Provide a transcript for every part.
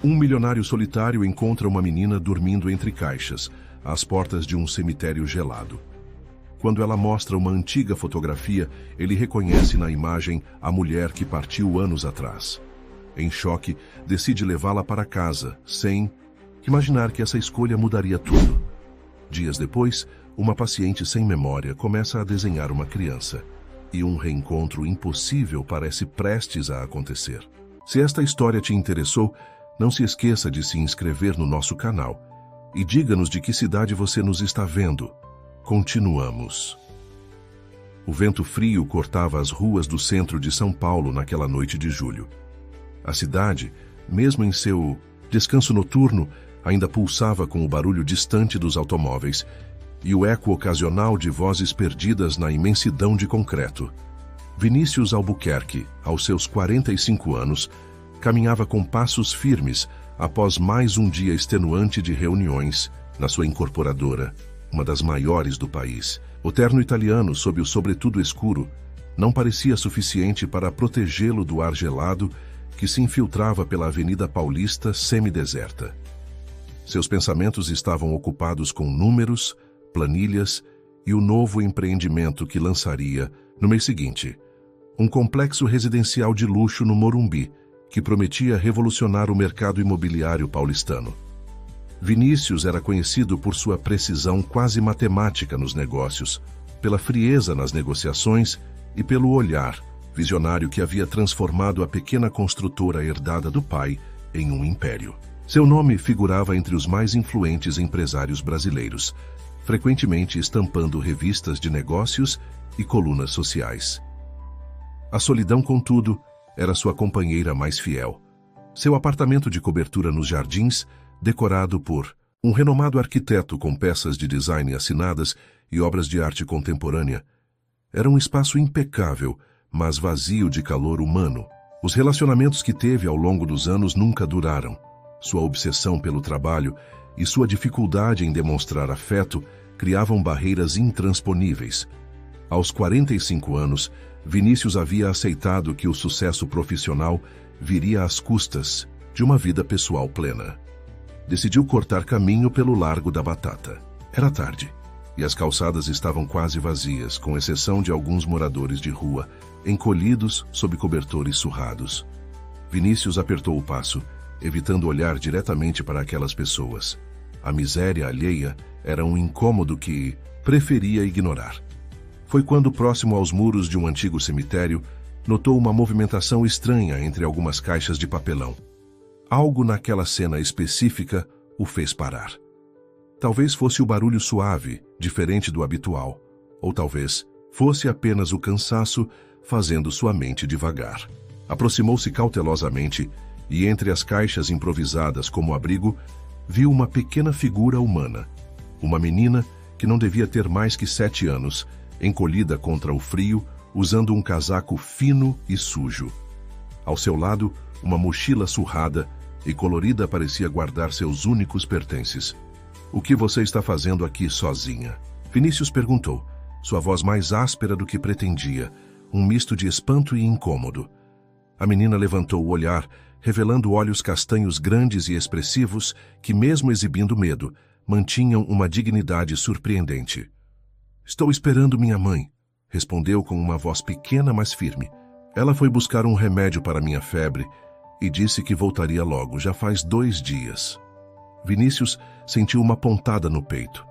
Um milionário solitário encontra uma menina dormindo entre caixas, às portas de um cemitério gelado. Quando ela mostra uma antiga fotografia, ele reconhece na imagem a mulher que partiu anos atrás. Em choque, decide levá-la para casa, sem imaginar que essa escolha mudaria tudo. Dias depois, uma paciente sem memória começa a desenhar uma criança, e um reencontro impossível parece prestes a acontecer. Se esta história te interessou, não se esqueça de se inscrever no nosso canal e diga-nos de que cidade você nos está vendo. Continuamos. O vento frio cortava as ruas do centro de São Paulo naquela noite de julho. A cidade, mesmo em seu descanso noturno, ainda pulsava com o barulho distante dos automóveis e o eco ocasional de vozes perdidas na imensidão de concreto. Vinícius Albuquerque, aos seus 45 anos, caminhava com passos firmes após mais um dia extenuante de reuniões na sua incorporadora, uma das maiores do país. O terno italiano sob o sobretudo escuro não parecia suficiente para protegê-lo do ar gelado que se infiltrava pela Avenida Paulista semideserta. Seus pensamentos estavam ocupados com números, planilhas e o novo empreendimento que lançaria no mês seguinte, um complexo residencial de luxo no Morumbi, que prometia revolucionar o mercado imobiliário paulistano. Vinícius era conhecido por sua precisão quase matemática nos negócios, pela frieza nas negociações e pelo olhar visionário que havia transformado a pequena construtora herdada do pai em um império. Seu nome figurava entre os mais influentes empresários brasileiros, frequentemente estampando revistas de negócios e colunas sociais. A solidão, contudo, era sua companheira mais fiel. Seu apartamento de cobertura nos Jardins, decorado por um renomado arquiteto com peças de design assinadas e obras de arte contemporânea, era um espaço impecável, mas vazio de calor humano. Os relacionamentos que teve ao longo dos anos nunca duraram. Sua obsessão pelo trabalho e sua dificuldade em demonstrar afeto criavam barreiras intransponíveis. Aos 45 anos, Vinícius havia aceitado que o sucesso profissional viria às custas de uma vida pessoal plena. Decidiu cortar caminho pelo Largo da Batata. Era tarde, e as calçadas estavam quase vazias, com exceção de alguns moradores de rua, encolhidos sob cobertores surrados. Vinícius apertou o passo, evitando olhar diretamente para aquelas pessoas. A miséria alheia era um incômodo que preferia ignorar. Foi quando, próximo aos muros de um antigo cemitério, notou uma movimentação estranha entre algumas caixas de papelão. Algo naquela cena específica o fez parar. Talvez fosse o barulho suave, diferente do habitual, ou talvez fosse apenas o cansaço fazendo sua mente devagar. Aproximou-se cautelosamente e, entre as caixas improvisadas como abrigo, viu uma pequena figura humana. Uma menina que não devia ter mais que 7 anos, encolhida contra o frio, usando um casaco fino e sujo. Ao seu lado, uma mochila surrada e colorida parecia guardar seus únicos pertences. "O que você está fazendo aqui sozinha?" Vinícius perguntou, sua voz mais áspera do que pretendia, um misto de espanto e incômodo. A menina levantou o olhar, revelando olhos castanhos grandes e expressivos que, mesmo exibindo medo, mantinham uma dignidade surpreendente. "Estou esperando minha mãe", respondeu com uma voz pequena, mas firme. "Ela foi buscar um remédio para minha febre e disse que voltaria logo, já faz 2 dias. Vinícius sentiu uma pontada no peito.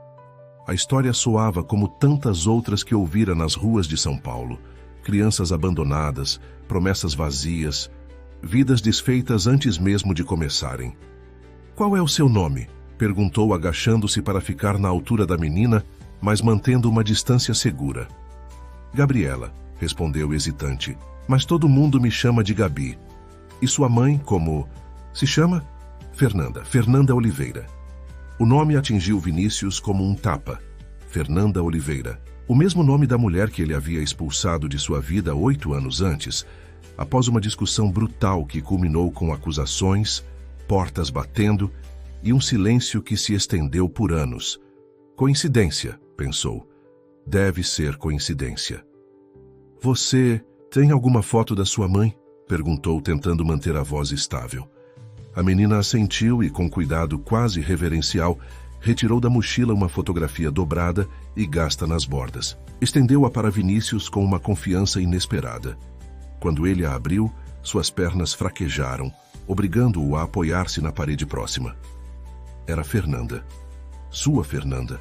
A história soava como tantas outras que ouvira nas ruas de São Paulo. Crianças abandonadas, promessas vazias, vidas desfeitas antes mesmo de começarem. "Qual é o seu nome?" perguntou, agachando-se para ficar na altura da menina, mas mantendo uma distância segura. "Gabriela", respondeu hesitante, "mas todo mundo me chama de Gabi. E sua mãe, como se chama?" Fernanda Oliveira." O nome atingiu Vinícius como um tapa. Fernanda Oliveira. O mesmo nome da mulher que ele havia expulsado de sua vida 8 anos antes, após uma discussão brutal que culminou com acusações, portas batendo e um silêncio que se estendeu por anos. Coincidência, pensou. Deve ser coincidência. "Você tem alguma foto da sua mãe?" perguntou, tentando manter a voz estável. A menina assentiu e, com cuidado quase reverencial, retirou da mochila uma fotografia dobrada e gasta nas bordas. Estendeu-a para Vinícius com uma confiança inesperada. Quando ele a abriu, suas pernas fraquejaram, obrigando-o a apoiar-se na parede próxima. Era Fernanda. Sua Fernanda.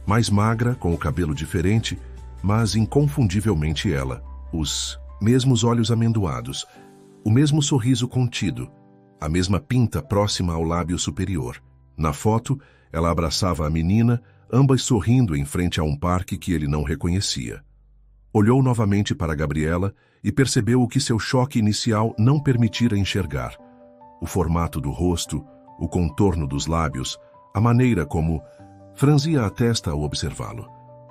Mais magra, com o cabelo diferente, mas inconfundivelmente ela. Os mesmos olhos amendoados, o mesmo sorriso contido, a mesma pinta próxima ao lábio superior. Na foto, ela abraçava a menina, ambas sorrindo em frente a um parque que ele não reconhecia. Olhou novamente para Gabriela e percebeu o que seu choque inicial não permitira enxergar. O formato do rosto, o contorno dos lábios, a maneira como franzia a testa ao observá-lo.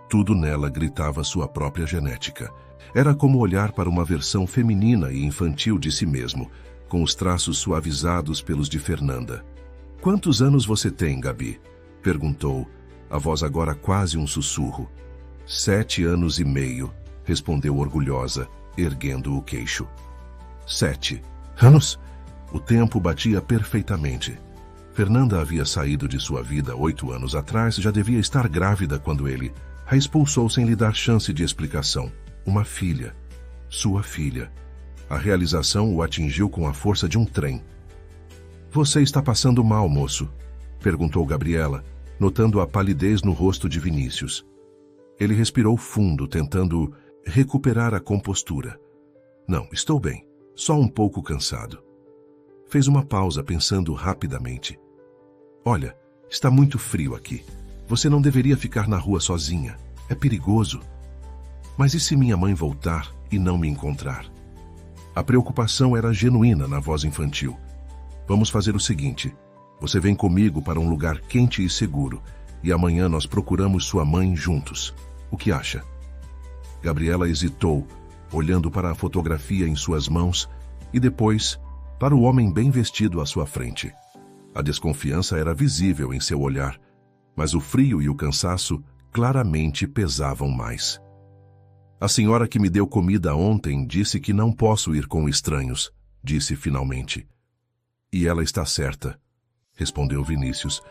Tudo nela gritava sua própria genética. Era como olhar para uma versão feminina e infantil de si mesmo, com os traços suavizados pelos de Fernanda. "Quantos anos você tem, Gabi?" perguntou, a voz agora quase um sussurro. 7 anos e meio, respondeu orgulhosa, erguendo o queixo. 7 anos? O tempo batia perfeitamente. Fernanda havia saído de sua vida 8 anos atrás, já devia estar grávida quando ele a expulsou sem lhe dar chance de explicação. Uma filha. Sua filha. A realização o atingiu com a força de um trem. "Você está passando mal, moço?" perguntou Gabriela, notando a palidez no rosto de Vinícius. Ele respirou fundo, tentando recuperar a compostura. "Não, estou bem. Só um pouco cansado." Fez uma pausa, pensando rapidamente. "Olha, está muito frio aqui. Você não deveria ficar na rua sozinha. É perigoso. Mas e se minha mãe voltar e não me encontrar?" A preocupação era genuína na voz infantil. "Vamos fazer o seguinte. Você vem comigo para um lugar quente e seguro, e amanhã nós procuramos sua mãe juntos. O que acha?" Gabriela hesitou, olhando para a fotografia em suas mãos e depois para o homem bem vestido à sua frente. A desconfiança era visível em seu olhar, mas o frio e o cansaço claramente pesavam mais. "A senhora que me deu comida ontem disse que não posso ir com estranhos", disse finalmente. "E ela está certa", respondeu Vinícius,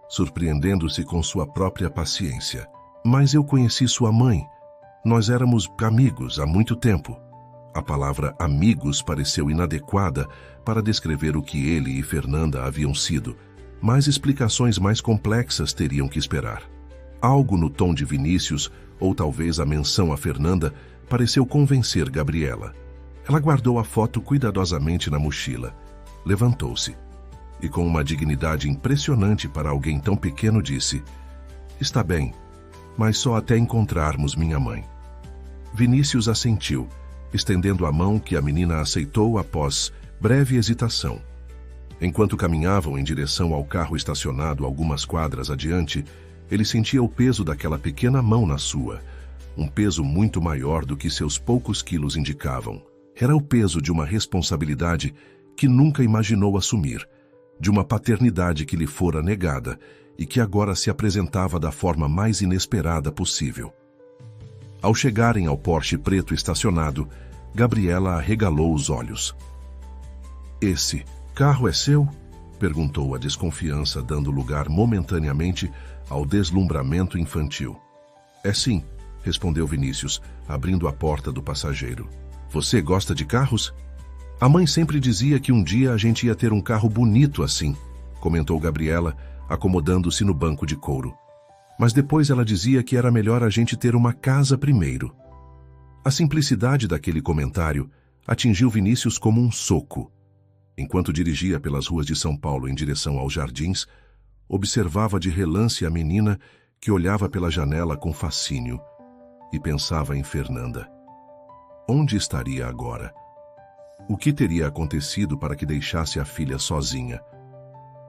surpreendendo-se com sua própria paciência. "Mas eu conheci sua mãe. Nós éramos amigos há muito tempo." A palavra amigos pareceu inadequada para descrever o que ele e Fernanda haviam sido, mas explicações mais complexas teriam que esperar. Algo no tom de Vinícius, ou talvez a menção a Fernanda, pareceu convencer Gabriela. Ela guardou a foto cuidadosamente na mochila, levantou-se e, com uma dignidade impressionante para alguém tão pequeno, disse: "Está bem, mas só até encontrarmos minha mãe." Vinícius assentiu, estendendo a mão que a menina aceitou após breve hesitação. Enquanto caminhavam em direção ao carro estacionado algumas quadras adiante, ele sentia o peso daquela pequena mão na sua, um peso muito maior do que seus poucos quilos indicavam. Era o peso de uma responsabilidade que nunca imaginou assumir, de uma paternidade que lhe fora negada e que agora se apresentava da forma mais inesperada possível. Ao chegarem ao Porsche preto estacionado, Gabriela arregalou os olhos. "Esse carro é seu?" perguntou a desconfiança, dando lugar momentaneamente ao deslumbramento infantil. "É sim", respondeu Vinícius, abrindo a porta do passageiro. "Você gosta de carros?" "A mãe sempre dizia que um dia a gente ia ter um carro bonito assim", comentou Gabriela, acomodando-se no banco de couro. "Mas depois ela dizia que era melhor a gente ter uma casa primeiro." A simplicidade daquele comentário atingiu Vinícius como um soco. Enquanto dirigia pelas ruas de São Paulo em direção aos jardins, observava de relance a menina que olhava pela janela com fascínio e pensava em Fernanda. Onde estaria agora? O que teria acontecido para que deixasse a filha sozinha?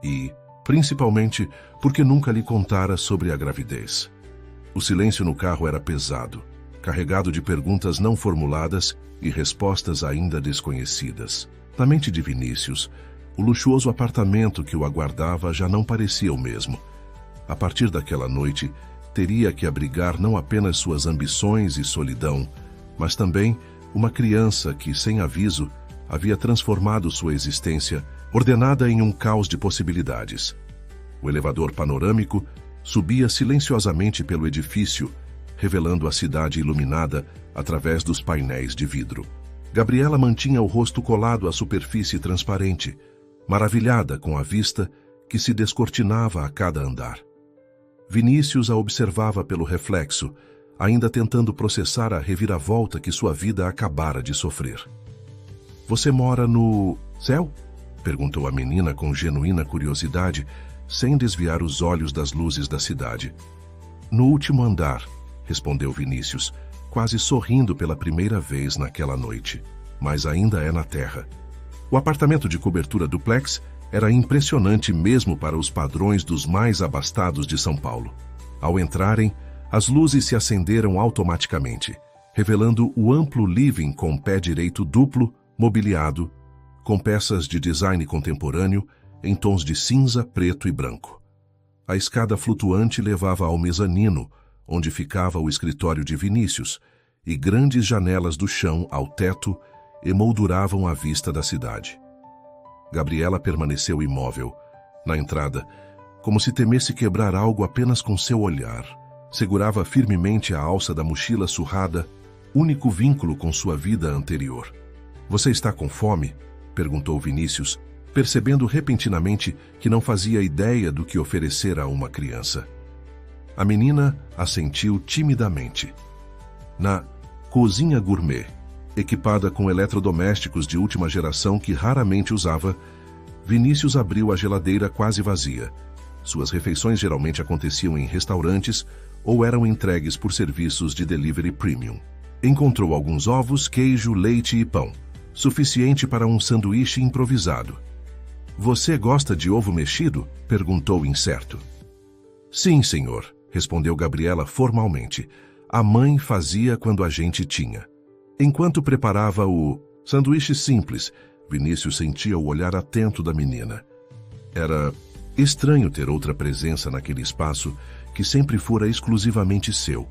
E, principalmente, porque nunca lhe contara sobre a gravidez. O silêncio no carro era pesado, carregado de perguntas não formuladas e respostas ainda desconhecidas. Na mente de Vinícius, o luxuoso apartamento que o aguardava já não parecia o mesmo. A partir daquela noite, teria que abrigar não apenas suas ambições e solidão, mas também uma criança que, sem aviso, havia transformado sua existência ordenada em um caos de possibilidades. O elevador panorâmico subia silenciosamente pelo edifício, revelando a cidade iluminada através dos painéis de vidro. Gabriela mantinha o rosto colado à superfície transparente, maravilhada com a vista que se descortinava a cada andar. Vinícius a observava pelo reflexo, ainda tentando processar a reviravolta que sua vida acabara de sofrer. "Você mora no céu?" perguntou a menina com genuína curiosidade, sem desviar os olhos das luzes da cidade. "No último andar", respondeu Vinícius, quase sorrindo pela primeira vez naquela noite. "Mas ainda é na terra." O apartamento de cobertura duplex era impressionante mesmo para os padrões dos mais abastados de São Paulo. Ao entrarem, as luzes se acenderam automaticamente, revelando o amplo living com pé direito duplo, mobiliado, com peças de design contemporâneo em tons de cinza, preto e branco. A escada flutuante levava ao mezanino, onde ficava o escritório de Vinícius, e grandes janelas do chão ao teto emolduravam a vista da cidade. Gabriela permaneceu imóvel, na entrada, como se temesse quebrar algo apenas com seu olhar. Segurava firmemente a alça da mochila surrada, único vínculo com sua vida anterior. "Você está com fome?" perguntou Vinícius, percebendo repentinamente que não fazia ideia do que oferecer a uma criança. A menina assentiu timidamente. Na cozinha gourmet, equipada com eletrodomésticos de última geração que raramente usava, Vinícius abriu a geladeira quase vazia. Suas refeições geralmente aconteciam em restaurantes ou eram entregues por serviços de delivery premium. Encontrou alguns ovos, queijo, leite e pão, suficiente para um sanduíche improvisado. "Você gosta de ovo mexido?" perguntou incerto. "Sim, senhor", respondeu Gabriela formalmente. "A mãe fazia quando a gente tinha." Enquanto preparava o sanduíche simples, Vinícius sentia o olhar atento da menina. Era estranho ter outra presença naquele espaço que sempre fora exclusivamente seu.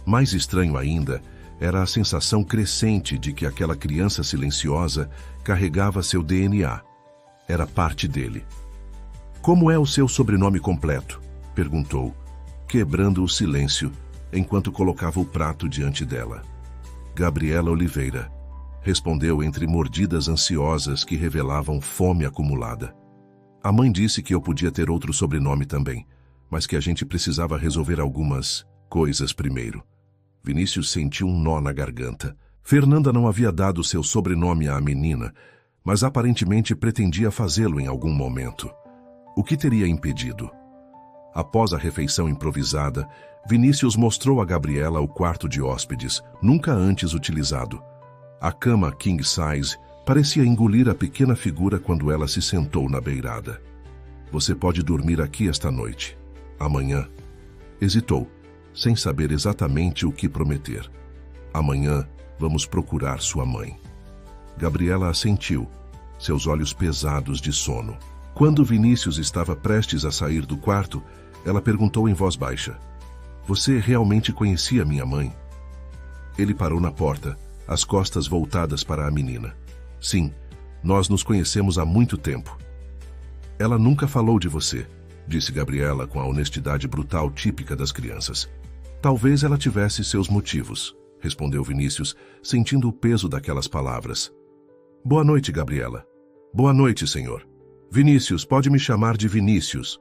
Mais estranho ainda era a sensação crescente de que aquela criança silenciosa carregava seu DNA. Era parte dele. "Como é o seu sobrenome completo?" perguntou, quebrando o silêncio enquanto colocava o prato diante dela. "Gabriela Oliveira", respondeu entre mordidas ansiosas que revelavam fome acumulada. "A mãe disse que eu podia ter outro sobrenome também, mas que a gente precisava resolver algumas coisas primeiro." Vinícius sentiu um nó na garganta. Fernanda não havia dado seu sobrenome à menina, mas aparentemente pretendia fazê-lo em algum momento. O que teria impedido? Após a refeição improvisada, Vinícius mostrou a Gabriela o quarto de hóspedes, nunca antes utilizado. A cama king size parecia engolir a pequena figura quando ela se sentou na beirada. "Você pode dormir aqui esta noite. Amanhã." Hesitou, sem saber exatamente o que prometer. "Amanhã vamos procurar sua mãe." Gabriela assentiu, seus olhos pesados de sono. Quando Vinícius estava prestes a sair do quarto, ela perguntou em voz baixa: "Você realmente conhecia minha mãe?" Ele parou na porta, as costas voltadas para a menina. "Sim, nós nos conhecemos há muito tempo." "Ela nunca falou de você", disse Gabriela com a honestidade brutal típica das crianças. "Talvez ela tivesse seus motivos", respondeu Vinícius, sentindo o peso daquelas palavras. "Boa noite, Gabriela." "Boa noite, senhor." "Vinícius, pode me chamar de Vinícius."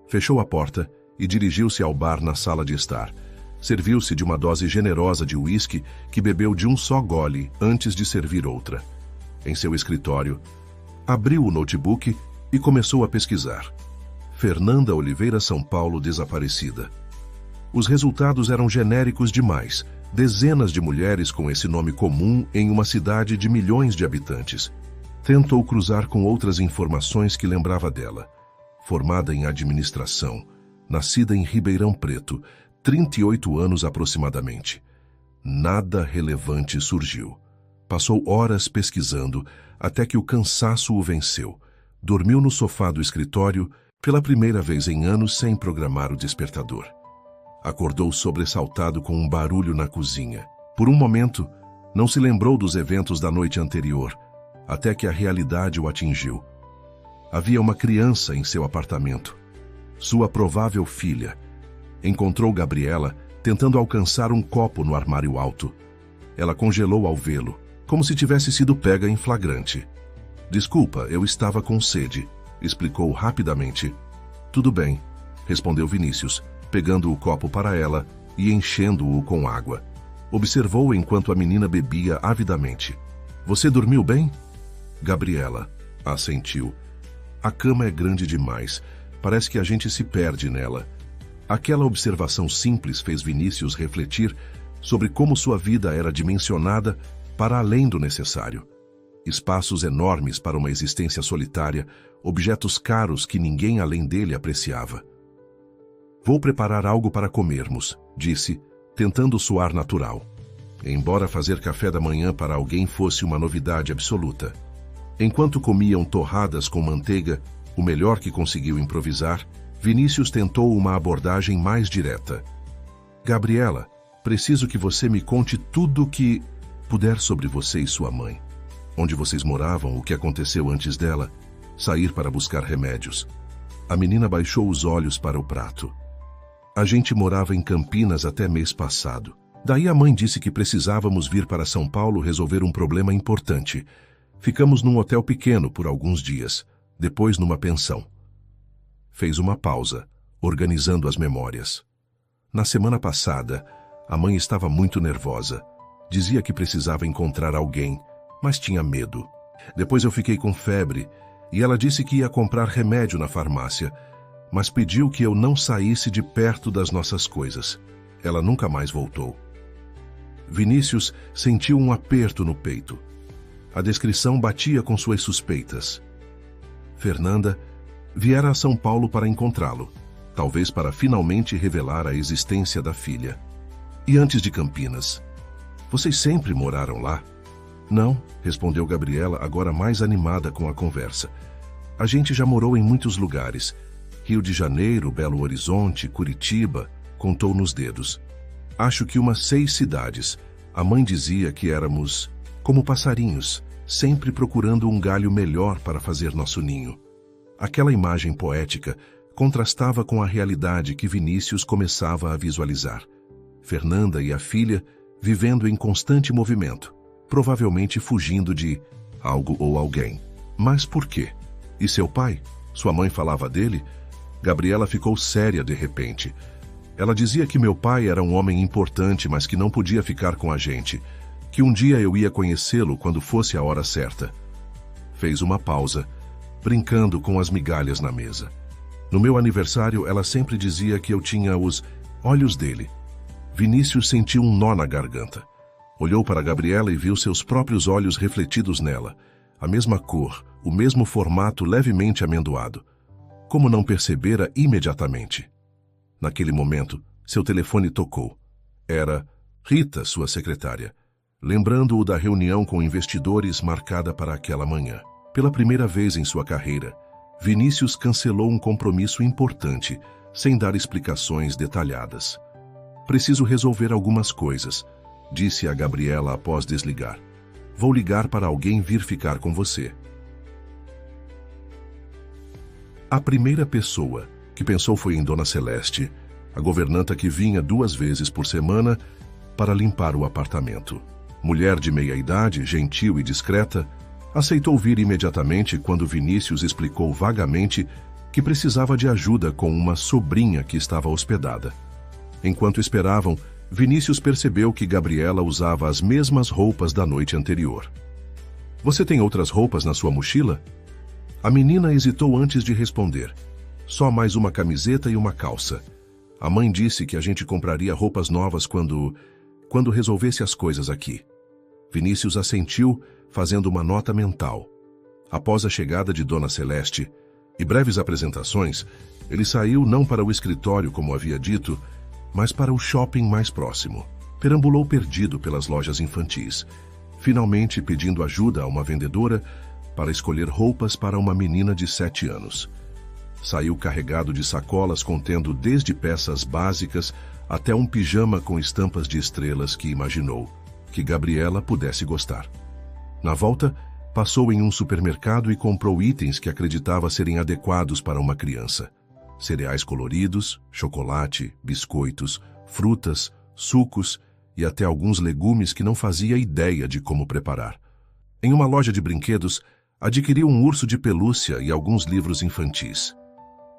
Fechou a porta e dirigiu-se ao bar na sala de estar. Serviu-se de uma dose generosa de uísque que bebeu de um só gole antes de servir outra. Em seu escritório, abriu o notebook e começou a pesquisar. Fernanda Oliveira São Paulo desaparecida. Os resultados eram genéricos demais. Dezenas de mulheres com esse nome comum em uma cidade de milhões de habitantes. Tentou cruzar com outras informações que lembrava dela. Formada em administração, nascida em Ribeirão Preto, 38 anos aproximadamente. Nada relevante surgiu. Passou horas pesquisando até que o cansaço o venceu. Dormiu no sofá do escritório pela primeira vez em anos sem programar o despertador. Acordou sobressaltado com um barulho na cozinha. Por um momento, não se lembrou dos eventos da noite anterior. até que a realidade o atingiu. Havia uma criança em seu apartamento. Sua provável filha. Encontrou Gabriela tentando alcançar um copo no armário alto. Ela congelou ao vê-lo, como se tivesse sido pega em flagrante. Desculpa, eu estava com sede, explicou rapidamente. Tudo bem, respondeu Vinícius, pegando o copo para ela e enchendo-o com água. Observou enquanto a menina bebia avidamente. Você dormiu bem? Gabriela assentiu. A cama é grande demais. Parece que a gente se perde nela. Aquela observação simples fez Vinícius refletir sobre como sua vida era dimensionada para além do necessário. Espaços enormes para uma existência solitária, objetos caros que ninguém além dele apreciava. Vou preparar algo para comermos, disse, tentando soar natural. Embora fazer café da manhã para alguém fosse uma novidade absoluta. Enquanto comiam torradas com manteiga, o melhor que conseguiu improvisar, Vinícius tentou uma abordagem mais direta. Gabriela, preciso que você me conte tudo o que puder sobre você e sua mãe. Onde vocês moravam, o que aconteceu antes dela, sair para buscar remédios. A menina baixou os olhos para o prato. A gente morava em Campinas até mês passado. Daí a mãe disse que precisávamos vir para São Paulo resolver um problema importante. Ficamos num hotel pequeno por alguns dias, depois numa pensão. Fez uma pausa, organizando as memórias. Na semana passada, a mãe estava muito nervosa. Dizia que precisava encontrar alguém, mas tinha medo. Depois eu fiquei com febre e ela disse que ia comprar remédio na farmácia, mas pediu que eu não saísse de perto das nossas coisas. Ela nunca mais voltou. Vinícius sentiu um aperto no peito. A descrição batia com suas suspeitas. Fernanda viera a São Paulo para encontrá-lo, talvez para finalmente revelar a existência da filha. E antes de Campinas? Vocês sempre moraram lá? Não, respondeu Gabriela, agora mais animada com a conversa. A gente já morou em muitos lugares. Rio de Janeiro, Belo Horizonte, Curitiba, contou nos dedos. Acho que umas 6 cidades. A mãe dizia que éramos como passarinhos, sempre procurando um galho melhor para fazer nosso ninho. Aquela imagem poética contrastava com a realidade que Vinícius começava a visualizar. Fernanda e a filha vivendo em constante movimento, provavelmente fugindo de algo ou alguém. Mas por quê? E seu pai? Sua mãe falava dele? Gabriela ficou séria de repente. Ela dizia que meu pai era um homem importante, mas que não podia ficar com a gente, que um dia eu ia conhecê-lo quando fosse a hora certa. Fez uma pausa, brincando com as migalhas na mesa. No meu aniversário, ela sempre dizia que eu tinha os olhos dele. Vinícius sentiu um nó na garganta. Olhou para Gabriela e viu seus próprios olhos refletidos nela. A mesma cor, o mesmo formato levemente amendoado. Como não percebera imediatamente? Naquele momento, seu telefone tocou. Era Rita, sua secretária, lembrando-o da reunião com investidores marcada para aquela manhã. Pela primeira vez em sua carreira, Vinícius cancelou um compromisso importante, sem dar explicações detalhadas. Preciso resolver algumas coisas, disse a Gabriela após desligar. Vou ligar para alguém vir ficar com você. A primeira pessoa que pensou foi em Dona Celeste, a governanta que vinha 2 vezes por semana para limpar o apartamento. Mulher de meia-idade, gentil e discreta, aceitou vir imediatamente quando Vinícius explicou vagamente que precisava de ajuda com uma sobrinha que estava hospedada. Enquanto esperavam, Vinícius percebeu que Gabriela usava as mesmas roupas da noite anterior. Você tem outras roupas na sua mochila? A menina hesitou antes de responder. Só mais uma camiseta e uma calça. A mãe disse que a gente compraria roupas novas quando resolvesse as coisas aqui. Vinícius assentiu, fazendo uma nota mental. Após a chegada de Dona Celeste e breves apresentações, ele saiu não para o escritório, como havia dito, mas para o shopping mais próximo. Perambulou perdido pelas lojas infantis, finalmente pedindo ajuda a uma vendedora para escolher roupas para uma menina de 7 anos. Saiu carregado de sacolas contendo desde peças básicas até um pijama com estampas de estrelas que imaginou que Gabriela pudesse gostar. Na volta, Passou em um supermercado e comprou itens que acreditava serem adequados para uma criança. Cereais coloridos, chocolate, biscoitos, frutas, sucos e até alguns legumes que não fazia ideia de como preparar. Em uma loja de brinquedos, adquiriu um urso de pelúcia e alguns livros infantis.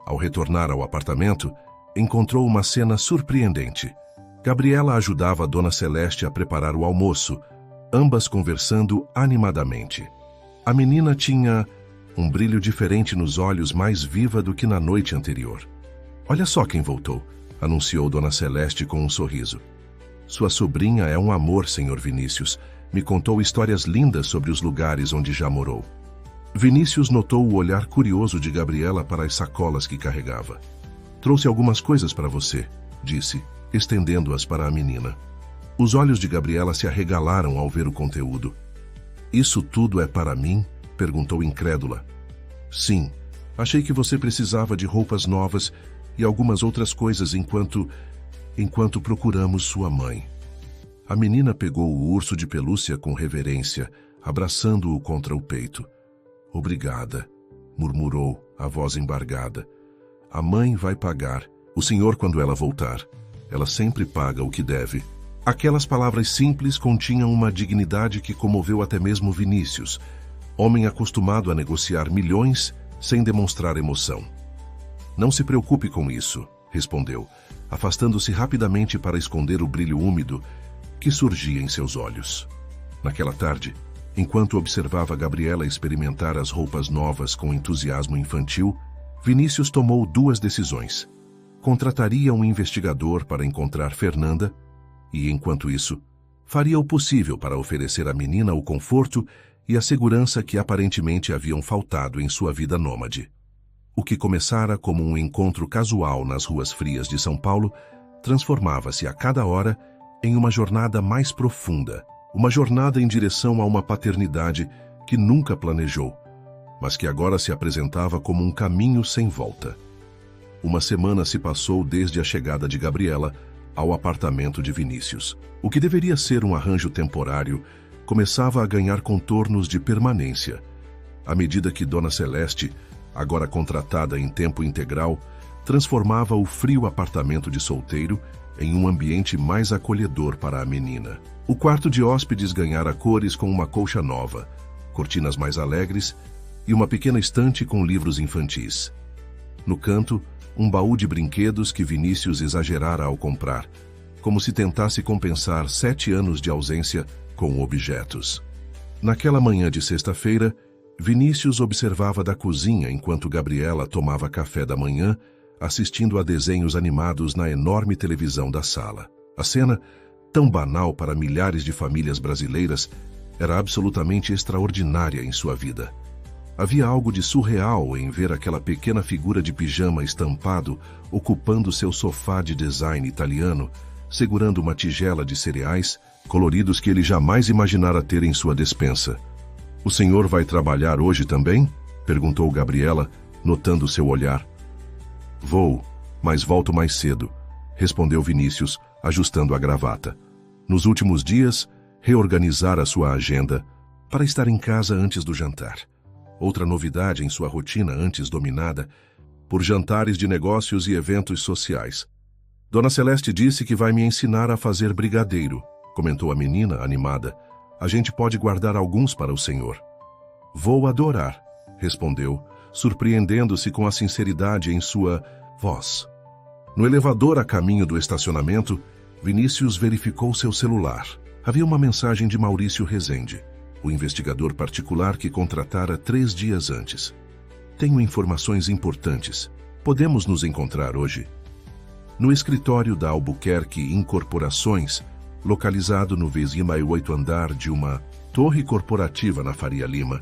Ao retornar ao apartamento, encontrou uma cena surpreendente. Gabriela ajudava a Dona Celeste a preparar o almoço, ambas conversando animadamente. A menina tinha um brilho diferente nos olhos, mais viva do que na noite anterior. "Olha só quem voltou", anunciou Dona Celeste com um sorriso. "Sua sobrinha é um amor, Sr. Vinícius. Me contou histórias lindas sobre os lugares onde já morou." Vinícius notou o olhar curioso de Gabriela para as sacolas que carregava. "Trouxe algumas coisas para você", disse, estendendo-as para a menina. Os olhos de Gabriela se arregalaram ao ver o conteúdo. "Isso tudo é para mim?", perguntou incrédula. "Sim, achei que você precisava de roupas novas e algumas outras coisas enquanto procuramos sua mãe." A menina pegou o urso de pelúcia com reverência, abraçando-o contra o peito. "Obrigada", murmurou, a voz embargada. "A mãe vai pagar. O senhor quando ela voltar. Ela sempre paga o que deve." Aquelas palavras simples continham uma dignidade que comoveu até mesmo Vinícius, homem acostumado a negociar milhões sem demonstrar emoção. "Não se preocupe com isso", respondeu, afastando-se rapidamente para esconder o brilho úmido que surgia em seus olhos. Naquela tarde, enquanto observava Gabriela experimentar as roupas novas com entusiasmo infantil, Vinícius tomou duas decisões. Contrataria um investigador para encontrar Fernanda e, enquanto isso, faria o possível para oferecer à menina o conforto e a segurança que aparentemente haviam faltado em sua vida nômade. O que começara como um encontro casual nas ruas frias de São Paulo transformava-se a cada hora em uma jornada mais profunda, uma jornada em direção a uma paternidade que nunca planejou, mas que agora se apresentava como um caminho sem volta. Uma semana se passou desde a chegada de Gabriela ao apartamento de Vinícius. O que deveria ser um arranjo temporário começava a ganhar contornos de permanência, à medida que Dona Celeste, agora contratada em tempo integral, transformava o frio apartamento de solteiro em um ambiente mais acolhedor para a menina. O quarto de hóspedes ganhara cores com uma colcha nova, cortinas mais alegres e uma pequena estante com livros infantis. No canto, um baú de brinquedos que Vinícius exagerara ao comprar, como se tentasse compensar 7 anos de ausência com objetos. Naquela manhã de sexta-feira, Vinícius observava da cozinha enquanto Gabriela tomava café da manhã, assistindo a desenhos animados na enorme televisão da sala. A cena, tão banal para milhares de famílias brasileiras, era absolutamente extraordinária em sua vida. Havia algo de surreal em ver aquela pequena figura de pijama estampado ocupando seu sofá de design italiano, segurando uma tigela de cereais coloridos que ele jamais imaginara ter em sua despensa. "O senhor vai trabalhar hoje também?", perguntou Gabriela, notando seu olhar. "Vou, mas volto mais cedo", respondeu Vinícius, ajustando a gravata. Nos últimos dias, reorganizara sua agenda para estar em casa antes do jantar. Outra novidade em sua rotina antes dominada por jantares de negócios e eventos sociais. "Dona Celeste disse que vai me ensinar a fazer brigadeiro", comentou a menina, animada. "A gente pode guardar alguns para o senhor." "Vou adorar", respondeu, surpreendendo-se com a sinceridade em sua voz. No elevador a caminho do estacionamento, Vinícius verificou seu celular. Havia uma mensagem de Maurício Rezende, o investigador particular que contratara 3 dias antes. "Tenho informações importantes. Podemos nos encontrar hoje?" No escritório da Albuquerque Incorporações, localizado no 28º andar de uma torre corporativa na Faria Lima,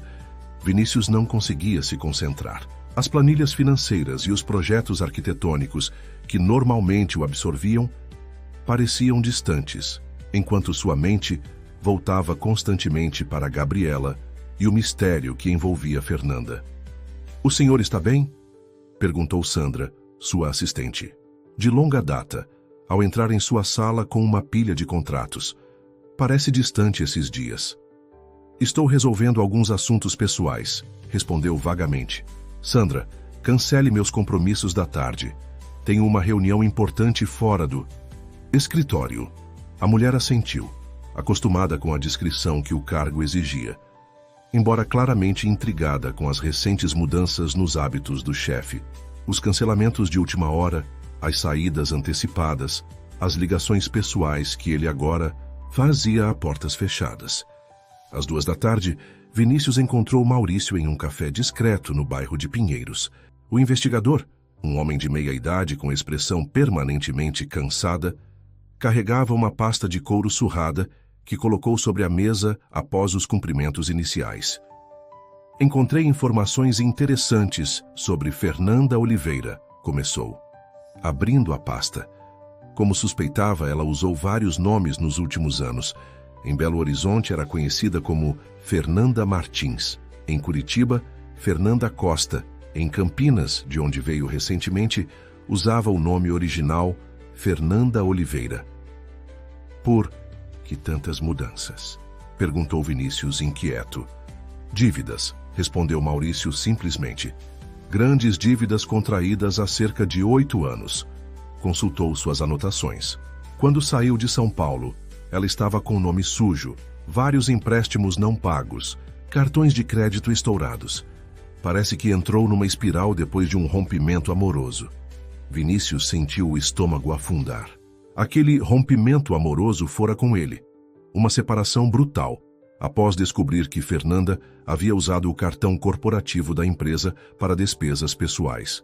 Vinícius não conseguia se concentrar. As planilhas financeiras e os projetos arquitetônicos que normalmente o absorviam pareciam distantes, enquanto sua mente voltava constantemente para Gabriela e o mistério que envolvia Fernanda. "O senhor está bem?", perguntou Sandra, sua assistente. De longa data, ao entrar em sua sala com uma pilha de contratos. "Parece distante esses dias." Estou resolvendo alguns assuntos pessoais, respondeu vagamente. Sandra, cancele meus compromissos da tarde. Tenho uma reunião importante fora do escritório. A mulher assentiu, acostumada com a discrição que o cargo exigia, embora claramente intrigada com as recentes mudanças nos hábitos do chefe, os cancelamentos de última hora, as saídas antecipadas, as ligações pessoais que ele agora fazia a portas fechadas. Às 14h, Vinícius encontrou Maurício em um café discreto no bairro de Pinheiros. O investigador, um homem de meia idade com expressão permanentemente cansada, carregava uma pasta de couro surrada que colocou sobre a mesa após os cumprimentos iniciais. Encontrei informações interessantes sobre Fernanda Oliveira, começou, abrindo a pasta. Como suspeitava, ela usou vários nomes nos últimos anos. Em Belo Horizonte era conhecida como Fernanda Martins. Em Curitiba, Fernanda Costa. Em Campinas, de onde veio recentemente, usava o nome original Fernanda Oliveira. Por que tantas mudanças? Perguntou Vinícius inquieto. Dívidas, respondeu Maurício simplesmente. Grandes dívidas contraídas há cerca de 8 anos. Consultou suas anotações. Quando saiu de São Paulo, ela estava com o nome sujo, vários empréstimos não pagos, cartões de crédito estourados. Parece que entrou numa espiral depois de um rompimento amoroso. Vinícius sentiu o estômago afundar. Aquele rompimento amoroso fora com ele. Uma separação brutal, após descobrir que Fernanda havia usado o cartão corporativo da empresa para despesas pessoais.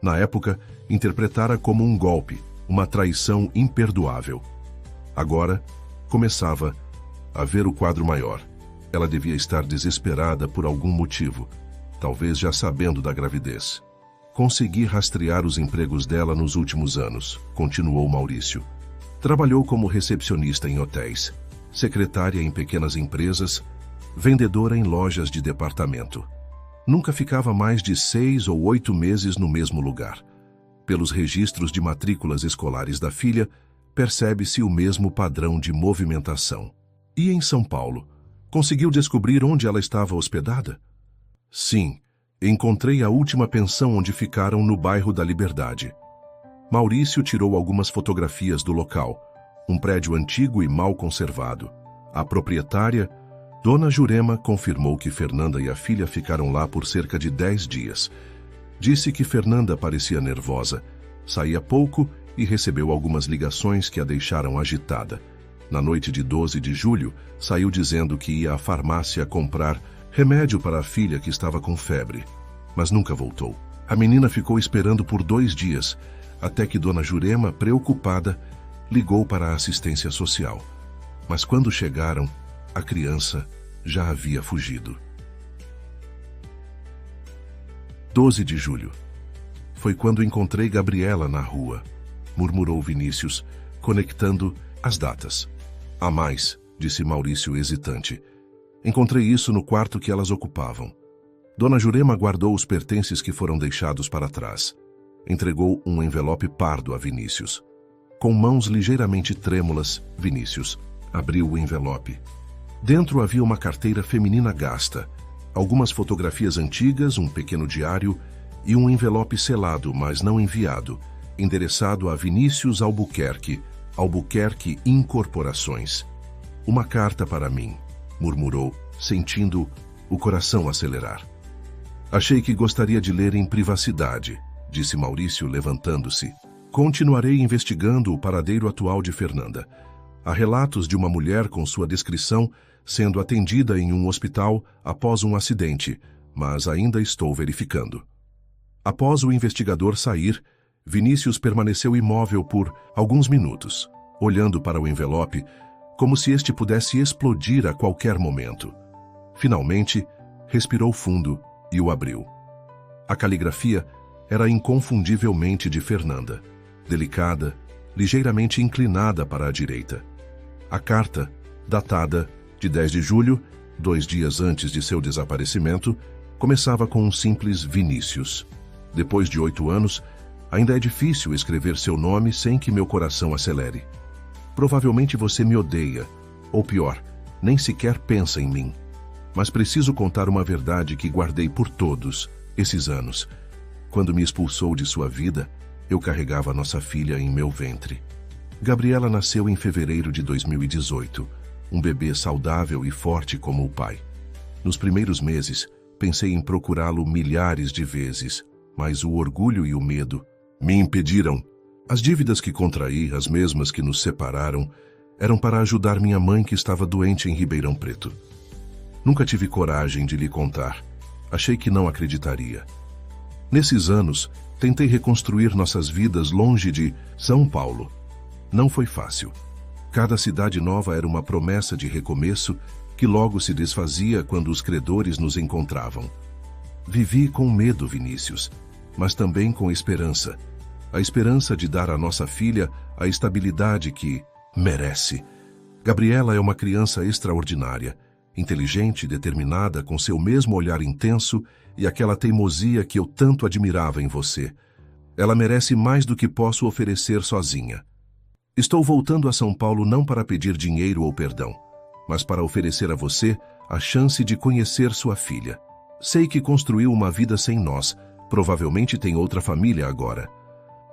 Na época, interpretara como um golpe, uma traição imperdoável. Agora, começava a ver o quadro maior. Ela devia estar desesperada por algum motivo, talvez já sabendo da gravidez. Consegui rastrear os empregos dela nos últimos anos, continuou Maurício. Trabalhou como recepcionista em hotéis, secretária em pequenas empresas, vendedora em lojas de departamento. Nunca ficava mais de 6 ou 8 meses no mesmo lugar. Pelos registros de matrículas escolares da filha, percebe-se o mesmo padrão de movimentação. E em São Paulo, conseguiu descobrir onde ela estava hospedada? Sim, encontrei a última pensão onde ficaram no bairro da Liberdade. Maurício tirou algumas fotografias do local, um prédio antigo e mal conservado. A proprietária, Dona Jurema, confirmou que Fernanda e a filha ficaram lá por cerca de 10 dias. Disse que Fernanda parecia nervosa, saía pouco e recebeu algumas ligações que a deixaram agitada. Na noite de 12 de julho, saiu dizendo que ia à farmácia comprar remédio para a filha que estava com febre, mas nunca voltou. A menina ficou esperando por 2 dias, até que Dona Jurema, preocupada, ligou para a assistência social. Mas quando chegaram, a criança já havia fugido. 12 de julho. Foi quando encontrei Gabriela na rua, murmurou Vinícius, conectando as datas. Há mais, disse Maurício hesitante. Encontrei isso no quarto que elas ocupavam. Dona Jurema guardou os pertences que foram deixados para trás. Entregou um envelope pardo a Vinícius. Com mãos ligeiramente trêmulas, Vinícius abriu o envelope. Dentro havia uma carteira feminina gasta, algumas fotografias antigas, um pequeno diário e um envelope selado, mas não enviado, endereçado a Vinícius Albuquerque, Albuquerque Incorporações. Uma carta para mim, murmurou, sentindo o coração acelerar. Achei que gostaria de ler em privacidade, disse Maurício, levantando-se. Continuarei investigando o paradeiro atual de Fernanda. Há relatos de uma mulher com sua descrição sendo atendida em um hospital após um acidente, mas ainda estou verificando. Após o investigador sair, Vinícius permaneceu imóvel por alguns minutos, olhando para o envelope, como se este pudesse explodir a qualquer momento. Finalmente, respirou fundo e o abriu. A caligrafia era inconfundivelmente de Fernanda, delicada, ligeiramente inclinada para a direita. A carta, datada de 10 de julho, 2 dias antes de seu desaparecimento, começava com um simples Vinícius. Depois de 8 anos, ainda é difícil escrever seu nome sem que meu coração acelere. Provavelmente você me odeia, ou pior, nem sequer pensa em mim. Mas preciso contar uma verdade que guardei por todos esses anos. Quando me expulsou de sua vida, eu carregava nossa filha em meu ventre. Gabriela nasceu em fevereiro de 2018, um bebê saudável e forte como o pai. Nos primeiros meses, pensei em procurá-lo milhares de vezes, mas o orgulho e o medo me impediram. As dívidas que contraí, as mesmas que nos separaram, eram para ajudar minha mãe que estava doente em Ribeirão Preto. Nunca tive coragem de lhe contar. Achei que não acreditaria. Nesses anos, tentei reconstruir nossas vidas longe de São Paulo. Não foi fácil. Cada cidade nova era uma promessa de recomeço que logo se desfazia quando os credores nos encontravam. Vivi com medo, Vinícius, mas também com esperança. A esperança de dar à nossa filha a estabilidade que merece. Gabriela é uma criança extraordinária, inteligente, determinada, com seu mesmo olhar intenso e aquela teimosia que eu tanto admirava em você. Ela merece mais do que posso oferecer sozinha. Estou voltando a São Paulo não para pedir dinheiro ou perdão, mas para oferecer a você a chance de conhecer sua filha. Sei que construiu uma vida sem nós, provavelmente tem outra família agora.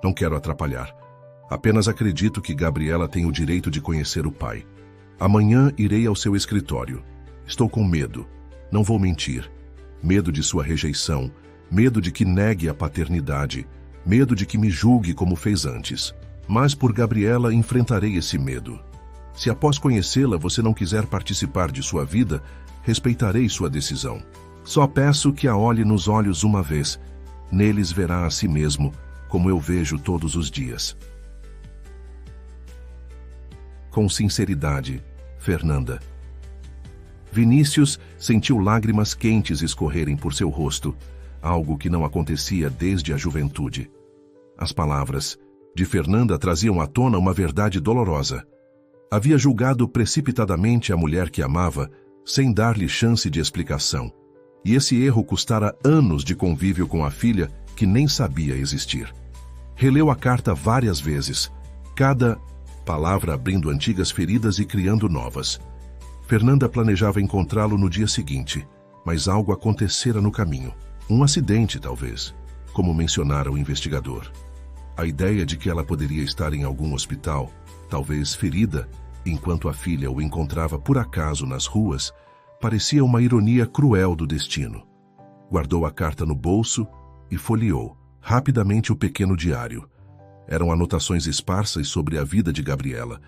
Não quero atrapalhar. Apenas acredito que Gabriela tem o direito de conhecer o pai. Amanhã irei ao seu escritório. Estou com medo. Não vou mentir. Medo de sua rejeição, medo de que negue a paternidade, medo de que me julgue como fez antes. Mas por Gabriela enfrentarei esse medo. Se após conhecê-la você não quiser participar de sua vida, respeitarei sua decisão. Só peço que a olhe nos olhos uma vez. Neles verá a si mesmo, como eu vejo todos os dias. Com sinceridade, Fernanda. Vinícius sentiu lágrimas quentes escorrerem por seu rosto, algo que não acontecia desde a juventude. As palavras de Fernanda traziam à tona uma verdade dolorosa. Havia julgado precipitadamente a mulher que amava, sem dar-lhe chance de explicação. E esse erro custara anos de convívio com a filha que nem sabia existir. Releu a carta várias vezes, cada palavra abrindo antigas feridas e criando novas. Fernanda planejava encontrá-lo no dia seguinte, mas algo acontecera no caminho. Um acidente, talvez, como mencionara o investigador. A ideia de que ela poderia estar em algum hospital, talvez ferida, enquanto a filha o encontrava por acaso nas ruas, parecia uma ironia cruel do destino. Guardou a carta no bolso e folheou rapidamente o pequeno diário. Eram anotações esparsas sobre a vida de Gabriela.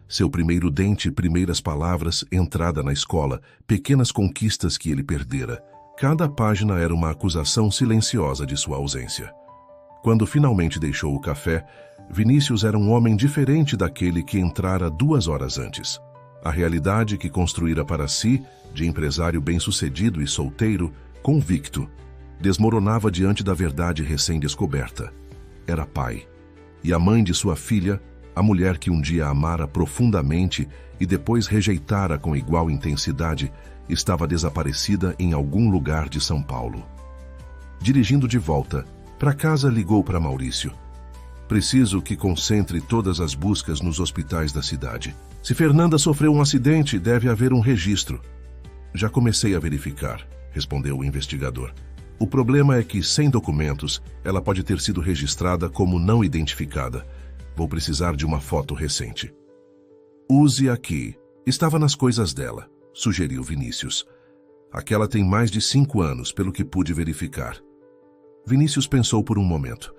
Seu primeiro dente, primeiras palavras, entrada na escola, pequenas conquistas que ele perdera. Cada página era uma acusação silenciosa de sua ausência. Quando finalmente deixou o café, Vinícius era um homem diferente daquele que entrara 2 horas antes. A realidade que construíra para si, de empresário bem-sucedido e solteiro, convicto, desmoronava diante da verdade recém-descoberta. Era pai. E a mãe de sua filha, a mulher que um dia amara profundamente e depois rejeitara com igual intensidade, estava desaparecida em algum lugar de São Paulo. Dirigindo de volta, para casa ligou para Maurício. Preciso que concentre todas as buscas nos hospitais da cidade. Se Fernanda sofreu um acidente, deve haver um registro. Já comecei a verificar, respondeu o investigador. O problema é que, sem documentos, ela pode ter sido registrada como não identificada. Vou precisar de uma foto recente. Use aqui. Estava nas coisas dela, sugeriu Vinícius. Aquela tem mais de 5 anos, pelo que pude verificar. Vinícius pensou por um momento.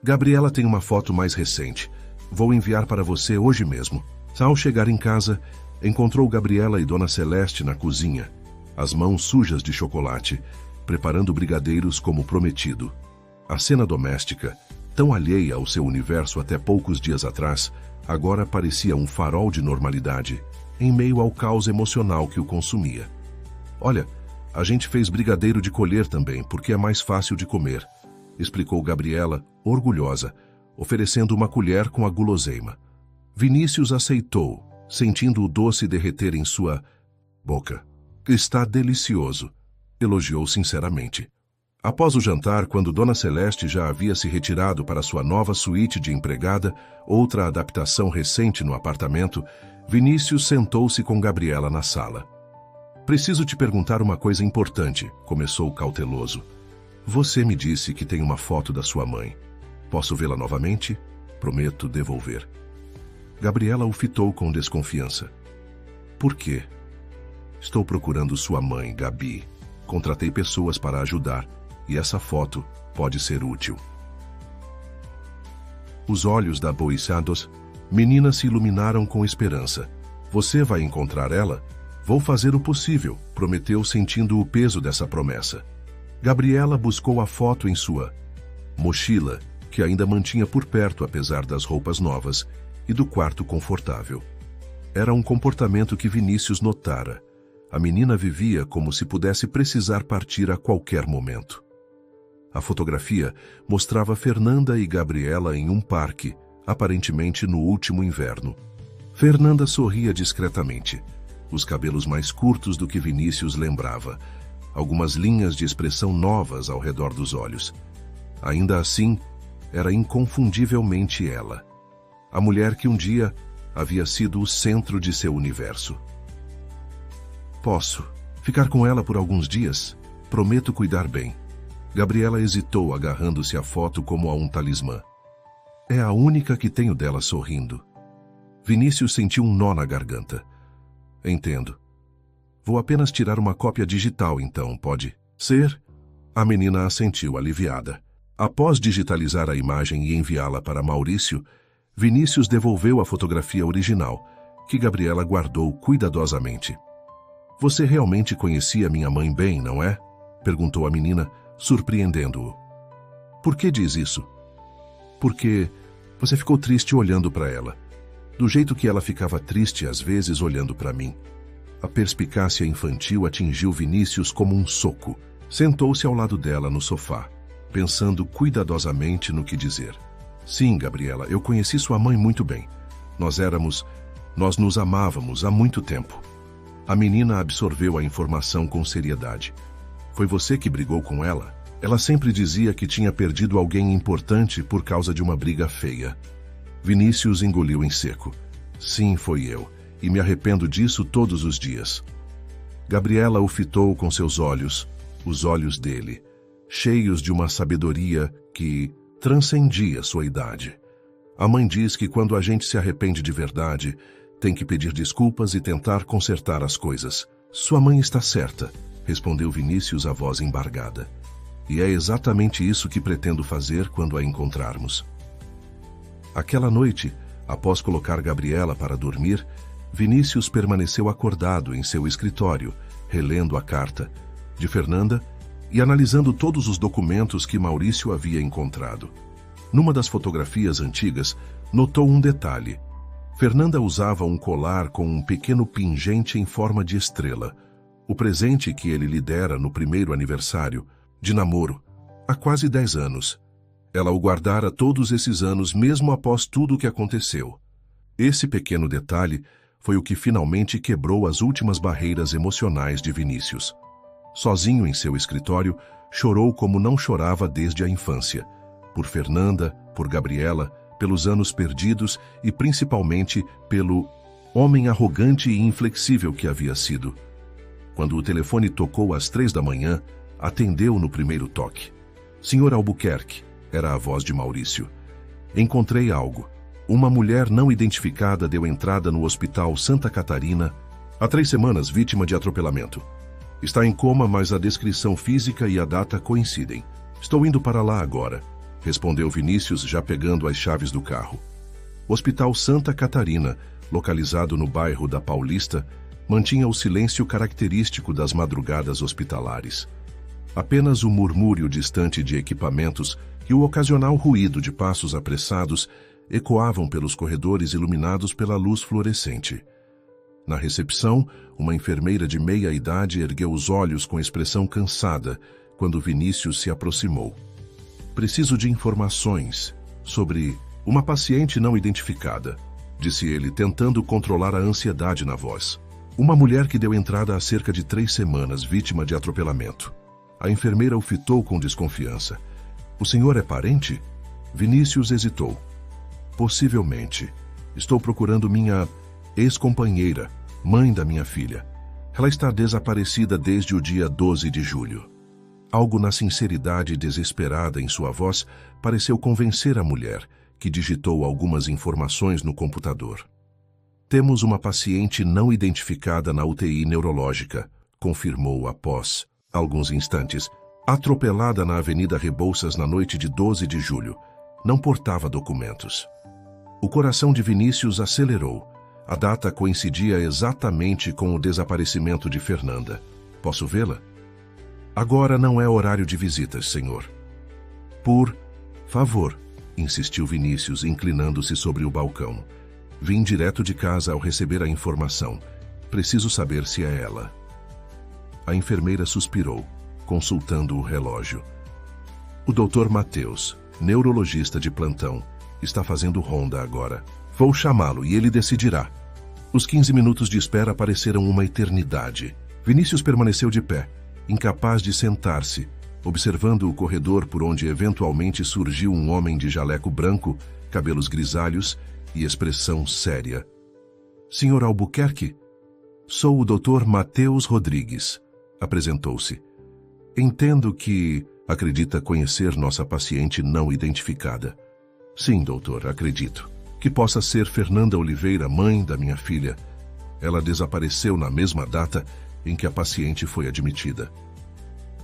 Gabriela tem uma foto mais recente. Vou enviar para você hoje mesmo. Ao chegar em casa, encontrou Gabriela e Dona Celeste na cozinha, as mãos sujas de chocolate, preparando brigadeiros como prometido. A cena doméstica, tão alheia ao seu universo até poucos dias atrás, agora parecia um farol de normalidade, em meio ao caos emocional que o consumia. Olha, a gente fez brigadeiro de colher também, porque é mais fácil de comer, explicou Gabriela, orgulhosa, oferecendo uma colher com a guloseima. Vinícius aceitou, sentindo o doce derreter em sua boca. Está delicioso, elogiou sinceramente. Após o jantar, quando Dona Celeste já havia se retirado para sua nova suíte de empregada, outra adaptação recente no apartamento, Vinícius sentou-se com Gabriela na sala. Preciso te perguntar uma coisa importante, começou cauteloso. Você me disse que tem uma foto da sua mãe. Posso vê-la novamente? Prometo devolver. Gabriela o fitou com desconfiança. Por quê? Estou procurando sua mãe, Gabi. Contratei pessoas para ajudar, e essa foto pode ser útil. Os olhos da Boi Santos, menina, se iluminaram com esperança. Você vai encontrar ela? Vou fazer o possível, prometeu, sentindo o peso dessa promessa. Gabriela buscou a foto em sua mochila, que ainda mantinha por perto apesar das roupas novas e do quarto confortável. Era um comportamento que Vinícius notara. A menina vivia como se pudesse precisar partir a qualquer momento. A fotografia mostrava Fernanda e Gabriela em um parque, aparentemente no último inverno. Fernanda sorria discretamente, os cabelos mais curtos do que Vinícius lembrava, algumas linhas de expressão novas ao redor dos olhos. Ainda assim, era inconfundivelmente ela, a mulher que um dia havia sido o centro de seu universo. Posso ficar com ela por alguns dias? Prometo cuidar bem. Gabriela hesitou, agarrando-se à foto como a um talismã. É a única que tenho dela sorrindo. Vinícius sentiu um nó na garganta. Entendo. Vou apenas tirar uma cópia digital, então, pode ser? A menina assentiu, aliviada. Após digitalizar a imagem e enviá-la para Maurício, Vinícius devolveu a fotografia original, que Gabriela guardou cuidadosamente. Você realmente conhecia minha mãe bem, não é? Perguntou a menina, surpreendendo-o. Por que diz isso? Porque você ficou triste olhando para ela. Do jeito que ela ficava triste às vezes olhando para mim. A perspicácia infantil atingiu Vinícius como um soco. Sentou-se ao lado dela no sofá, pensando cuidadosamente no que dizer. Sim, Gabriela, eu conheci sua mãe muito bem. Nós nos amávamos há muito tempo. A menina absorveu a informação com seriedade. Foi você que brigou com ela? Ela sempre dizia que tinha perdido alguém importante por causa de uma briga feia. Vinícius engoliu em seco. Sim, foi eu, e me arrependo disso todos os dias. Gabriela o fitou com seus olhos, os olhos dele, cheios de uma sabedoria que transcendia sua idade. A mãe diz que quando a gente se arrepende de verdade, tem que pedir desculpas e tentar consertar as coisas. Sua mãe está certa, respondeu Vinícius, a voz embargada. E é exatamente isso que pretendo fazer quando a encontrarmos. Aquela noite, após colocar Gabriela para dormir, Vinícius permaneceu acordado em seu escritório, relendo a carta de Fernanda e analisando todos os documentos que Maurício havia encontrado. Numa das fotografias antigas, notou um detalhe. Fernanda usava um colar com um pequeno pingente em forma de estrela, o presente que ele lhe dera no primeiro aniversário de namoro, há quase 10 anos. Ela o guardara todos esses anos, mesmo após tudo o que aconteceu. Esse pequeno detalhe foi o que finalmente quebrou as últimas barreiras emocionais de Vinícius. Sozinho em seu escritório, chorou como não chorava desde a infância. Por Fernanda, por Gabriela, pelos anos perdidos e principalmente pelo homem arrogante e inflexível que havia sido. Quando o telefone tocou às 3 da manhã, atendeu no primeiro toque. Senhor Albuquerque, era a voz de Maurício. Encontrei algo. Uma mulher não identificada deu entrada no Hospital Santa Catarina há 3 semanas, vítima de atropelamento. Está em coma, mas a descrição física e a data coincidem. Estou indo para lá agora, respondeu Vinícius, já pegando as chaves do carro. O Hospital Santa Catarina, localizado no bairro da Paulista, mantinha o silêncio característico das madrugadas hospitalares. Apenas o murmúrio distante de equipamentos e o ocasional ruído de passos apressados ecoavam pelos corredores iluminados pela luz fluorescente. Na recepção, uma enfermeira de meia-idade ergueu os olhos com expressão cansada quando Vinícius se aproximou. Preciso de informações sobre uma paciente não identificada, disse ele, tentando controlar a ansiedade na voz. Uma mulher que deu entrada há cerca de 3 semanas, vítima de atropelamento. A enfermeira o fitou com desconfiança. O senhor é parente? Vinícius hesitou. Possivelmente. Estou procurando minha ex-companheira, mãe da minha filha. Ela está desaparecida desde o dia 12 de julho. Algo na sinceridade desesperada em sua voz pareceu convencer a mulher, que digitou algumas informações no computador. Temos uma paciente não identificada na UTI neurológica, confirmou após alguns instantes. Atropelada na Avenida Rebouças na noite de 12 de julho. Não portava documentos. O coração de Vinícius acelerou. A data coincidia exatamente com o desaparecimento de Fernanda. Posso vê-la? Agora não é horário de visitas, senhor. Por favor, insistiu Vinícius, inclinando-se sobre o balcão. Vim direto de casa ao receber a informação. Preciso saber se é ela. A enfermeira suspirou, consultando o relógio. O Dr. Matheus, neurologista de plantão, está fazendo ronda agora. Vou chamá-lo e ele decidirá. Os 15 minutos de espera pareceram uma eternidade. Vinícius permaneceu de pé, incapaz de sentar-se, observando o corredor por onde eventualmente surgiu um homem de jaleco branco, cabelos grisalhos e expressão séria. Senhor Albuquerque? Sou o Dr. Matheus Rodrigues, apresentou-se. Entendo que acredita conhecer nossa paciente não identificada. Sim, doutor, acredito. Que possa ser Fernanda Oliveira, mãe da minha filha. Ela desapareceu na mesma data em que a paciente foi admitida.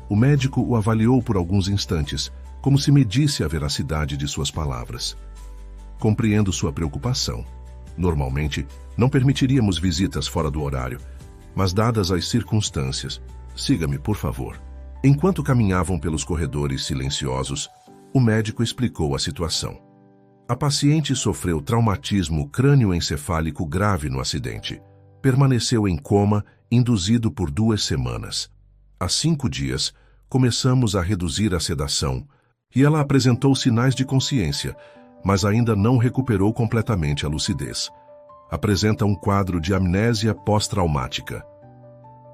O médico o avaliou por alguns instantes, como se medisse a veracidade de suas palavras. Compreendo sua preocupação. Normalmente, não permitiríamos visitas fora do horário, mas dadas as circunstâncias, siga-me, por favor. Enquanto caminhavam pelos corredores silenciosos, o médico explicou a situação. A paciente sofreu traumatismo crânioencefálico grave no acidente. Permaneceu em coma, induzido por 2 semanas. Há 5 dias, começamos a reduzir a sedação e ela apresentou sinais de consciência, mas ainda não recuperou completamente a lucidez. Apresenta um quadro de amnésia pós-traumática.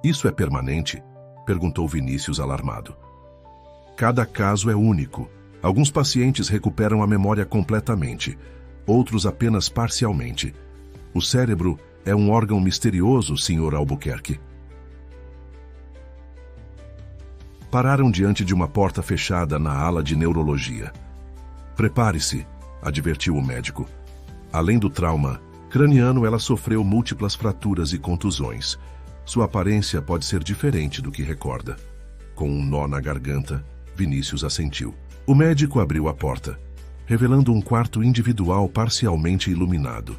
Isso é permanente? Perguntou Vinícius alarmado. Cada caso é único. Alguns pacientes recuperam a memória completamente, outros apenas parcialmente. O cérebro é um órgão misterioso, Sr. Albuquerque. Pararam diante de uma porta fechada na ala de neurologia. Prepare-se, advertiu o médico. Além do trauma craniano, ela sofreu múltiplas fraturas e contusões. Sua aparência pode ser diferente do que recorda. Com um nó na garganta, Vinícius assentiu. O médico abriu a porta, revelando um quarto individual parcialmente iluminado.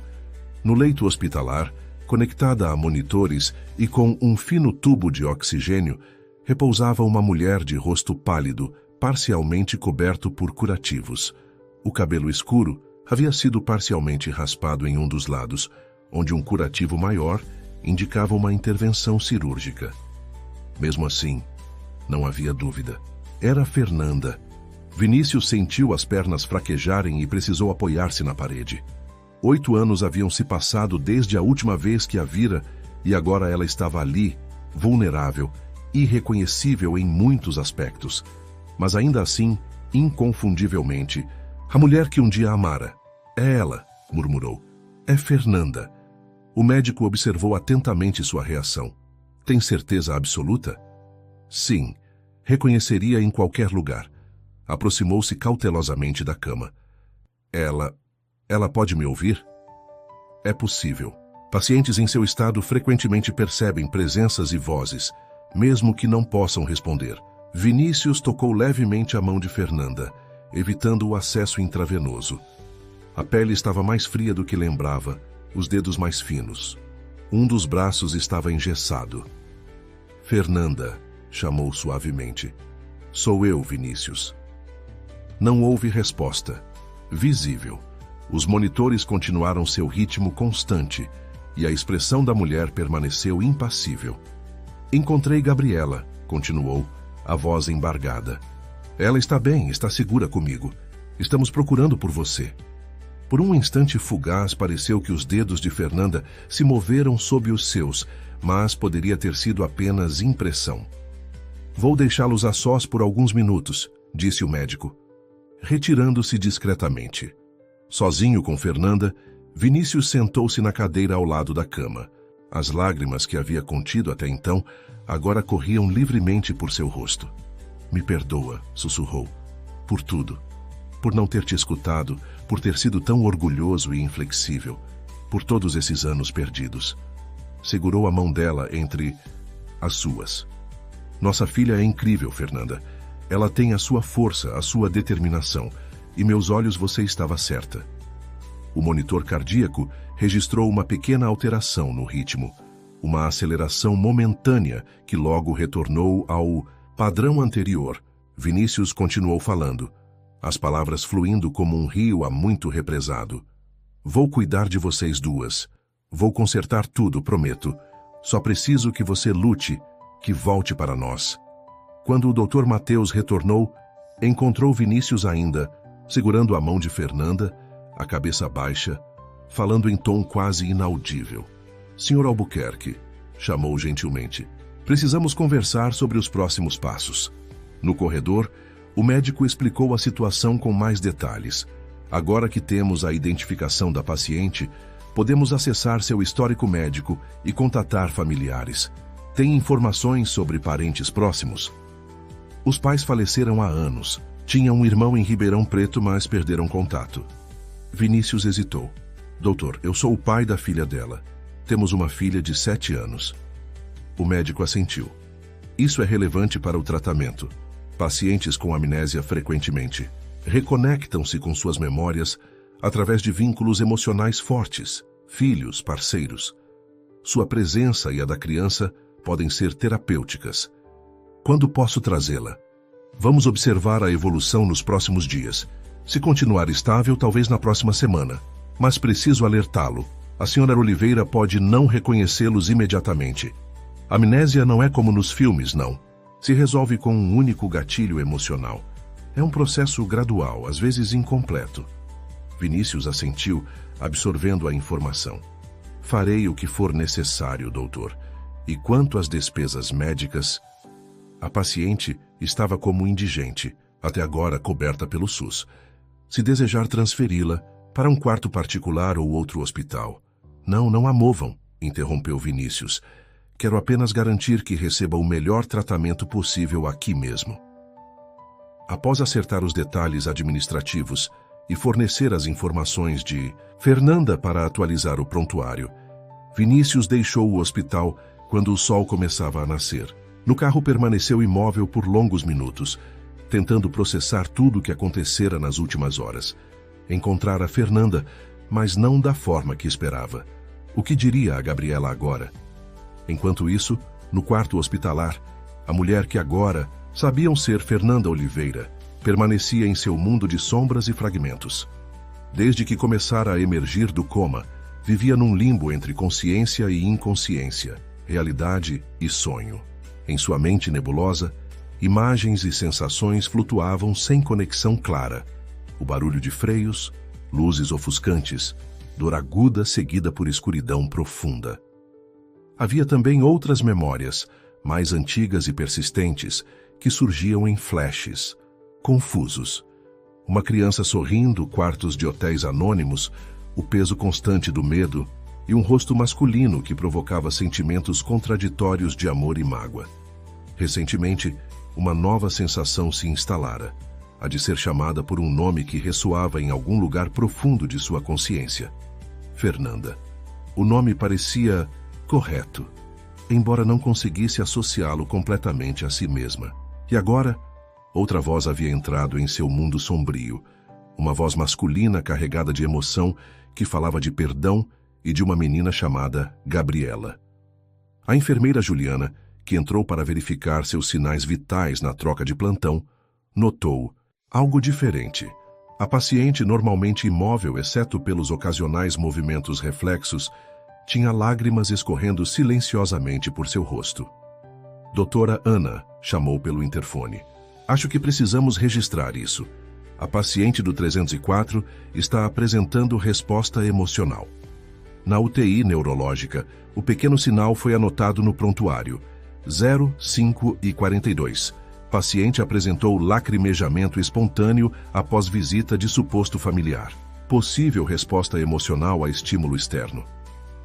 No leito hospitalar, conectada a monitores e com um fino tubo de oxigênio, repousava uma mulher de rosto pálido, parcialmente coberto por curativos. O cabelo escuro havia sido parcialmente raspado em um dos lados, onde um curativo maior indicava uma intervenção cirúrgica. Mesmo assim, não havia dúvida. Era Fernanda. Vinícius sentiu as pernas fraquejarem e precisou apoiar-se na parede. 8 anos haviam se passado desde a última vez que a vira e agora ela estava ali, vulnerável, irreconhecível em muitos aspectos, mas ainda assim, inconfundivelmente, a mulher que um dia amara. É ela, murmurou. É Fernanda. O médico observou atentamente sua reação. Tem certeza absoluta? Sim. Reconheceria em qualquer lugar. Aproximou-se cautelosamente da cama. Ela pode me ouvir? É possível. Pacientes em seu estado frequentemente percebem presenças e vozes, mesmo que não possam responder. Vinícius tocou levemente a mão de Fernanda, evitando o acesso intravenoso. A pele estava mais fria do que lembrava, os dedos mais finos. Um dos braços estava engessado. Fernanda, chamou suavemente. Sou eu, Vinícius. Não houve resposta. Visível. Os monitores continuaram seu ritmo constante e a expressão da mulher permaneceu impassível. Encontrei Gabriela, continuou, a voz embargada. Ela está bem, está segura comigo. Estamos procurando por você. Por um instante fugaz, pareceu que os dedos de Fernanda se moveram sob os seus, mas poderia ter sido apenas impressão. Vou deixá-los a sós por alguns minutos, disse o médico, retirando-se discretamente. Sozinho com Fernanda, Vinícius sentou-se na cadeira ao lado da cama. As lágrimas que havia contido até então agora corriam livremente por seu rosto. Me perdoa, sussurrou, por tudo. Por não ter te escutado, por ter sido tão orgulhoso e inflexível, por todos esses anos perdidos. Segurou a mão dela entre as suas. Nossa filha é incrível, Fernanda. Ela tem a sua força, a sua determinação. E meus olhos, você estava certa. O monitor cardíaco registrou uma pequena alteração no ritmo, uma aceleração momentânea que logo retornou ao padrão anterior. Vinícius continuou falando, as palavras fluindo como um rio há muito represado. Vou cuidar de vocês duas. Vou consertar tudo, prometo. Só preciso que você lute, que volte para nós. Quando o Dr. Mateus retornou, encontrou Vinícius ainda, segurando a mão de Fernanda, a cabeça baixa, falando em tom quase inaudível. Sr. Albuquerque, chamou gentilmente, precisamos conversar sobre os próximos passos. No corredor, o médico explicou a situação com mais detalhes. Agora que temos a identificação da paciente, podemos acessar seu histórico médico e contatar familiares. Tem informações sobre parentes próximos? Os pais faleceram há anos. Tinha um irmão em Ribeirão Preto, mas perderam contato. Vinícius hesitou. Doutor, eu sou o pai da filha dela. Temos uma filha de 7 anos. O médico assentiu. Isso é relevante para o tratamento. Pacientes com amnésia frequentemente reconectam-se com suas memórias através de vínculos emocionais fortes, filhos, parceiros. Sua presença e a da criança podem ser terapêuticas. Quando posso trazê-la? Vamos observar a evolução nos próximos dias. Se continuar estável, talvez na próxima semana. Mas preciso alertá-lo. A senhora Oliveira pode não reconhecê-los imediatamente. A amnésia não é como nos filmes, não. Se resolve com um único gatilho emocional. É um processo gradual, às vezes incompleto. Vinícius assentiu, absorvendo a informação. Farei o que for necessário, doutor. E quanto às despesas médicas, a paciente estava como indigente, até agora coberta pelo SUS. Se desejar transferi-la para um quarto particular ou outro hospital. Não a movam, interrompeu Vinícius. Quero apenas garantir que receba o melhor tratamento possível aqui mesmo. Após acertar os detalhes administrativos e fornecer as informações de Fernanda para atualizar o prontuário, Vinícius deixou o hospital quando o sol começava a nascer. No carro permaneceu imóvel por longos minutos, tentando processar tudo o que acontecera nas últimas horas. Encontrara Fernanda, mas não da forma que esperava. O que diria a Gabriela agora? Enquanto isso, no quarto hospitalar, a mulher que agora sabiam ser Fernanda Oliveira permanecia em seu mundo de sombras e fragmentos. Desde que começara a emergir do coma, vivia num limbo entre consciência e inconsciência, realidade e sonho. Em sua mente nebulosa, imagens e sensações flutuavam sem conexão clara. O barulho de freios, luzes ofuscantes, dor aguda seguida por escuridão profunda. Havia também outras memórias, mais antigas e persistentes, que surgiam em flashes, confusos. Uma criança sorrindo, quartos de hotéis anônimos, o peso constante do medo e um rosto masculino que provocava sentimentos contraditórios de amor e mágoa. Recentemente, uma nova sensação se instalara, a de ser chamada por um nome que ressoava em algum lugar profundo de sua consciência. Fernanda. O nome parecia correto, embora não conseguisse associá-lo completamente a si mesma. E agora, outra voz havia entrado em seu mundo sombrio, uma voz masculina carregada de emoção que falava de perdão e de uma menina chamada Gabriela. A enfermeira Juliana, que entrou para verificar seus sinais vitais na troca de plantão, notou algo diferente. A paciente, normalmente imóvel exceto pelos ocasionais movimentos reflexos, tinha lágrimas escorrendo silenciosamente por seu rosto. Doutora Ana, chamou pelo interfone. Acho que precisamos registrar isso. A paciente do 304 está apresentando resposta emocional. Na UTI neurológica, o pequeno sinal foi anotado no prontuário. 0, 5 e 42. Paciente apresentou lacrimejamento espontâneo após visita de suposto familiar. Possível resposta emocional a estímulo externo.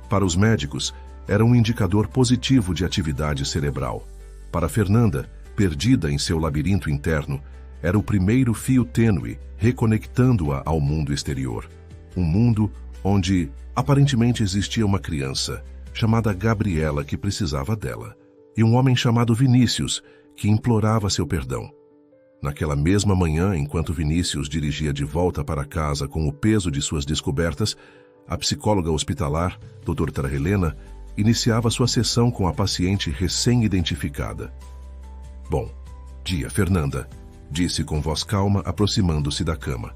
Para os médicos, era um indicador positivo de atividade cerebral. Para Fernanda, perdida em seu labirinto interno, era o primeiro fio tênue reconectando-a ao mundo exterior. Um mundo onde aparentemente existia uma criança, chamada Gabriela, que precisava dela, e um homem chamado Vinícius, que implorava seu perdão. Naquela mesma manhã, enquanto Vinícius dirigia de volta para casa com o peso de suas descobertas, a psicóloga hospitalar, doutora Helena, iniciava sua sessão com a paciente recém-identificada. Bom dia, Fernanda, disse com voz calma, aproximando-se da cama.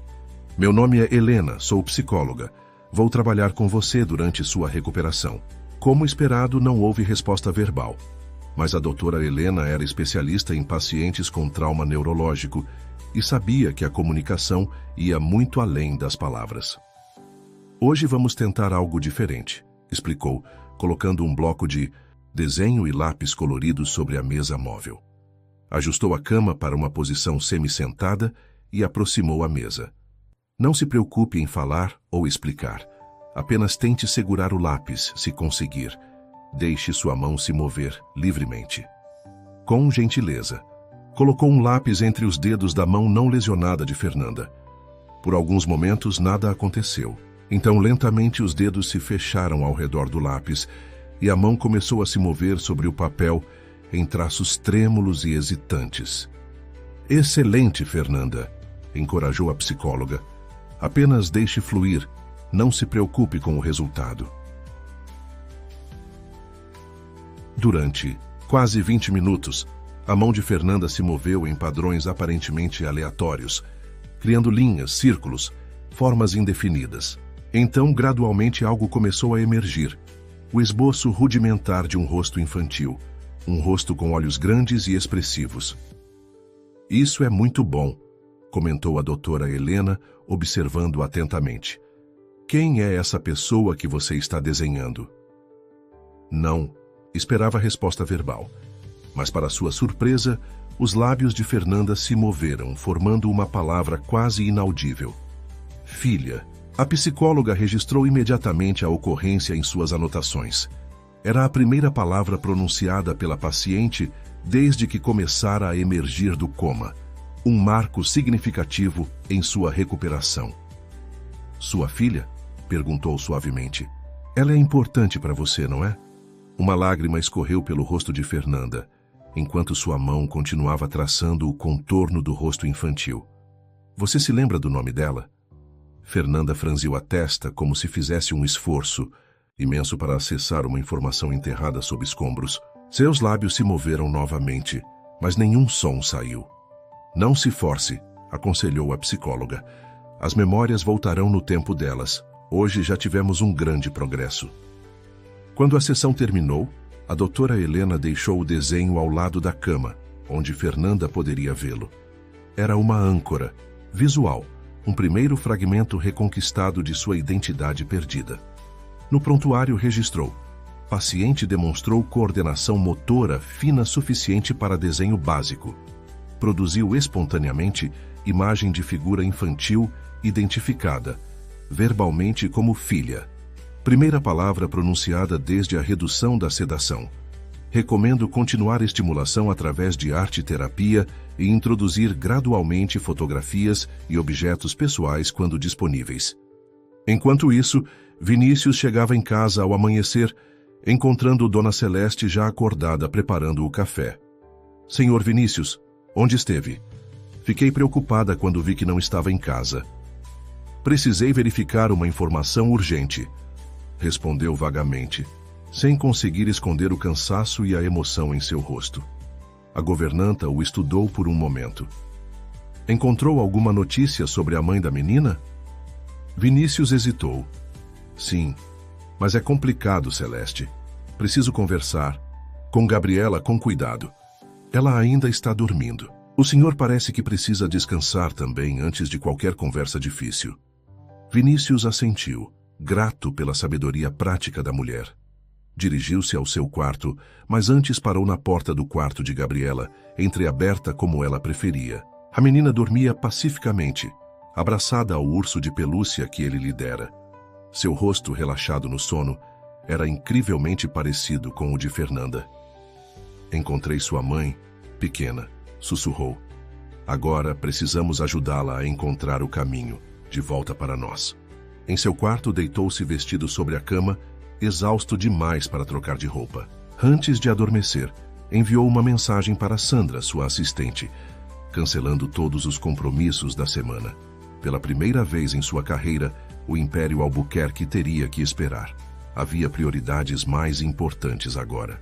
Meu nome é Helena, sou psicóloga. Vou trabalhar com você durante sua recuperação. Como esperado, não houve resposta verbal. Mas a doutora Helena era especialista em pacientes com trauma neurológico e sabia que a comunicação ia muito além das palavras. Hoje vamos tentar algo diferente, explicou, colocando um bloco de desenho e lápis coloridos sobre a mesa móvel. Ajustou a cama para uma posição semi-sentada e aproximou a mesa. Não se preocupe em falar ou explicar. Apenas tente segurar o lápis, se conseguir. Deixe sua mão se mover livremente. Com gentileza. Colocou um lápis entre os dedos da mão não lesionada de Fernanda. Por alguns momentos nada aconteceu. Então lentamente os dedos se fecharam ao redor do lápis e a mão começou a se mover sobre o papel em traços trêmulos e hesitantes. Excelente, Fernanda, encorajou a psicóloga. Apenas deixe fluir, não se preocupe com o resultado. Durante quase 20 minutos, a mão de Fernanda se moveu em padrões aparentemente aleatórios, criando linhas, círculos, formas indefinidas. Então, gradualmente, algo começou a emergir. O esboço rudimentar de um rosto infantil, um rosto com olhos grandes e expressivos. Isso é muito bom, comentou a doutora Helena, observando atentamente. Quem é essa pessoa que você está desenhando? Não. Esperava a resposta verbal. Mas, para sua surpresa, os lábios de Fernanda se moveram, formando uma palavra quase inaudível. Filha. A psicóloga registrou imediatamente a ocorrência em suas anotações. Era a primeira palavra pronunciada pela paciente desde que começara a emergir do coma. Um marco significativo em sua recuperação. Sua filha? Perguntou suavemente. Ela é importante para você, não é? Uma lágrima escorreu pelo rosto de Fernanda, enquanto sua mão continuava traçando o contorno do rosto infantil. Você se lembra do nome dela? Fernanda franziu a testa como se fizesse um esforço imenso para acessar uma informação enterrada sob escombros. Seus lábios se moveram novamente, mas nenhum som saiu. Não se force, aconselhou a psicóloga. As memórias voltarão no tempo delas. Hoje já tivemos um grande progresso. Quando a sessão terminou, a doutora Helena deixou o desenho ao lado da cama, onde Fernanda poderia vê-lo. Era uma âncora, visual, um primeiro fragmento reconquistado de sua identidade perdida. No prontuário registrou: paciente demonstrou coordenação motora fina suficiente para desenho básico. Produziu espontaneamente imagem de figura infantil identificada, verbalmente como filha. Primeira palavra pronunciada desde a redução da sedação. Recomendo continuar estimulação através de arte-terapia e introduzir gradualmente fotografias e objetos pessoais quando disponíveis. Enquanto isso, Vinícius chegava em casa ao amanhecer, encontrando Dona Celeste já acordada preparando o café. Senhor Vinícius, onde esteve? Fiquei preocupada quando vi que não estava em casa. Precisei verificar uma informação urgente, respondeu vagamente, sem conseguir esconder o cansaço e a emoção em seu rosto. A governanta o estudou por um momento. Encontrou alguma notícia sobre a mãe da menina? Vinícius hesitou. Sim, mas é complicado, Celeste. Preciso conversar. Com Gabriela, com cuidado. Ela ainda está dormindo. O senhor parece que precisa descansar também antes de qualquer conversa difícil. Vinícius assentiu, grato pela sabedoria prática da mulher. Dirigiu-se ao seu quarto, mas antes parou na porta do quarto de Gabriela, entreaberta como ela preferia. A menina dormia pacificamente, abraçada ao urso de pelúcia que ele lhe dera. Seu rosto relaxado no sono era incrivelmente parecido com o de Fernanda. Encontrei sua mãe, pequena, sussurrou. Agora precisamos ajudá-la a encontrar o caminho, de volta para nós. Em seu quarto, deitou-se vestido sobre a cama, exausto demais para trocar de roupa. Antes de adormecer, enviou uma mensagem para Sandra, sua assistente, cancelando todos os compromissos da semana. Pela primeira vez em sua carreira, o Império Albuquerque teria que esperar. Havia prioridades mais importantes agora.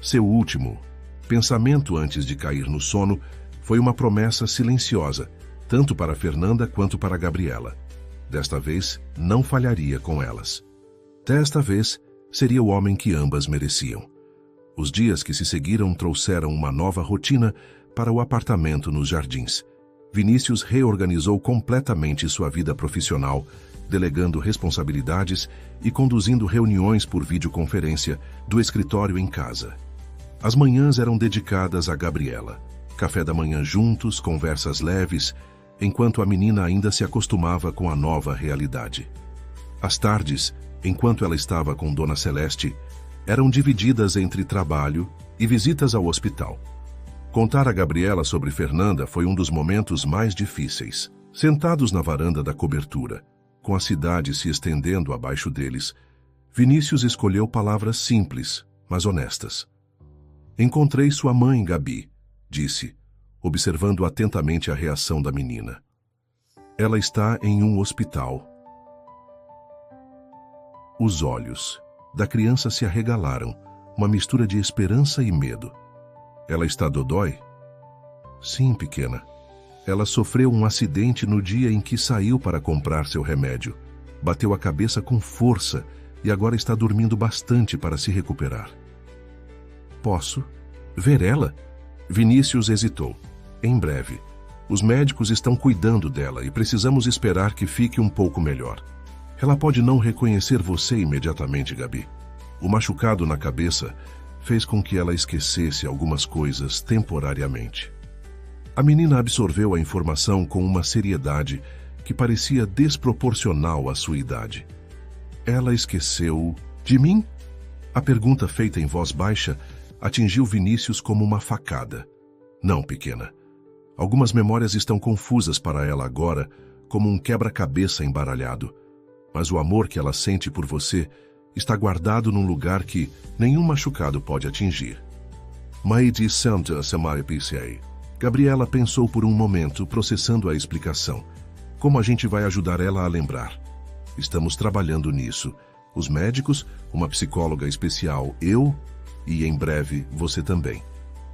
Seu último pensamento antes de cair no sono foi uma promessa silenciosa, tanto para Fernanda quanto para Gabriela. Desta vez, não falharia com elas. Desta vez, seria o homem que ambas mereciam. Os dias que se seguiram trouxeram uma nova rotina para o apartamento nos Jardins. Vinícius reorganizou completamente sua vida profissional, delegando responsabilidades e conduzindo reuniões por videoconferência do escritório em casa. As manhãs eram dedicadas a Gabriela. Café da manhã juntos, conversas leves, enquanto a menina ainda se acostumava com a nova realidade. As tardes, enquanto ela estava com Dona Celeste, eram divididas entre trabalho e visitas ao hospital. Contar a Gabriela sobre Fernanda foi um dos momentos mais difíceis. Sentados na varanda da cobertura, com a cidade se estendendo abaixo deles, Vinícius escolheu palavras simples, mas honestas. Encontrei sua mãe, Gabi, disse, observando atentamente a reação da menina. Ela está em um hospital. Os olhos da criança se arregalaram, uma mistura de esperança e medo. Ela está dodói? Sim, pequena. Ela sofreu um acidente no dia em que saiu para comprar seu remédio. Bateu a cabeça com força e agora está dormindo bastante para se recuperar. Posso ver ela? Vinícius hesitou. Em breve. Os médicos estão cuidando dela e precisamos esperar que fique um pouco melhor. Ela pode não reconhecer você imediatamente, Gabi. O machucado na cabeça fez com que ela esquecesse algumas coisas temporariamente. A menina absorveu a informação com uma seriedade que parecia desproporcional à sua idade. Ela esqueceu de mim? A pergunta feita em voz baixa atingiu Vinícius como uma facada. Não, pequena. Algumas memórias estão confusas para ela agora, como um quebra-cabeça embaralhado. Mas o amor que ela sente por você está guardado num lugar que nenhum machucado pode atingir. Maide Santa Samari PCA. Gabriela pensou por um momento, processando a explicação. Como a gente vai ajudar ela a lembrar? Estamos trabalhando nisso. Os médicos, uma psicóloga especial, eu e, em breve, você também.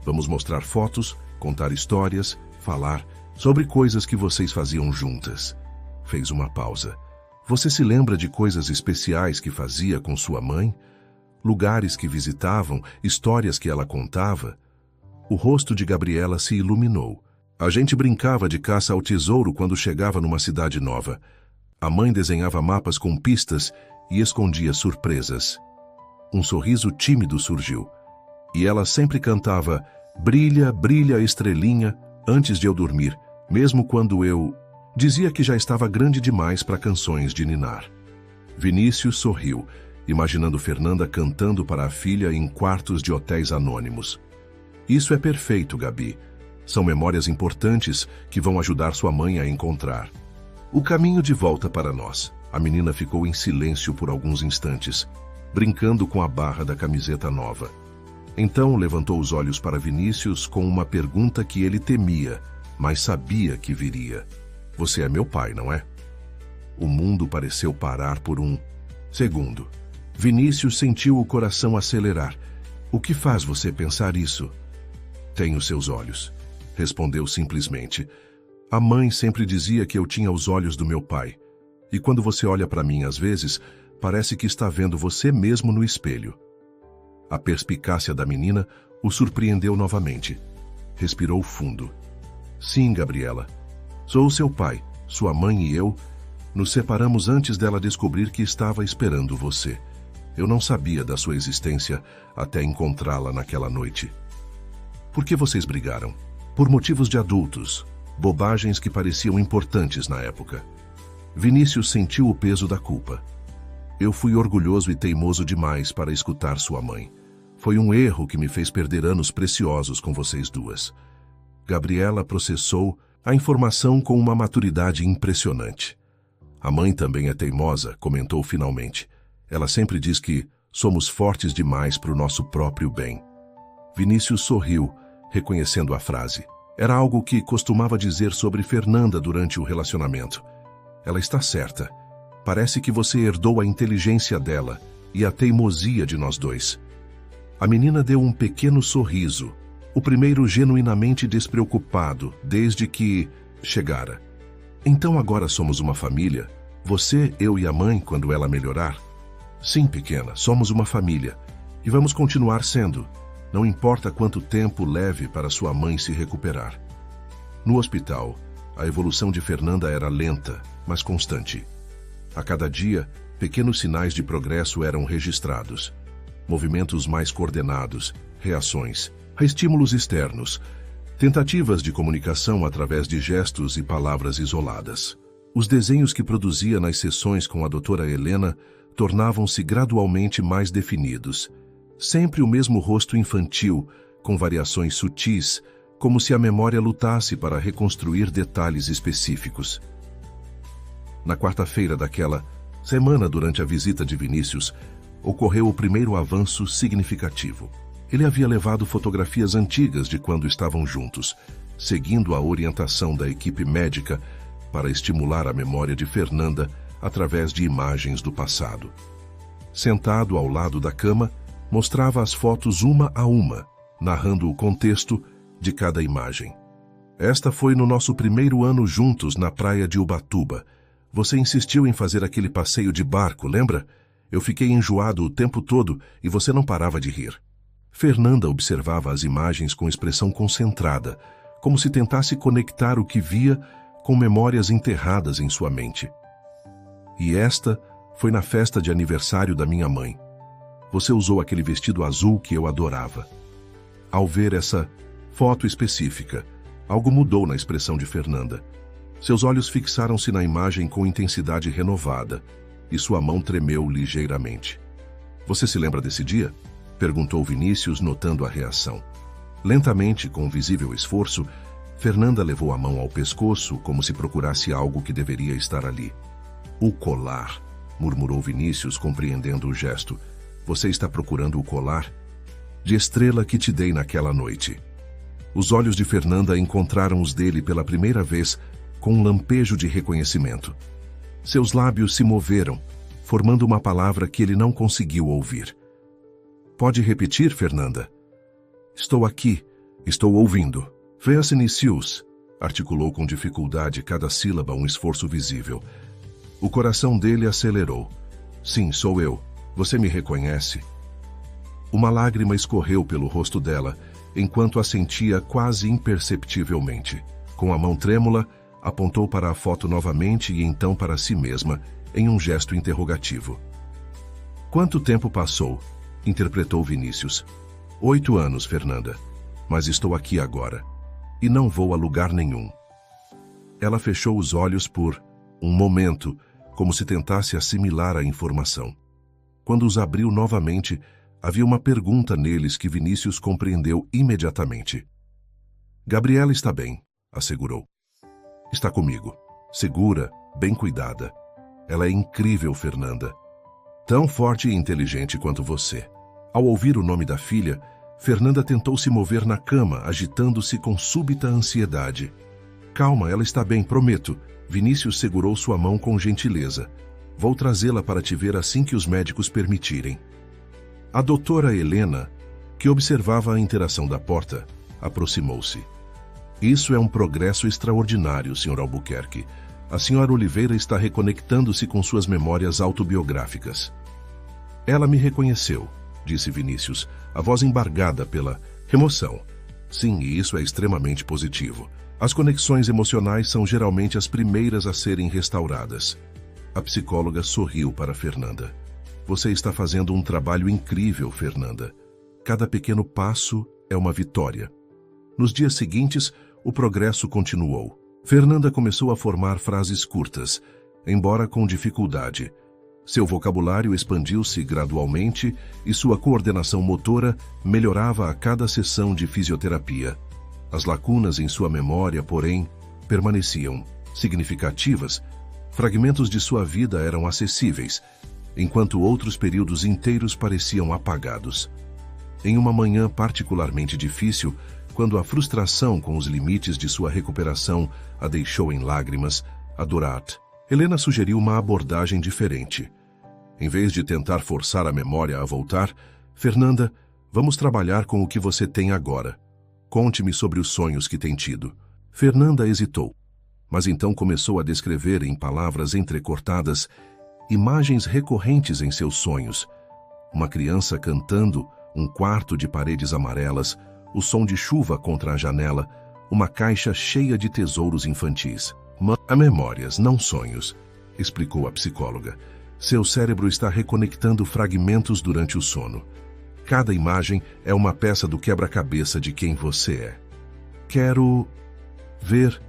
Vamos mostrar fotos, contar histórias, falar sobre coisas que vocês faziam juntas. Fez uma pausa. Você se lembra de coisas especiais que fazia com sua mãe? Lugares que visitavam, histórias que ela contava? O rosto de Gabriela se iluminou. A gente brincava de caça ao tesouro quando chegava numa cidade nova. A mãe desenhava mapas com pistas e escondia surpresas. Um sorriso tímido surgiu. E ela sempre cantava "Brilha, brilha, estrelinha", antes de eu dormir, mesmo quando eu dizia que já estava grande demais para canções de ninar. Vinícius sorriu, imaginando Fernanda cantando para a filha em quartos de hotéis anônimos. Isso é perfeito, Gabi. São memórias importantes que vão ajudar sua mãe a encontrar. O caminho de volta para nós. A menina ficou em silêncio por alguns instantes, brincando com a barra da camiseta nova. Então levantou os olhos para Vinícius com uma pergunta que ele temia, mas sabia que viria. Você é meu pai, não é? O mundo pareceu parar por um segundo. Vinícius sentiu o coração acelerar. O que faz você pensar isso? Tenho seus olhos, respondeu simplesmente. A mãe sempre dizia que eu tinha os olhos do meu pai. E quando você olha para mim às vezes, parece que está vendo você mesmo no espelho. A perspicácia da menina o surpreendeu novamente. Respirou fundo. Sim, Gabriela. Sou seu pai, sua mãe e eu nos separamos antes dela descobrir que estava esperando você. Eu não sabia da sua existência até encontrá-la naquela noite. Por que vocês brigaram? Por motivos de adultos, bobagens que pareciam importantes na época. Vinícius sentiu o peso da culpa. Eu fui orgulhoso e teimoso demais para escutar sua mãe. Foi um erro que me fez perder anos preciosos com vocês duas. Gabriela processou a informação com uma maturidade impressionante. A mãe também é teimosa, comentou finalmente. Ela sempre diz que somos fortes demais para o nosso próprio bem. Vinícius sorriu, reconhecendo a frase. Era algo que costumava dizer sobre Fernanda durante o relacionamento. Ela está certa. Parece que você herdou a inteligência dela e a teimosia de nós dois. A menina deu um pequeno sorriso, o primeiro genuinamente despreocupado desde que chegara. Então agora somos uma família? Você, eu e a mãe quando ela melhorar? Sim, pequena, somos uma família. E vamos continuar sendo. Não importa quanto tempo leve para sua mãe se recuperar. No hospital, a evolução de Fernanda era lenta, mas constante. A cada dia, pequenos sinais de progresso eram registrados. Movimentos mais coordenados, reações, estímulos externos, tentativas de comunicação através de gestos e palavras isoladas. Os desenhos que produzia nas sessões com a doutora Helena tornavam-se gradualmente mais definidos. Sempre o mesmo rosto infantil, com variações sutis, como se a memória lutasse para reconstruir detalhes específicos. Na quarta-feira daquela semana, durante a visita de Vinícius, ocorreu o primeiro avanço significativo. Ele havia levado fotografias antigas de quando estavam juntos, seguindo a orientação da equipe médica para estimular a memória de Fernanda através de imagens do passado. Sentado ao lado da cama, mostrava as fotos uma a uma, narrando o contexto de cada imagem. Esta foi no nosso primeiro ano juntos na praia de Ubatuba. Você insistiu em fazer aquele passeio de barco, lembra? Eu fiquei enjoado o tempo todo e você não parava de rir. Fernanda observava as imagens com expressão concentrada, como se tentasse conectar o que via com memórias enterradas em sua mente. E esta foi na festa de aniversário da minha mãe. Você usou aquele vestido azul que eu adorava. Ao ver essa foto específica, algo mudou na expressão de Fernanda. Seus olhos fixaram-se na imagem com intensidade renovada, e sua mão tremeu ligeiramente. Você se lembra desse dia? Perguntou Vinícius, notando a reação. Lentamente, com visível esforço, Fernanda levou a mão ao pescoço, como se procurasse algo que deveria estar ali. O colar, murmurou Vinícius, compreendendo o gesto. Você está procurando o colar? De estrela que te dei naquela noite. Os olhos de Fernanda encontraram os dele pela primeira vez, com um lampejo de reconhecimento. Seus lábios se moveram, formando uma palavra que ele não conseguiu ouvir. Pode repetir, Fernanda? Estou aqui, estou ouvindo. Vinicius, articulou com dificuldade cada sílaba, um esforço visível. O coração dele acelerou. Sim, sou eu. Você me reconhece? Uma lágrima escorreu pelo rosto dela, enquanto assentia quase imperceptivelmente. Com a mão trêmula, apontou para a foto novamente e então para si mesma, em um gesto interrogativo. Quanto tempo passou? Interpretou Vinícius. 8 anos, Fernanda. Mas estou aqui agora. E não vou a lugar nenhum. Ela fechou os olhos por um momento, como se tentasse assimilar a informação. Quando os abriu novamente, havia uma pergunta neles que Vinícius compreendeu imediatamente. Gabriela está bem, assegurou. Está comigo, segura, bem cuidada. Ela é incrível, Fernanda. Tão forte e inteligente quanto você. Ao ouvir o nome da filha, Fernanda tentou se mover na cama, agitando-se com súbita ansiedade. Calma, ela está bem, prometo. Vinícius segurou sua mão com gentileza. Vou trazê-la para te ver assim que os médicos permitirem. A doutora Helena, que observava a interação da porta, aproximou-se. Isso é um progresso extraordinário, Sr. Albuquerque. A Sra. Oliveira está reconectando-se com suas memórias autobiográficas. Ela me reconheceu, disse Vinícius, a voz embargada pela emoção. Sim, e isso é extremamente positivo. As conexões emocionais são geralmente as primeiras a serem restauradas. A psicóloga sorriu para Fernanda. Você está fazendo um trabalho incrível, Fernanda. Cada pequeno passo é uma vitória. Nos dias seguintes, o progresso continuou. Fernanda começou a formar frases curtas, embora com dificuldade. Seu vocabulário expandiu-se gradualmente e sua coordenação motora melhorava a cada sessão de fisioterapia. As lacunas em sua memória, porém, permaneciam significativas. Fragmentos de sua vida eram acessíveis, enquanto outros períodos inteiros pareciam apagados. Em uma manhã particularmente difícil, quando a frustração com os limites de sua recuperação a deixou em lágrimas, adorada, Helena sugeriu uma abordagem diferente. Em vez de tentar forçar a memória a voltar, Fernanda, vamos trabalhar com o que você tem agora. Conte-me sobre os sonhos que tem tido. Fernanda hesitou, mas então começou a descrever em palavras entrecortadas imagens recorrentes em seus sonhos. Uma criança cantando, um quarto de paredes amarelas, o som de chuva contra a janela, uma caixa cheia de tesouros infantis. Há memórias, não sonhos, explicou a psicóloga. Seu cérebro está reconectando fragmentos durante o sono. Cada imagem é uma peça do quebra-cabeça de quem você é. Quero ver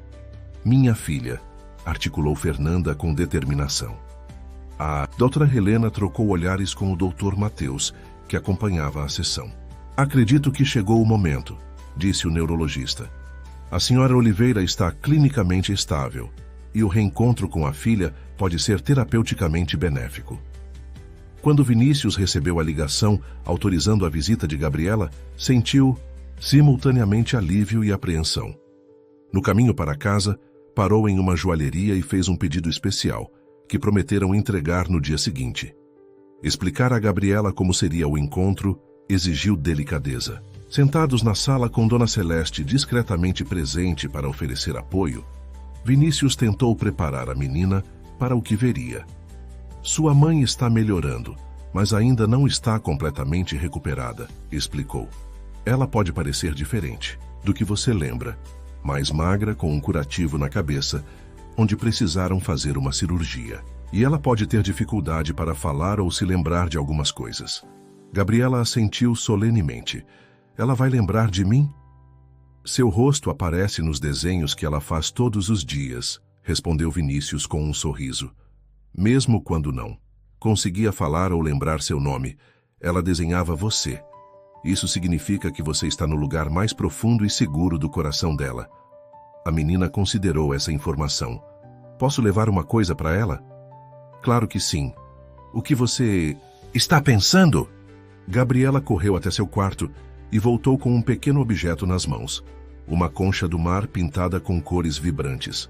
minha filha, articulou Fernanda com determinação. A doutora Helena trocou olhares com o doutor Mateus, que acompanhava a sessão. Acredito que chegou o momento, disse o neurologista. A senhora Oliveira está clinicamente estável e o reencontro com a filha pode ser terapeuticamente benéfico. Quando Vinícius recebeu a ligação autorizando a visita de Gabriela, sentiu simultaneamente alívio e apreensão. No caminho para casa, parou em uma joalheria e fez um pedido especial, que prometeram entregar no dia seguinte. Explicar a Gabriela como seria o encontro exigiu delicadeza. Sentados na sala com Dona Celeste discretamente presente para oferecer apoio, Vinícius tentou preparar a menina para o que veria. Sua mãe está melhorando, mas ainda não está completamente recuperada, explicou. Ela pode parecer diferente do que você lembra, mais magra com um curativo na cabeça, onde precisaram fazer uma cirurgia. E ela pode ter dificuldade para falar ou se lembrar de algumas coisas. Gabriela assentiu solenemente. Ela vai lembrar de mim? Seu rosto aparece nos desenhos que ela faz todos os dias, respondeu Vinícius com um sorriso. Mesmo quando não conseguia falar ou lembrar seu nome, ela desenhava você. Isso significa que você está no lugar mais profundo e seguro do coração dela. A menina considerou essa informação. Posso levar uma coisa para ela? Claro que sim. O que você está pensando? Gabriela correu até seu quarto e voltou com um pequeno objeto nas mãos. Uma concha do mar pintada com cores vibrantes.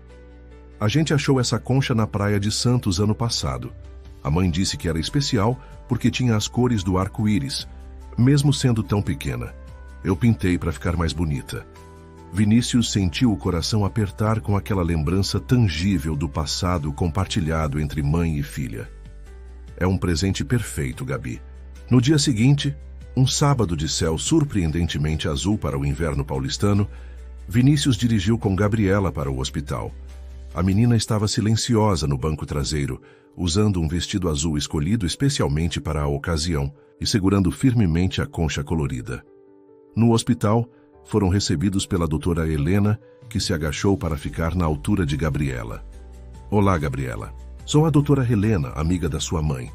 A gente achou essa concha na praia de Santos ano passado. A mãe disse que era especial porque tinha as cores do arco-íris, mesmo sendo tão pequena. Eu pintei para ficar mais bonita. Vinícius sentiu o coração apertar com aquela lembrança tangível do passado compartilhado entre mãe e filha. É um presente perfeito, Gabi. No dia seguinte, um sábado de céu surpreendentemente azul para o inverno paulistano, Vinícius dirigiu com Gabriela para o hospital. A menina estava silenciosa no banco traseiro, usando um vestido azul escolhido especialmente para a ocasião e segurando firmemente a concha colorida. No hospital, foram recebidos pela doutora Helena, que se agachou para ficar na altura de Gabriela. Olá, Gabriela. Sou a doutora Helena, amiga da sua mãe.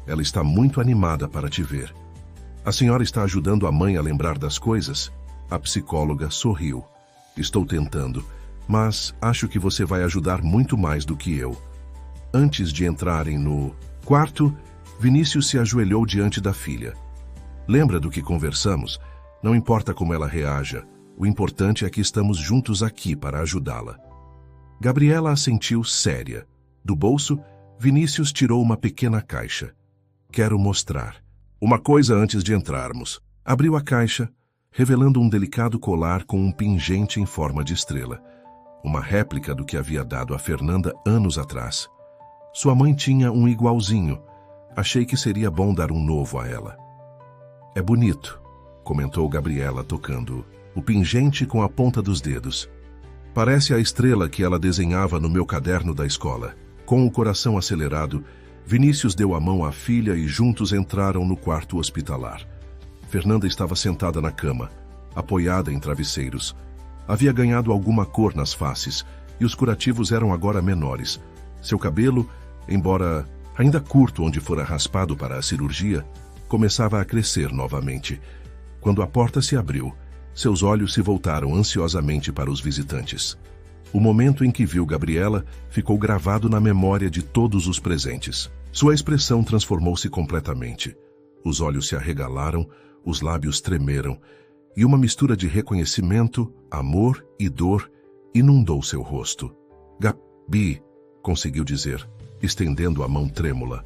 Ela está muito animada para te ver. A senhora está ajudando a mãe a lembrar das coisas? A psicóloga sorriu. Estou tentando, mas acho que você vai ajudar muito mais do que eu. Antes de entrarem no quarto, Vinícius se ajoelhou diante da filha. Lembra do que conversamos? Não importa como ela reaja, o importante é que estamos juntos aqui para ajudá-la. Gabriela assentiu séria. Do bolso, Vinícius tirou uma pequena caixa. Quero mostrar. Uma coisa antes de entrarmos. Abriu a caixa, revelando um delicado colar com um pingente em forma de estrela. Uma réplica do que havia dado a Fernanda anos atrás. Sua mãe tinha um igualzinho. Achei que seria bom dar um novo a ela. É bonito, comentou Gabriela tocando o pingente com a ponta dos dedos. Parece a estrela que ela desenhava no meu caderno da escola. Com o coração acelerado, Vinícius deu a mão à filha e juntos entraram no quarto hospitalar. Fernanda estava sentada na cama, apoiada em travesseiros. Havia ganhado alguma cor nas faces e os curativos eram agora menores. Seu cabelo, embora ainda curto onde fora raspado para a cirurgia, começava a crescer novamente. Quando a porta se abriu, seus olhos se voltaram ansiosamente para os visitantes. O momento em que viu Gabriela ficou gravado na memória de todos os presentes. Sua expressão transformou-se completamente. Os olhos se arregalaram, os lábios tremeram, e uma mistura de reconhecimento, amor e dor inundou seu rosto. "Gabi", conseguiu dizer, estendendo a mão trêmula.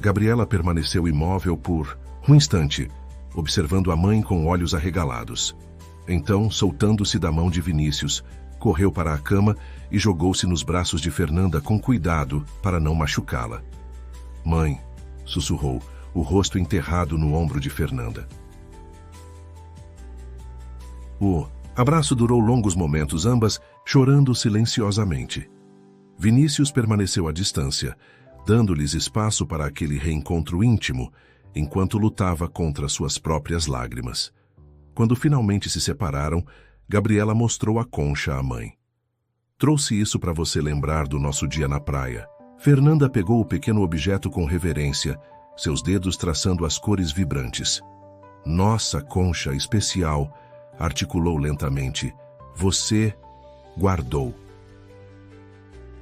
Gabriela permaneceu imóvel por um instante, observando a mãe com olhos arregalados. Então, soltando-se da mão de Vinícius, correu para a cama e jogou-se nos braços de Fernanda com cuidado para não machucá-la. "Mãe", sussurrou, o rosto enterrado no ombro de Fernanda. O abraço durou longos momentos, ambas chorando silenciosamente. Vinícius permaneceu à distância, dando-lhes espaço para aquele reencontro íntimo, enquanto lutava contra suas próprias lágrimas. Quando finalmente se separaram, Gabriela mostrou a concha à mãe. "Trouxe isso para você lembrar do nosso dia na praia." Fernanda pegou o pequeno objeto com reverência, seus dedos traçando as cores vibrantes. "Nossa concha especial", articulou lentamente. "Você guardou."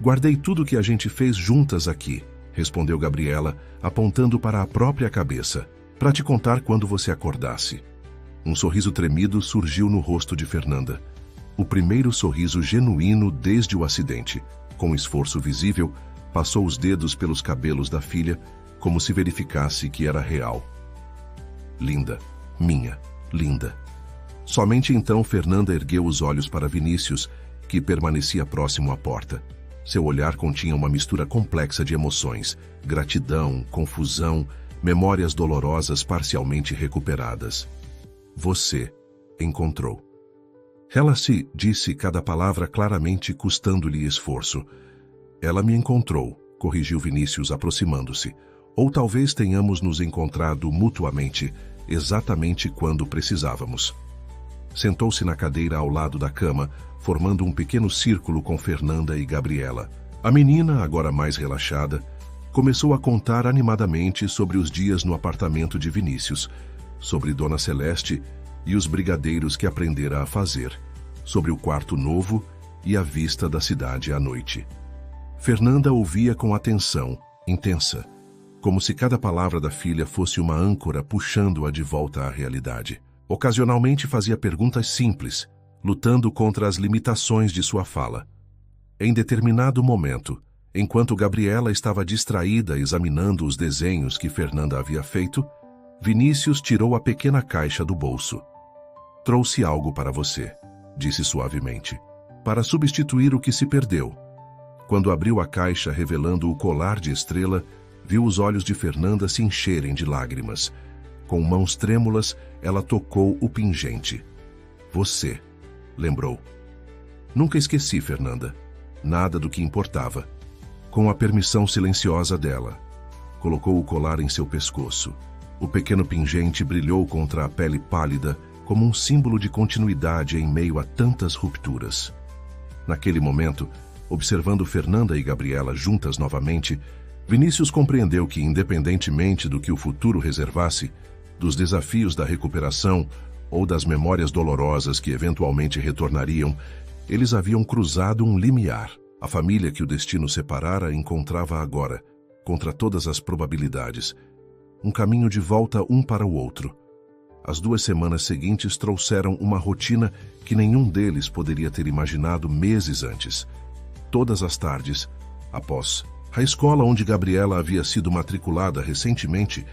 "Guardei tudo que a gente fez juntas aqui", respondeu Gabriela, apontando para a própria cabeça, "para te contar quando você acordasse." Um sorriso tremido surgiu no rosto de Fernanda. O primeiro sorriso genuíno desde o acidente. Com esforço visível, passou os dedos pelos cabelos da filha, como se verificasse que era real. "Linda, minha, linda." Somente então Fernanda ergueu os olhos para Vinícius, que permanecia próximo à porta. Seu olhar continha uma mistura complexa de emoções: gratidão, confusão, memórias dolorosas parcialmente recuperadas. "Você encontrou." Ela se disse cada palavra claramente, custando-lhe esforço. "Ela me encontrou", corrigiu Vinícius, aproximando-se. "Ou talvez tenhamos nos encontrado mutuamente, exatamente quando precisávamos." Sentou-se na cadeira ao lado da cama, formando um pequeno círculo com Fernanda e Gabriela. A menina, agora mais relaxada, começou a contar animadamente sobre os dias no apartamento de Vinícius, sobre Dona Celeste e os brigadeiros que aprendera a fazer, sobre o quarto novo e a vista da cidade à noite. Fernanda ouvia com atenção, intensa, como se cada palavra da filha fosse uma âncora puxando-a de volta à realidade. Ocasionalmente fazia perguntas simples, lutando contra as limitações de sua fala. Em determinado momento, enquanto Gabriela estava distraída examinando os desenhos que Fernanda havia feito, Vinícius tirou a pequena caixa do bolso. "Trouxe algo para você", disse suavemente, "para substituir o que se perdeu." Quando abriu a caixa revelando o colar de estrela, viu os olhos de Fernanda se encherem de lágrimas. Com mãos trêmulas, ela tocou o pingente. "Você", lembrou. "Nunca esqueci, Fernanda. Nada do que importava." Com a permissão silenciosa dela, colocou o colar em seu pescoço. O pequeno pingente brilhou contra a pele pálida, como um símbolo de continuidade em meio a tantas rupturas. Naquele momento, observando Fernanda e Gabriela juntas novamente, Vinícius compreendeu que, independentemente do que o futuro reservasse, dos desafios da recuperação ou das memórias dolorosas que eventualmente retornariam, eles haviam cruzado um limiar. A família que o destino separara encontrava agora, contra todas as probabilidades, um caminho de volta um para o outro. As 2 semanas seguintes trouxeram uma rotina que nenhum deles poderia ter imaginado meses antes. Todas as tardes, após a escola onde Gabriela havia sido matriculada recentemente,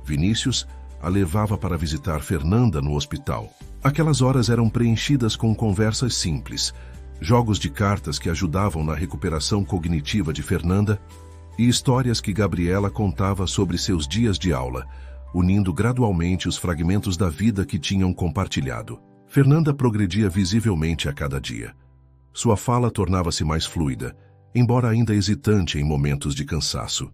Vinícius a levava para visitar Fernanda no hospital. Aquelas horas eram preenchidas com conversas simples, jogos de cartas que ajudavam na recuperação cognitiva de Fernanda e histórias que Gabriela contava sobre seus dias de aula, unindo gradualmente os fragmentos da vida que tinham compartilhado. Fernanda progredia visivelmente a cada dia. Sua fala tornava-se mais fluida, embora ainda hesitante em momentos de cansaço.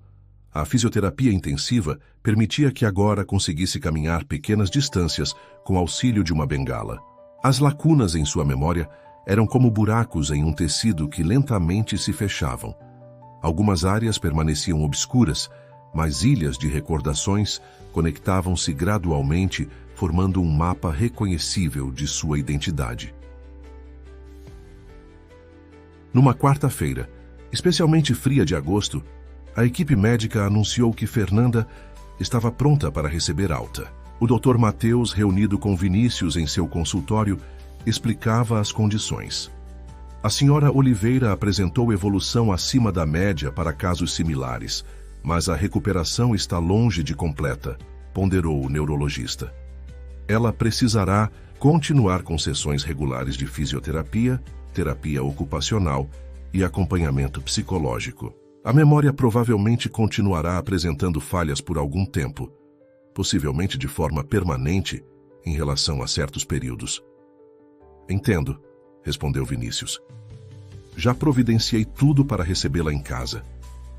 A fisioterapia intensiva permitia que agora conseguisse caminhar pequenas distâncias com auxílio de uma bengala. As lacunas em sua memória eram como buracos em um tecido que lentamente se fechavam. Algumas áreas permaneciam obscuras, mas ilhas de recordações conectavam-se gradualmente, formando um mapa reconhecível de sua identidade. Numa quarta-feira, especialmente fria de agosto, a equipe médica anunciou que Fernanda estava pronta para receber alta. O Dr. Mateus, reunido com Vinícius em seu consultório, explicava as condições. A senhora Oliveira apresentou evolução acima da média para casos similares, mas a recuperação está longe de completa, ponderou o neurologista. Ela precisará continuar com sessões regulares de fisioterapia, terapia ocupacional e acompanhamento psicológico. A memória provavelmente continuará apresentando falhas por algum tempo, possivelmente de forma permanente em relação a certos períodos. Entendo, respondeu Vinícius. Já providenciei tudo para recebê-la em casa.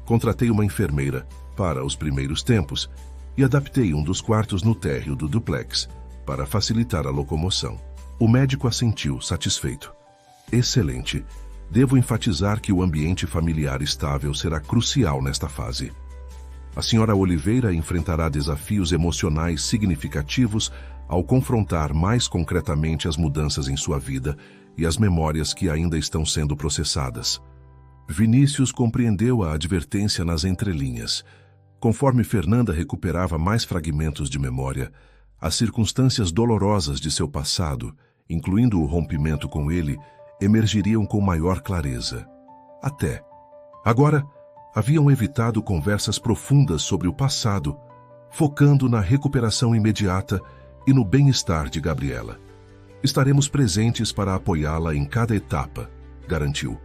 Contratei uma enfermeira para os primeiros tempos e adaptei um dos quartos no térreo do duplex para facilitar a locomoção. O médico assentiu, satisfeito. Excelente. Devo enfatizar que o ambiente familiar estável será crucial nesta fase. A senhora Oliveira enfrentará desafios emocionais significativos ao confrontar mais concretamente as mudanças em sua vida e as memórias que ainda estão sendo processadas. Vinícius compreendeu a advertência nas entrelinhas. Conforme Fernanda recuperava mais fragmentos de memória, as circunstâncias dolorosas de seu passado, incluindo o rompimento com ele, emergiriam com maior clareza. Agora, haviam evitado conversas profundas sobre o passado, focando na recuperação imediata e no bem-estar de Gabriela. Estaremos presentes para apoiá-la em cada etapa, garantiu.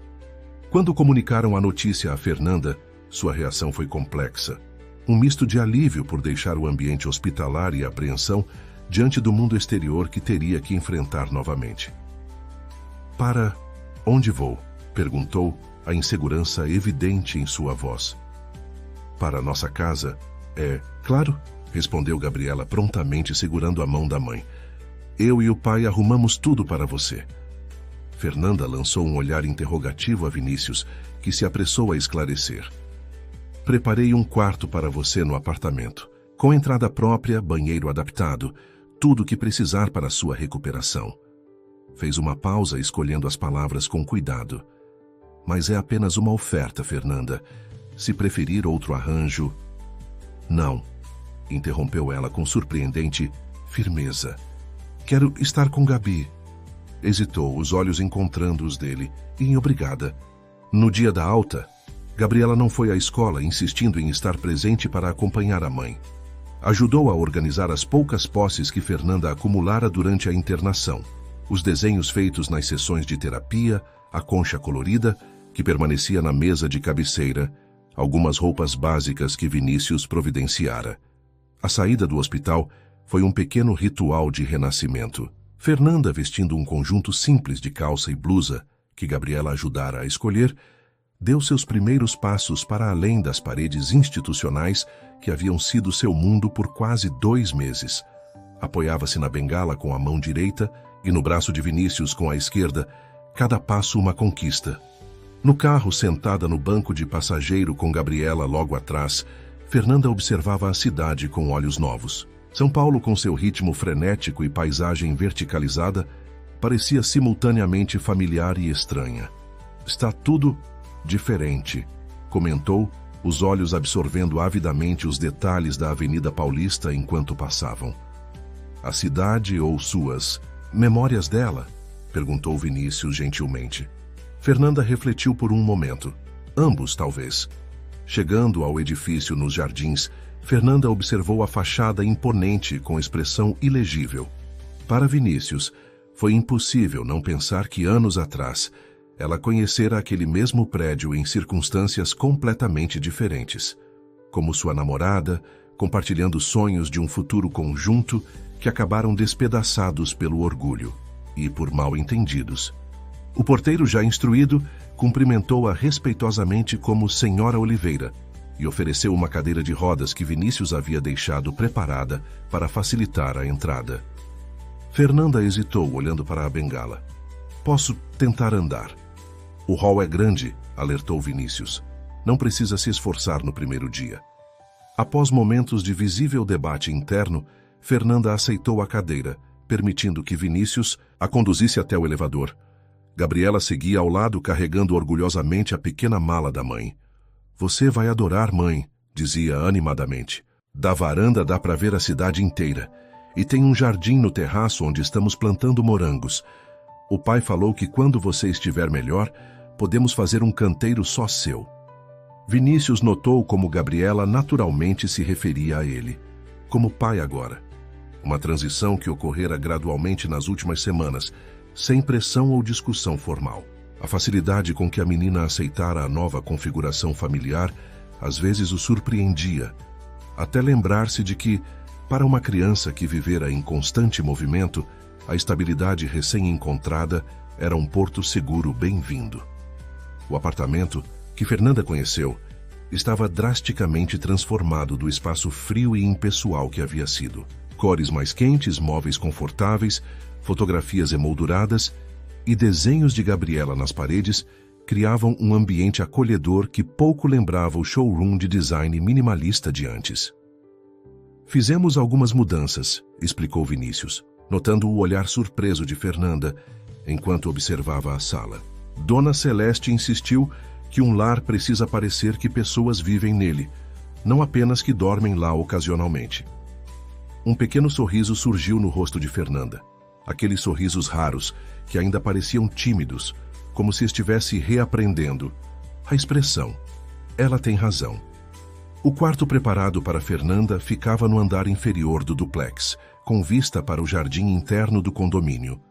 Quando comunicaram a notícia a Fernanda, sua reação foi complexa. Um misto de alívio por deixar o ambiente hospitalar e apreensão diante do mundo exterior que teria que enfrentar novamente. Para onde vou? Perguntou, a insegurança evidente em sua voz. Para nossa casa, claro, respondeu Gabriela prontamente segurando a mão da mãe. Eu e o pai arrumamos tudo para você. Fernanda lançou um olhar interrogativo a Vinícius, que se apressou a esclarecer. Preparei um quarto para você no apartamento, com entrada própria, banheiro adaptado, tudo o que precisar para sua recuperação. Fez uma pausa escolhendo as palavras com cuidado. Mas é apenas uma oferta, Fernanda. Se preferir outro arranjo... Não, interrompeu ela com surpreendente firmeza. Quero estar com Gabi. Hesitou, os olhos encontrando os dele, e obrigada. No dia da alta, Gabriela não foi à escola, insistindo em estar presente para acompanhar a mãe. Ajudou a organizar as poucas posses que Fernanda acumulara durante a internação. Os desenhos feitos nas sessões de terapia, a concha colorida, que permanecia na mesa de cabeceira, algumas roupas básicas que Vinícius providenciara. A saída do hospital foi um pequeno ritual de renascimento. Fernanda, vestindo um conjunto simples de calça e blusa, que Gabriela ajudara a escolher, deu seus primeiros passos para além das paredes institucionais que haviam sido seu mundo por quase 2 meses. Apoiava-se na bengala com a mão direita e no braço de Vinícius com a esquerda, cada passo uma conquista. No carro, sentada no banco de passageiro com Gabriela logo atrás, Fernanda observava a cidade com olhos novos. São Paulo, com seu ritmo frenético e paisagem verticalizada, parecia simultaneamente familiar e estranha. Está tudo diferente, comentou, os olhos absorvendo avidamente os detalhes da Avenida Paulista enquanto passavam. A cidade ou suas memórias dela? Perguntou Vinícius gentilmente. Fernanda refletiu por um momento. Ambos, talvez. Chegando ao edifício nos jardins, Fernanda observou a fachada imponente com expressão ilegível. Para Vinícius, foi impossível não pensar que anos atrás ela conhecera aquele mesmo prédio em circunstâncias completamente diferentes. Como sua namorada, compartilhando sonhos de um futuro conjunto que acabaram despedaçados pelo orgulho e por mal-entendidos. O porteiro, já instruído, cumprimentou-a respeitosamente como Senhora Oliveira e ofereceu uma cadeira de rodas que Vinícius havia deixado preparada para facilitar a entrada. Fernanda hesitou, olhando para a bengala. Posso tentar andar. O hall é grande, alertou Vinícius. Não precisa se esforçar no primeiro dia. Após momentos de visível debate interno, Fernanda aceitou a cadeira, permitindo que Vinícius a conduzisse até o elevador. Gabriela seguia ao lado carregando orgulhosamente a pequena mala da mãe. "Você vai adorar, mãe", dizia animadamente. "Da varanda dá para ver a cidade inteira. E tem um jardim no terraço onde estamos plantando morangos. O pai falou que quando você estiver melhor, podemos fazer um canteiro só seu." Vinícius notou como Gabriela naturalmente se referia a ele, como pai agora. Uma transição que ocorrera gradualmente nas últimas semanas, sem pressão ou discussão formal. A facilidade com que a menina aceitara a nova configuração familiar às vezes o surpreendia, até lembrar-se de que, para uma criança que vivera em constante movimento, a estabilidade recém-encontrada era um porto seguro bem-vindo. O apartamento, que Fernanda conheceu, estava drasticamente transformado do espaço frio e impessoal que havia sido. Cores mais quentes, móveis confortáveis, fotografias emolduradas e desenhos de Gabriela nas paredes criavam um ambiente acolhedor que pouco lembrava o showroom de design minimalista de antes. "Fizemos algumas mudanças", explicou Vinícius, notando o olhar surpreso de Fernanda enquanto observava a sala. Dona Celeste insistiu que um lar precisa parecer que pessoas vivem nele, não apenas que dormem lá ocasionalmente. Um pequeno sorriso surgiu no rosto de Fernanda. Aqueles sorrisos raros, que ainda pareciam tímidos, como se estivesse reaprendendo a expressão. Ela tem razão. O quarto preparado para Fernanda ficava no andar inferior do duplex, com vista para o jardim interno do condomínio.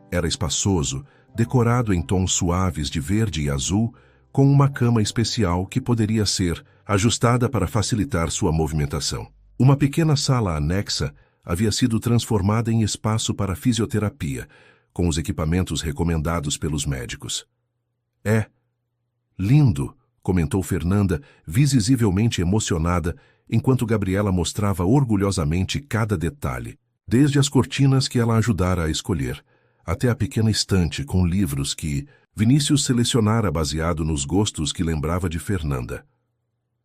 Era espaçoso, decorado em tons suaves de verde e azul, com uma cama especial que poderia ser ajustada para facilitar sua movimentação. Uma pequena sala anexa havia sido transformada em espaço para fisioterapia, com os equipamentos recomendados pelos médicos. "É lindo", comentou Fernanda, visivelmente emocionada, enquanto Gabriela mostrava orgulhosamente cada detalhe, desde as cortinas que ela ajudara a escolher, até a pequena estante com livros que Vinícius selecionara baseado nos gostos que lembrava de Fernanda.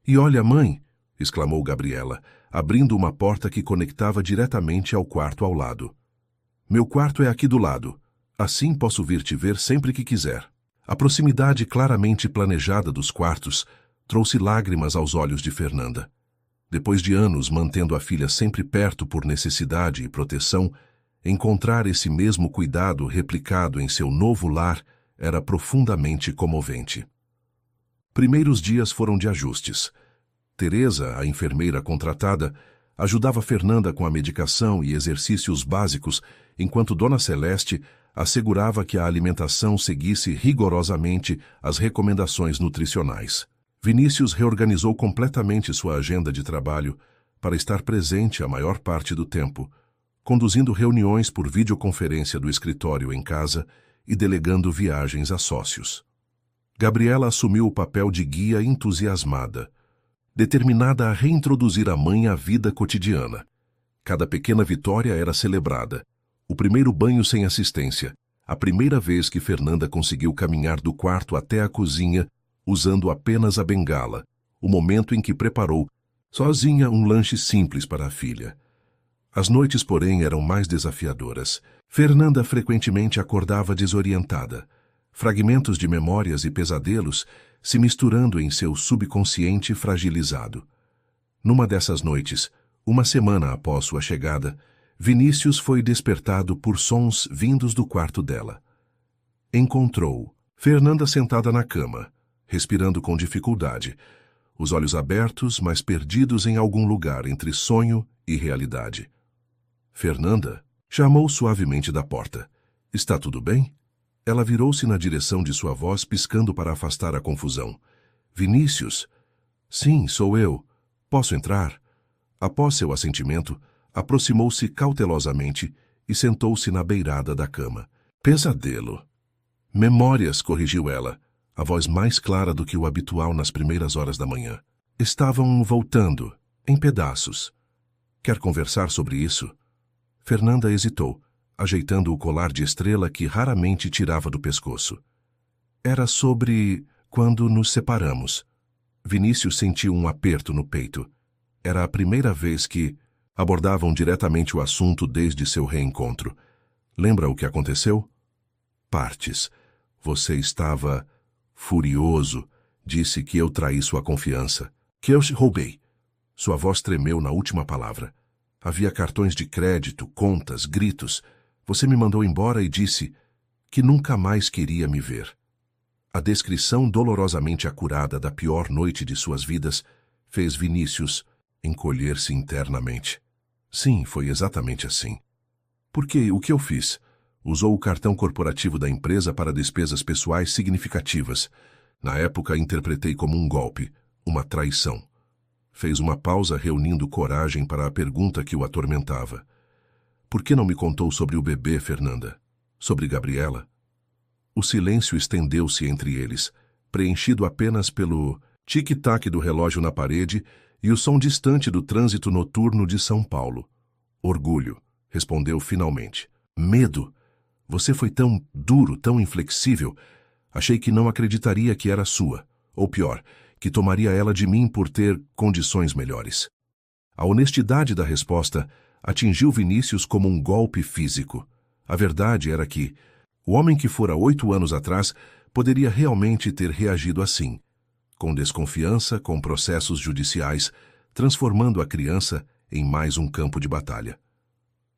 "E olha, mãe", exclamou Gabriela, abrindo uma porta que conectava diretamente ao quarto ao lado. "Meu quarto é aqui do lado. Assim posso vir te ver sempre que quiser." A proximidade claramente planejada dos quartos trouxe lágrimas aos olhos de Fernanda. Depois de anos mantendo a filha sempre perto por necessidade e proteção, encontrar esse mesmo cuidado replicado em seu novo lar era profundamente comovente. Primeiros dias foram de ajustes. Teresa, a enfermeira contratada, ajudava Fernanda com a medicação e exercícios básicos, enquanto Dona Celeste assegurava que a alimentação seguisse rigorosamente as recomendações nutricionais. Vinícius reorganizou completamente sua agenda de trabalho para estar presente a maior parte do tempo, conduzindo reuniões por videoconferência do escritório em casa e delegando viagens a sócios. Gabriela assumiu o papel de guia entusiasmada, determinada a reintroduzir a mãe à vida cotidiana. Cada pequena vitória era celebrada. O primeiro banho sem assistência, a primeira vez que Fernanda conseguiu caminhar do quarto até a cozinha, usando apenas a bengala, o momento em que preparou, sozinha, um lanche simples para a filha. As noites, porém, eram mais desafiadoras. Fernanda frequentemente acordava desorientada, fragmentos de memórias e pesadelos se misturando em seu subconsciente fragilizado. Numa dessas noites, uma semana após sua chegada, Vinícius foi despertado por sons vindos do quarto dela. Encontrou Fernanda sentada na cama, respirando com dificuldade, os olhos abertos, mas perdidos em algum lugar entre sonho e realidade. "Fernanda?", chamou suavemente da porta. "Está tudo bem?" Ela virou-se na direção de sua voz, piscando para afastar a confusão. "Vinícius?" "Sim, sou eu. Posso entrar?" Após seu assentimento, aproximou-se cautelosamente e sentou-se na beirada da cama. "Pesadelo." "Memórias", corrigiu ela, a voz mais clara do que o habitual nas primeiras horas da manhã. "Estavam voltando, em pedaços. Quer conversar sobre isso?" Fernanda hesitou, ajeitando o colar de estrela que raramente tirava do pescoço. "Era sobre quando nos separamos." Vinícius sentiu um aperto no peito. Era a primeira vez que abordavam diretamente o assunto desde seu reencontro. Lembra o que aconteceu? Partes. Você estava furioso. Disse que eu traí sua confiança. Que eu roubei. Sua voz tremeu na última palavra. Havia cartões de crédito, contas, gritos. Você me mandou embora e disse que nunca mais queria me ver. A descrição dolorosamente acurada da pior noite de suas vidas fez Vinícius encolher-se internamente. Sim, foi exatamente assim. Porque o que eu fiz? Usou o cartão corporativo da empresa para despesas pessoais significativas. Na época, interpretei como um golpe, uma traição. Fez uma pausa reunindo coragem para a pergunta que o atormentava. Por que não me contou sobre o bebê, Fernanda? Sobre Gabriela? O silêncio estendeu-se entre eles, preenchido apenas pelo tic-tac do relógio na parede e o som distante do trânsito noturno de São Paulo. Orgulho, respondeu finalmente. Medo. Você foi tão duro, tão inflexível. Achei que não acreditaria que era sua. Ou pior, que tomaria ela de mim por ter condições melhores. A honestidade da resposta atingiu Vinícius como um golpe físico. A verdade era que o homem que fora 8 anos atrás poderia realmente ter reagido assim, com desconfiança, com processos judiciais, transformando a criança em mais um campo de batalha.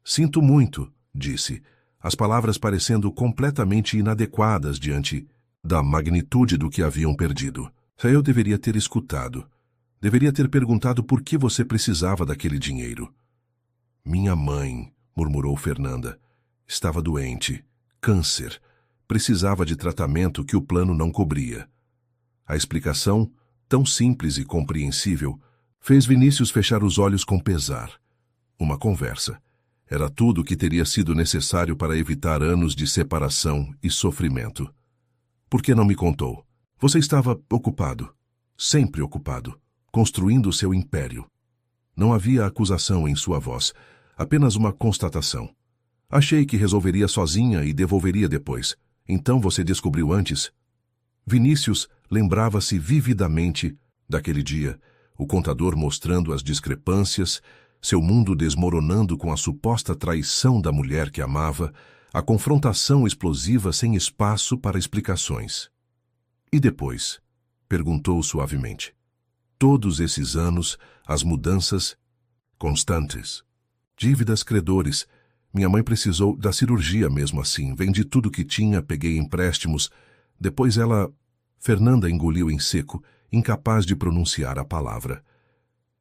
Sinto muito, disse, as palavras parecendo completamente inadequadas diante da magnitude do que haviam perdido. Eu deveria ter escutado. Deveria ter perguntado por que você precisava daquele dinheiro. Minha mãe, murmurou Fernanda, estava doente. Câncer. Precisava de tratamento que o plano não cobria. A explicação, tão simples e compreensível, fez Vinícius fechar os olhos com pesar. Uma conversa. Era tudo o que teria sido necessário para evitar anos de separação e sofrimento. Por que não me contou? Você estava ocupado. Sempre ocupado. Construindo seu império. Não havia acusação em sua voz, apenas uma constatação. Achei que resolveria sozinha e devolveria depois. Então você descobriu antes? Vinícius lembrava-se vividamente daquele dia, o contador mostrando as discrepâncias, seu mundo desmoronando com a suposta traição da mulher que amava, a confrontação explosiva sem espaço para explicações. E depois? Perguntou suavemente. Todos esses anos, as mudanças constantes. Dívidas, credores. Minha mãe precisou da cirurgia mesmo assim. Vendi tudo que tinha, peguei empréstimos. Depois ela... Fernanda engoliu em seco, incapaz de pronunciar a palavra.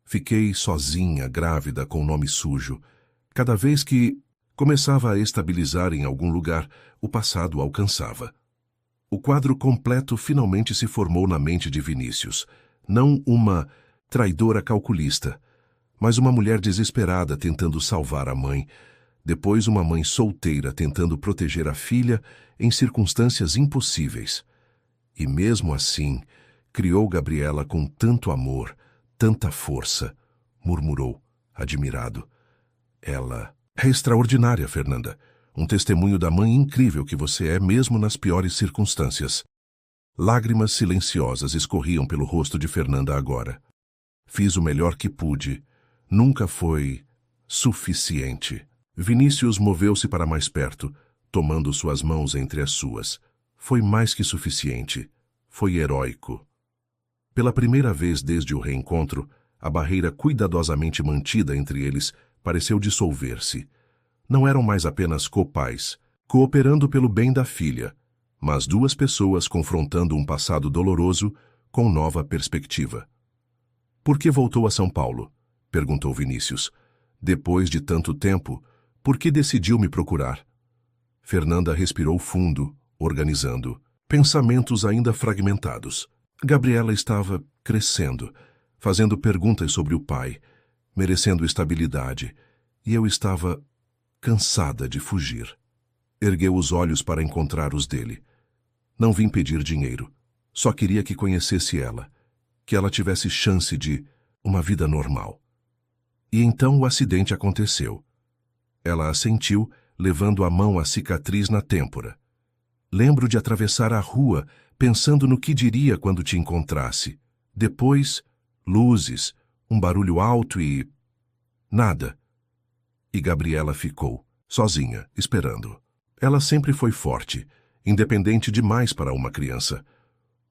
Fiquei sozinha, grávida, com o nome sujo. Cada vez que começava a estabilizar em algum lugar, o passado alcançava. O quadro completo finalmente se formou na mente de Vinícius. Não uma traidora calculista, mas uma mulher desesperada tentando salvar a mãe, depois uma mãe solteira tentando proteger a filha em circunstâncias impossíveis. E mesmo assim, criou Gabriela com tanto amor, tanta força, murmurou, admirado. Ela é extraordinária, Fernanda. Um testemunho da mãe incrível que você é mesmo nas piores circunstâncias. Lágrimas silenciosas escorriam pelo rosto de Fernanda agora. Fiz o melhor que pude. Nunca foi suficiente. Vinícius moveu-se para mais perto, tomando suas mãos entre as suas. Foi mais que suficiente. Foi heróico. Pela primeira vez desde o reencontro, a barreira cuidadosamente mantida entre eles pareceu dissolver-se. Não eram mais apenas copais, cooperando pelo bem da filha, mas duas pessoas confrontando um passado doloroso com nova perspectiva. Por que voltou a São Paulo? Perguntou Vinícius. Depois de tanto tempo, por que decidiu me procurar? Fernanda respirou fundo, organizando. Pensamentos ainda fragmentados. Gabriela estava crescendo, fazendo perguntas sobre o pai, merecendo estabilidade, e eu estava cansada de fugir. Ergueu os olhos para encontrar os dele. Não vim pedir dinheiro. Só queria que conhecesse ela, que ela tivesse chance de uma vida normal. E então o acidente aconteceu. Ela assentiu, levando a mão à cicatriz na têmpora. Lembro de atravessar a rua, pensando no que diria quando te encontrasse, Depois, luzes, um barulho alto e... nada. E Gabriela ficou, sozinha, esperando. Ela sempre foi forte, independente demais para uma criança.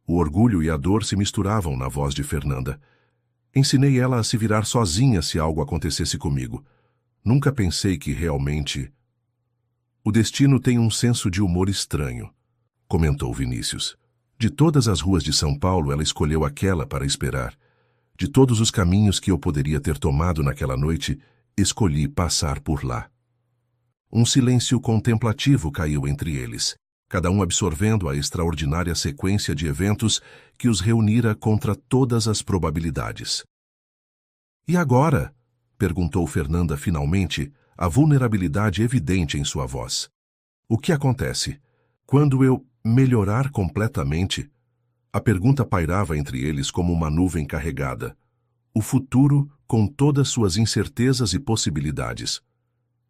O orgulho e a dor se misturavam na voz de Fernanda. Ensinei ela a se virar sozinha se algo acontecesse comigo. Nunca pensei que realmente... O destino tem um senso de humor estranho, comentou Vinícius. De todas as ruas de São Paulo, ela escolheu aquela para esperar. De todos os caminhos que eu poderia ter tomado naquela noite, escolhi passar por lá. Um silêncio contemplativo caiu entre eles, cada um absorvendo a extraordinária sequência de eventos que os reunira contra todas as probabilidades. E agora? Perguntou Fernanda finalmente, a vulnerabilidade evidente em sua voz. O que acontece? Quando eu melhorar completamente? A pergunta pairava entre eles como uma nuvem carregada. O futuro, com todas suas incertezas e possibilidades.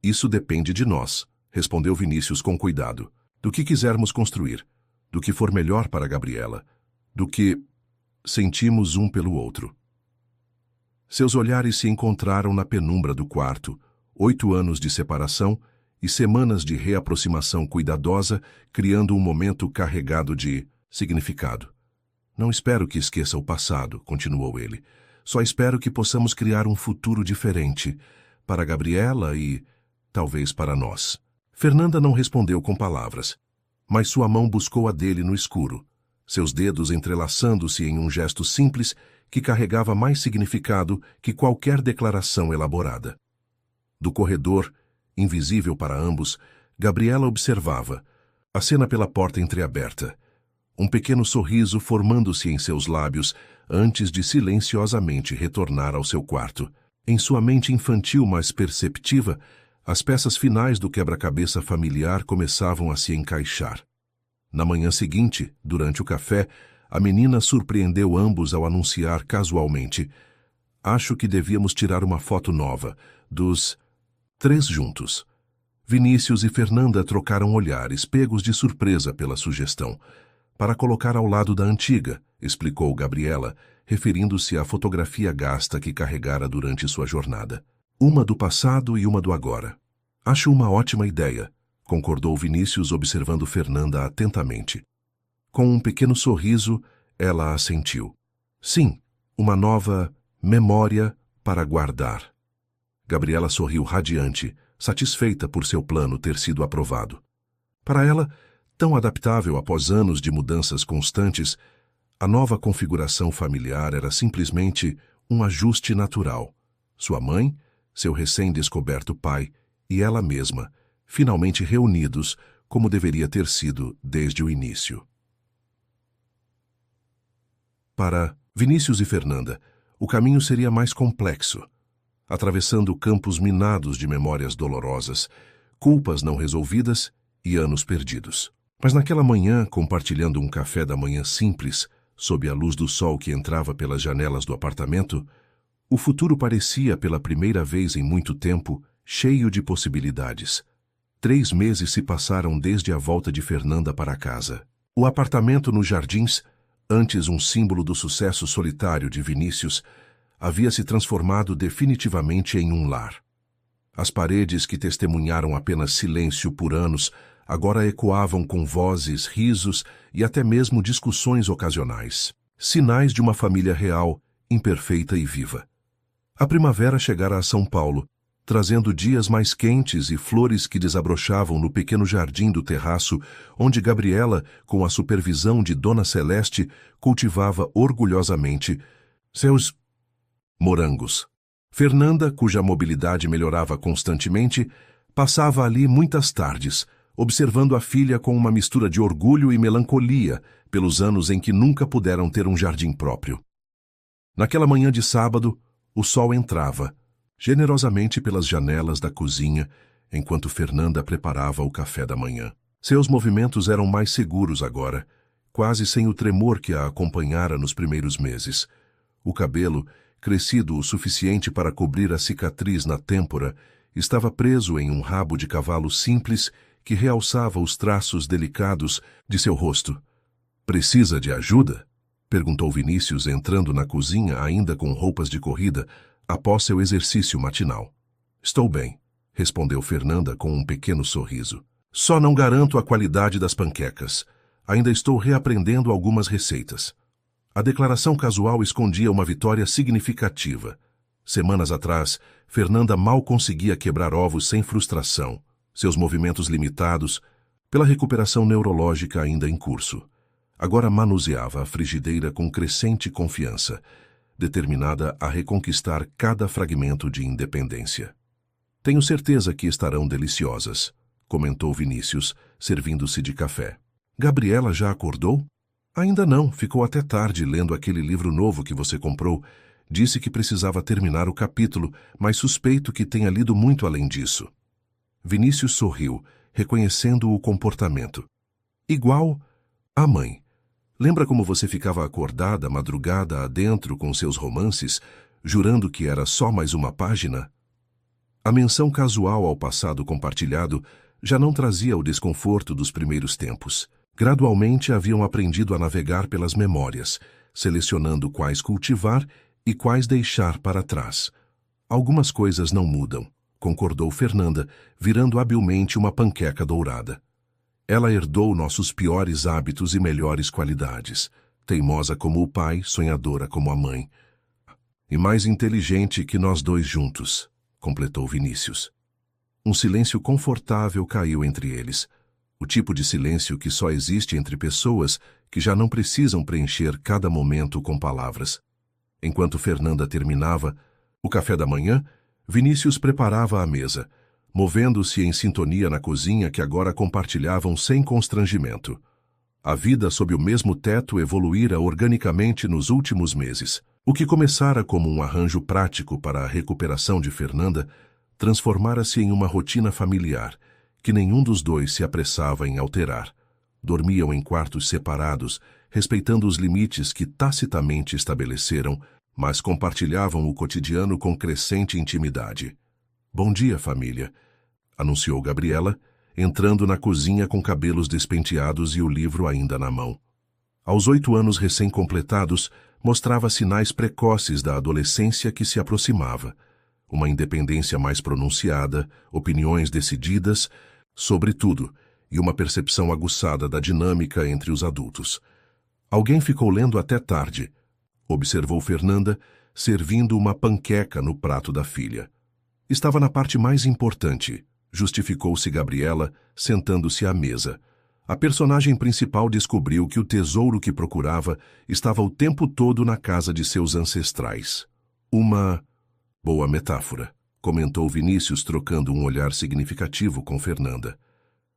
Isso depende de nós, respondeu Vinícius com cuidado. Do que quisermos construir, do que for melhor para Gabriela, do que sentimos um pelo outro. Seus olhares se encontraram na penumbra do quarto, 8 anos de separação e semanas de reaproximação cuidadosa, criando um momento carregado de significado. Não espero que esqueça o passado, continuou ele. Só espero que possamos criar um futuro diferente, para Gabriela e, talvez, para nós. Fernanda não respondeu com palavras, mas sua mão buscou a dele no escuro, seus dedos entrelaçando-se em um gesto simples que carregava mais significado que qualquer declaração elaborada. Do corredor, invisível para ambos, Gabriela observava, a cena pela porta entreaberta, um pequeno sorriso formando-se em seus lábios antes de silenciosamente retornar ao seu quarto. Em sua mente infantil mais perceptiva, as peças finais do quebra-cabeça familiar começavam a se encaixar. Na manhã seguinte, durante o café, a menina surpreendeu ambos ao anunciar casualmente: acho que devíamos tirar uma foto nova, dos 3 juntos. Vinícius e Fernanda trocaram olhares, pegos de surpresa pela sugestão. Para colocar ao lado da antiga, explicou Gabriela, referindo-se à fotografia gasta que carregara durante sua jornada. Uma do passado e uma do agora. Acho uma ótima ideia, concordou Vinícius observando Fernanda atentamente. Com um pequeno sorriso, ela assentiu. Sim, uma nova memória para guardar. Gabriela sorriu radiante, satisfeita por seu plano ter sido aprovado. Para ela, tão adaptável após anos de mudanças constantes, a nova configuração familiar era simplesmente um ajuste natural. Sua mãe, seu recém-descoberto pai e ela mesma, finalmente reunidos como deveria ter sido desde o início. Para Vinícius e Fernanda, o caminho seria mais complexo, atravessando campos minados de memórias dolorosas, culpas não resolvidas e anos perdidos. Mas naquela manhã, compartilhando um café da manhã simples, sob a luz do sol que entrava pelas janelas do apartamento, o futuro parecia, pela primeira vez em muito tempo, cheio de possibilidades. 3 meses se passaram desde a volta de Fernanda para casa. O apartamento nos Jardins, antes um símbolo do sucesso solitário de Vinícius, havia se transformado definitivamente em um lar. As paredes que testemunharam apenas silêncio por anos agora ecoavam com vozes, risos e até mesmo discussões ocasionais. Sinais de uma família real, imperfeita e viva. A primavera chegara a São Paulo, trazendo dias mais quentes e flores que desabrochavam no pequeno jardim do terraço, onde Gabriela, com a supervisão de Dona Celeste, cultivava orgulhosamente seus morangos. Fernanda, cuja mobilidade melhorava constantemente, passava ali muitas tardes, observando a filha com uma mistura de orgulho e melancolia pelos anos em que nunca puderam ter um jardim próprio. Naquela manhã de sábado, o sol entrava, generosamente pelas janelas da cozinha, enquanto Fernanda preparava o café da manhã. Seus movimentos eram mais seguros agora, quase sem o tremor que a acompanhara nos primeiros meses. O cabelo, crescido o suficiente para cobrir a cicatriz na têmpora, estava preso em um rabo de cavalo simples que realçava os traços delicados de seu rosto. Precisa de ajuda? Perguntou Vinícius, entrando na cozinha ainda com roupas de corrida, após seu exercício matinal. Estou bem, respondeu Fernanda com um pequeno sorriso. Só não garanto a qualidade das panquecas. Ainda estou reaprendendo algumas receitas. A declaração casual escondia uma vitória significativa. Semanas atrás, Fernanda mal conseguia quebrar ovos sem frustração, seus movimentos limitados, pela recuperação neurológica ainda em curso. Agora manuseava a frigideira com crescente confiança, determinada a reconquistar cada fragmento de independência. Tenho certeza que estarão deliciosas, comentou Vinícius, servindo-se de café. Gabriela já acordou? Ainda não, ficou até tarde lendo aquele livro novo que você comprou. Disse que precisava terminar o capítulo, mas suspeito que tenha lido muito além disso. Vinícius sorriu, reconhecendo o comportamento. Igual à mãe. Lembra como você ficava acordada, madrugada adentro com seus romances, jurando que era só mais uma página? A menção casual ao passado compartilhado já não trazia o desconforto dos primeiros tempos. Gradualmente haviam aprendido a navegar pelas memórias, selecionando quais cultivar e quais deixar para trás. Algumas coisas não mudam, concordou Fernanda, virando habilmente uma panqueca dourada. Ela herdou nossos piores hábitos e melhores qualidades, teimosa como o pai, sonhadora como a mãe. E mais inteligente que nós dois juntos, completou Vinícius. Um silêncio confortável caiu entre eles, o tipo de silêncio que só existe entre pessoas que já não precisam preencher cada momento com palavras. Enquanto Fernanda terminava o café da manhã, Vinícius preparava a mesa, movendo-se em sintonia na cozinha que agora compartilhavam sem constrangimento. A vida sob o mesmo teto evoluíra organicamente nos últimos meses. O que começara como um arranjo prático para a recuperação de Fernanda transformara-se em uma rotina familiar, que nenhum dos dois se apressava em alterar. Dormiam em quartos separados, respeitando os limites que tacitamente estabeleceram, mas compartilhavam o cotidiano com crescente intimidade. Bom dia, família, anunciou Gabriela, entrando na cozinha com cabelos despenteados e o livro ainda na mão. Aos 8 anos recém-completados, mostrava sinais precoces da adolescência que se aproximava. Uma independência mais pronunciada, opiniões decididas, sobretudo, e uma percepção aguçada da dinâmica entre os adultos. Alguém ficou lendo até tarde, observou Fernanda, servindo uma panqueca no prato da filha. Estava na parte mais importante, justificou-se Gabriela, sentando-se à mesa. A personagem principal descobriu que o tesouro que procurava estava o tempo todo na casa de seus ancestrais. Uma boa metáfora, comentou Vinícius, trocando um olhar significativo com Fernanda.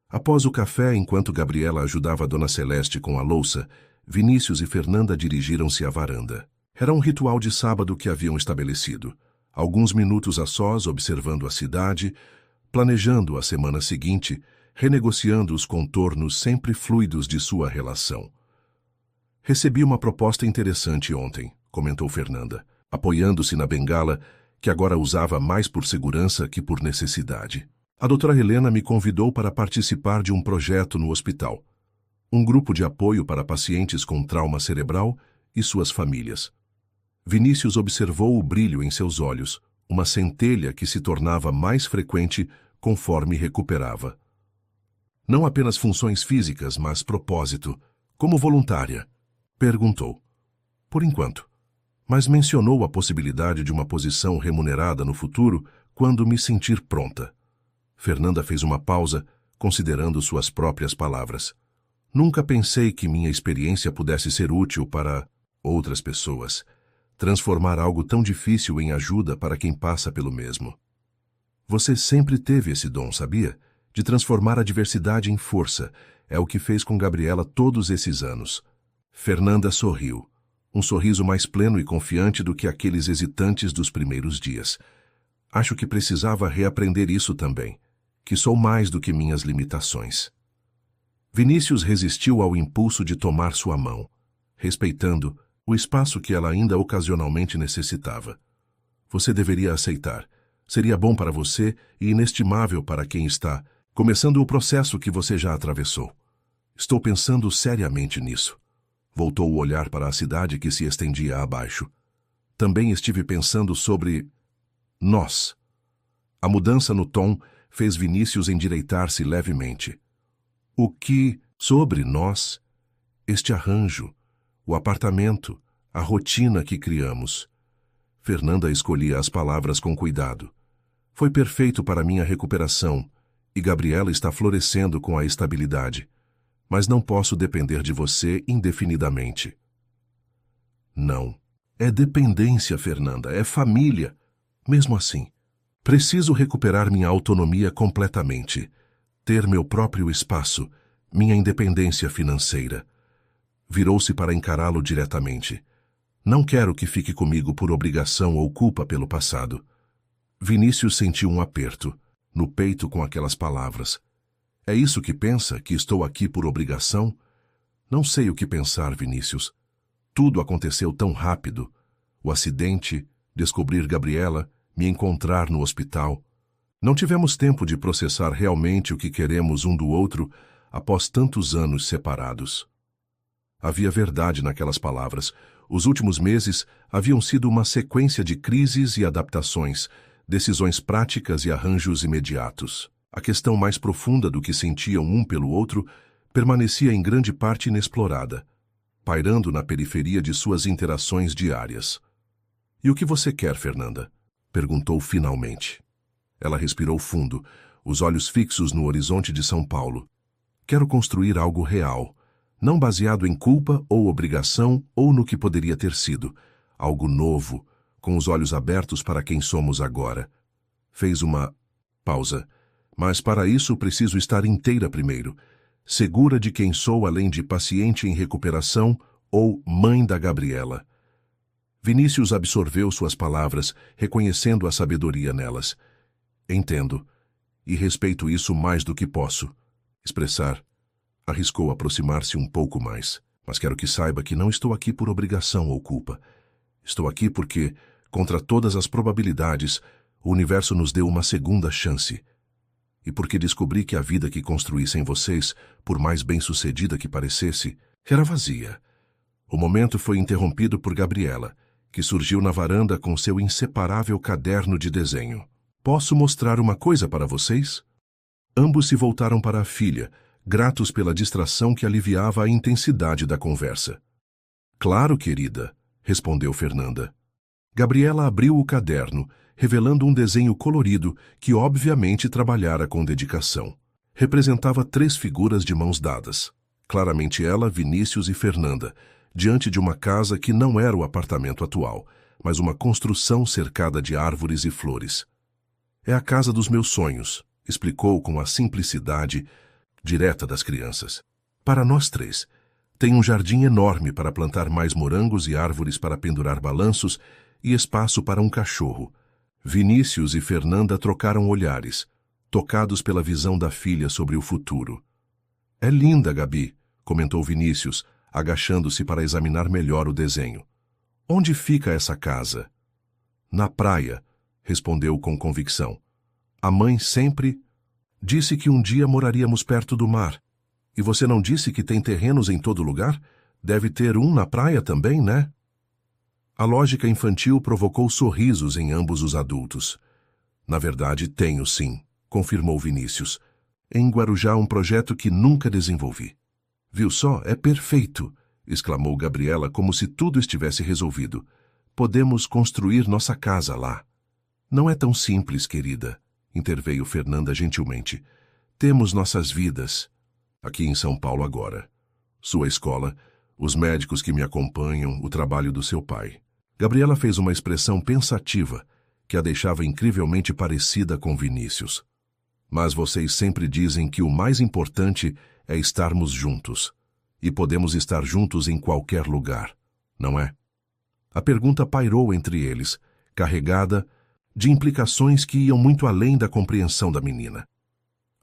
Após o café, enquanto Gabriela ajudava a Dona Celeste com a louça, Vinícius e Fernanda dirigiram-se à varanda. Era um ritual de sábado que haviam estabelecido. Alguns minutos a sós, observando a cidade, planejando a semana seguinte, renegociando os contornos sempre fluidos de sua relação. Recebi uma proposta interessante ontem, comentou Fernanda, apoiando-se na bengala, que agora usava mais por segurança que por necessidade. A doutora Helena me convidou para participar de um projeto no hospital. Um grupo de apoio para pacientes com trauma cerebral e suas famílias. Vinícius observou o brilho em seus olhos, uma centelha que se tornava mais frequente conforme recuperava. Não apenas funções físicas, mas propósito. Como voluntária? Perguntou. Por enquanto. Mas mencionou a possibilidade de uma posição remunerada no futuro quando me sentir pronta. Fernanda fez uma pausa, considerando suas próprias palavras. Nunca pensei que minha experiência pudesse ser útil para outras pessoas. Transformar algo tão difícil em ajuda para quem passa pelo mesmo. Você sempre teve esse dom, sabia? De transformar a diversidade em força. É o que fez com Gabriela todos esses anos. Fernanda sorriu. Um sorriso mais pleno e confiante do que aqueles hesitantes dos primeiros dias. Acho que precisava reaprender isso também, que sou mais do que minhas limitações. Vinícius resistiu ao impulso de tomar sua mão, respeitando o espaço que ela ainda ocasionalmente necessitava. Você deveria aceitar. Seria bom para você e inestimável para quem está começando o processo que você já atravessou. Estou pensando seriamente nisso. Voltou o olhar para a cidade que se estendia abaixo. Também estive pensando sobre nós. A mudança no tom fez Vinícius endireitar-se levemente. O que sobre nós? Este arranjo, o apartamento, a rotina que criamos. Fernanda escolhia as palavras com cuidado. Foi perfeito para minha recuperação, e Gabriela está florescendo com a estabilidade. Mas não posso depender de você indefinidamente. Não. É dependência, Fernanda, é família. Mesmo assim, preciso recuperar minha autonomia completamente, ter meu próprio espaço, minha independência financeira. Virou-se para encará-lo diretamente. Não quero que fique comigo por obrigação ou culpa pelo passado. Vinícius sentiu um aperto no peito com aquelas palavras. É isso que pensa, que estou aqui por obrigação? Não sei o que pensar, Vinícius. Tudo aconteceu tão rápido. O acidente, descobrir Gabriela, me encontrar no hospital. Não tivemos tempo de processar realmente o que queremos um do outro após tantos anos separados. Havia verdade naquelas palavras. Os últimos meses haviam sido uma sequência de crises e adaptações, decisões práticas e arranjos imediatos. A questão mais profunda do que sentiam um pelo outro permanecia em grande parte inexplorada, pairando na periferia de suas interações diárias. "E o que você quer, Fernanda?" perguntou finalmente. Ela respirou fundo, os olhos fixos no horizonte de São Paulo. "Quero construir algo real, não baseado em culpa ou obrigação ou no que poderia ter sido. Algo novo, com os olhos abertos para quem somos agora." Fez uma pausa. "Mas para isso preciso estar inteira primeiro, segura de quem sou além de paciente em recuperação ou mãe da Gabriela." Vinícius absorveu suas palavras, reconhecendo a sabedoria nelas. "Entendo, e respeito isso mais do que posso expressar." Arriscou aproximar-se um pouco mais. "Mas quero que saiba que não estou aqui por obrigação ou culpa. Estou aqui porque, contra todas as probabilidades, o universo nos deu uma segunda chance. E porque descobri que a vida que construí sem vocês, por mais bem-sucedida que parecesse, era vazia." O momento foi interrompido por Gabriela, que surgiu na varanda com seu inseparável caderno de desenho. "Posso mostrar uma coisa para vocês?" Ambos se voltaram para a filha, gratos pela distração que aliviava a intensidade da conversa. "Claro, querida", respondeu Fernanda. Gabriela abriu o caderno, revelando um desenho colorido que obviamente trabalhara com dedicação. Representava 3 figuras de mãos dadas. Claramente ela, Vinícius e Fernanda, diante de uma casa que não era o apartamento atual, mas uma construção cercada de árvores e flores. "É a casa dos meus sonhos", explicou com a simplicidade direta das crianças. "Para nós 3. Tem um jardim enorme para plantar mais morangos e árvores para pendurar balanços e espaço para um cachorro." Vinícius e Fernanda trocaram olhares, tocados pela visão da filha sobre o futuro. "É linda, Gabi", comentou Vinícius, agachando-se para examinar melhor o desenho. "Onde fica essa casa?" "Na praia", respondeu com convicção. "A mãe sempre disse que um dia moraríamos perto do mar. E você não disse que tem terrenos em todo lugar? Deve ter um na praia também, né?" A lógica infantil provocou sorrisos em ambos os adultos. "Na verdade, tenho sim", confirmou Vinícius. "Em Guarujá, um projeto que nunca desenvolvi." "Viu só? É perfeito!" exclamou Gabriela como se tudo estivesse resolvido. "Podemos construir nossa casa lá." "Não é tão simples, querida", interveio Fernanda gentilmente. "Temos nossas vidas aqui em São Paulo agora. Sua escola, os médicos que me acompanham, o trabalho do seu pai." Gabriela fez uma expressão pensativa que a deixava incrivelmente parecida com Vinícius. "Mas vocês sempre dizem que o mais importante é estarmos juntos. E podemos estar juntos em qualquer lugar, não é?" A pergunta pairou entre eles, carregada de implicações que iam muito além da compreensão da menina.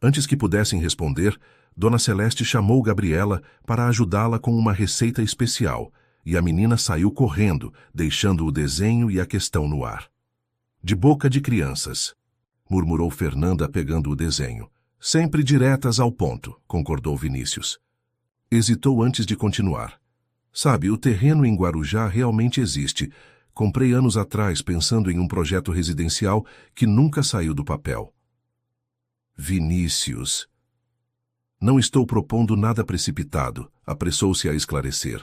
Antes que pudessem responder, Dona Celeste chamou Gabriela para ajudá-la com uma receita especial, e a menina saiu correndo, deixando o desenho e a questão no ar. "De boca de crianças", murmurou Fernanda pegando o desenho. "Sempre diretas ao ponto", concordou Vinícius. Hesitou antes de continuar. Sabe, o terreno em Guarujá realmente existe. Comprei anos atrás pensando em um projeto residencial que nunca saiu do papel. Vinícius. Não estou propondo nada precipitado, apressou-se a esclarecer.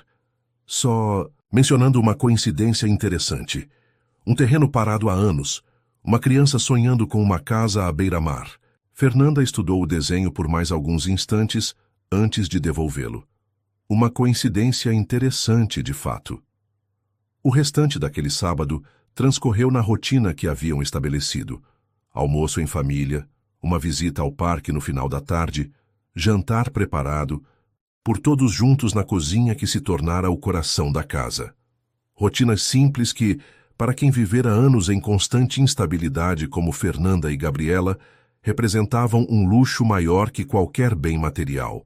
Só mencionando uma coincidência interessante. Um terreno parado há anos. Uma criança sonhando com uma casa à beira-mar. Fernanda estudou o desenho por mais alguns instantes antes de devolvê-lo. Uma coincidência interessante, de fato. O restante daquele sábado transcorreu na rotina que haviam estabelecido. Almoço em família, uma visita ao parque no final da tarde, jantar preparado, por todos juntos na cozinha que se tornara o coração da casa. Rotinas simples que, para quem vivera anos em constante instabilidade como Fernanda e Gabriela, representavam um luxo maior que qualquer bem material.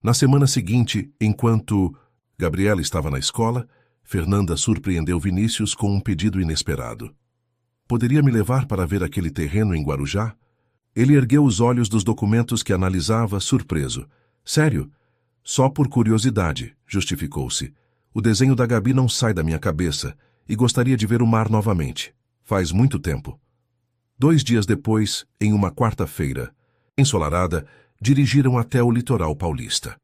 Na semana seguinte, enquanto Gabriela estava na escola, Fernanda surpreendeu Vinícius com um pedido inesperado. Poderia me levar para ver aquele terreno em Guarujá? Ele ergueu os olhos dos documentos que analisava, surpreso. Sério? Só por curiosidade, justificou-se. O desenho da Gabi não sai da minha cabeça e gostaria de ver o mar novamente. Faz muito tempo. 2 dias depois, em uma quarta-feira, ensolarada, dirigiram até o litoral paulista.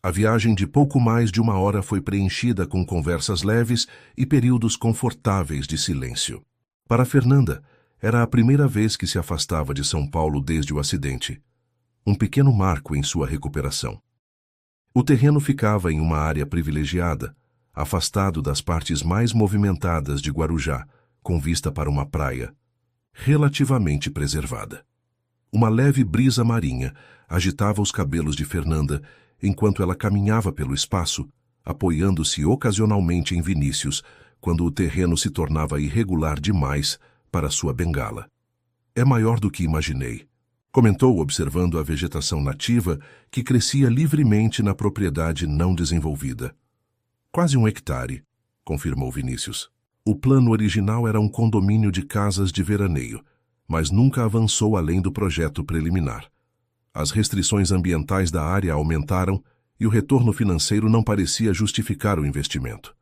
A viagem de pouco mais de 1 hora foi preenchida com conversas leves e períodos confortáveis de silêncio. Para Fernanda, era a primeira vez que se afastava de São Paulo desde o acidente. Um pequeno marco em sua recuperação. O terreno ficava em uma área privilegiada, afastado das partes mais movimentadas de Guarujá, com vista para uma praia, relativamente preservada. Uma leve brisa marinha agitava os cabelos de Fernanda enquanto ela caminhava pelo espaço, apoiando-se ocasionalmente em Vinícius, quando o terreno se tornava irregular demais para sua bengala. É maior do que imaginei, comentou observando a vegetação nativa que crescia livremente na propriedade não desenvolvida. Quase 1 hectare, confirmou Vinícius. O plano original era um condomínio de casas de veraneio, mas nunca avançou além do projeto preliminar. As restrições ambientais da área aumentaram e o retorno financeiro não parecia justificar o investimento.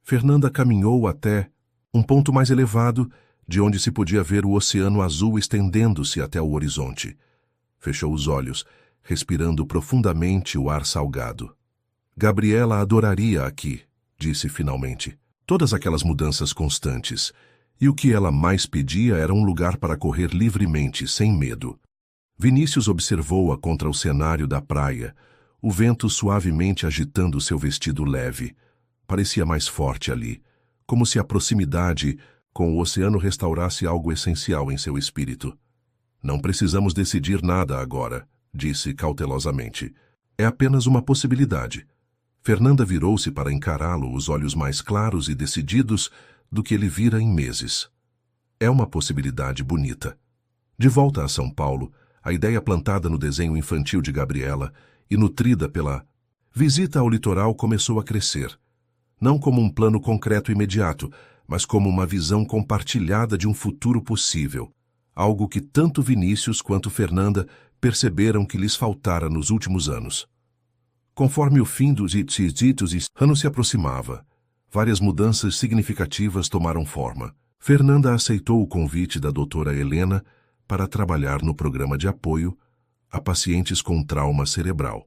Fernanda caminhou até um ponto mais elevado, de onde se podia ver o oceano azul estendendo-se até o horizonte. Fechou os olhos, respirando profundamente o ar salgado. Gabriela adoraria aqui, disse finalmente. Todas aquelas mudanças constantes. E o que ela mais pedia era um lugar para correr livremente, sem medo. Vinícius observou-a contra o cenário da praia, o vento suavemente agitando seu vestido leve. Parecia mais forte ali, como se a proximidade com o oceano restaurasse algo essencial em seu espírito. Não precisamos decidir nada agora, disse cautelosamente. É apenas uma possibilidade. Fernanda virou-se para encará-lo, os olhos mais claros e decididos do que ele vira em meses. É uma possibilidade bonita. De volta a São Paulo, a ideia plantada no desenho infantil de Gabriela e nutrida pela visita ao litoral começou a crescer. Não como um plano concreto imediato, mas como uma visão compartilhada de um futuro possível, algo que tanto Vinícius quanto Fernanda perceberam que lhes faltara nos últimos anos. Conforme o fim dos anos se aproximava, várias mudanças significativas tomaram forma. Fernanda aceitou o convite da doutora Helena para trabalhar no programa de apoio a pacientes com trauma cerebral,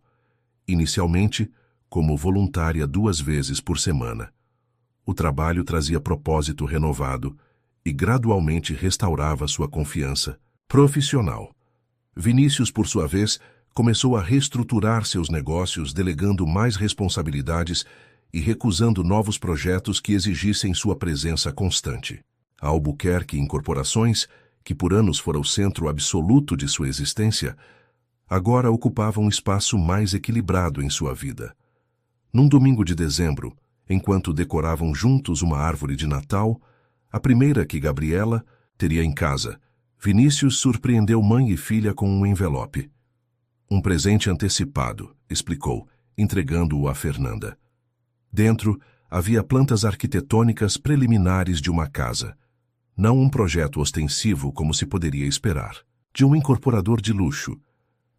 inicialmente como voluntária 2 vezes por semana. O trabalho trazia propósito renovado e gradualmente restaurava sua confiança profissional. Vinícius, por sua vez, começou a reestruturar seus negócios, delegando mais responsabilidades e recusando novos projetos que exigissem sua presença constante. A Albuquerque Incorporações, que por anos fora o centro absoluto de sua existência, agora ocupava um espaço mais equilibrado em sua vida. Num domingo de dezembro, enquanto decoravam juntos uma árvore de Natal, a primeira que Gabriela teria em casa, Vinícius surpreendeu mãe e filha com um envelope. Um presente antecipado, explicou, entregando-o a Fernanda. Dentro havia plantas arquitetônicas preliminares de uma casa. Não um projeto ostensivo como se poderia esperar, de um incorporador de luxo,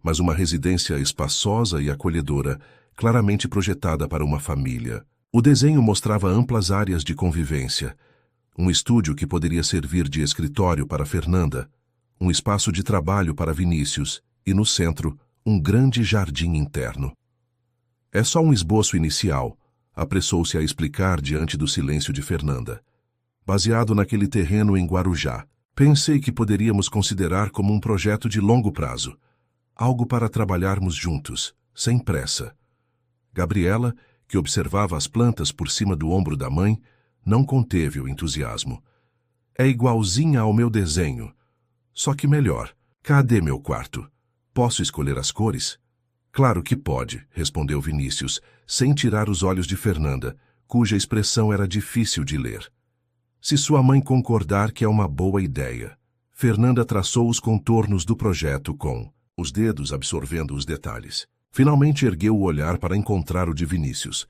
mas uma residência espaçosa e acolhedora, claramente projetada para uma família. O desenho mostrava amplas áreas de convivência, um estúdio que poderia servir de escritório para Fernanda, um espaço de trabalho para Vinícius e, no centro, um grande jardim interno. É só um esboço inicial, apressou-se a explicar diante do silêncio de Fernanda. Baseado naquele terreno em Guarujá, pensei que poderíamos considerar como um projeto de longo prazo, algo para trabalharmos juntos, sem pressa. Gabriela, que observava as plantas por cima do ombro da mãe, não conteve o entusiasmo. É igualzinha ao meu desenho, só que melhor. Cadê meu quarto? Posso escolher as cores? Claro que pode, respondeu Vinícius, sem tirar os olhos de Fernanda, cuja expressão era difícil de ler. Se sua mãe concordar que é uma boa ideia. Fernanda traçou os contornos do projeto com os dedos absorvendo os detalhes. Finalmente ergueu o olhar para encontrar o de Vinícius.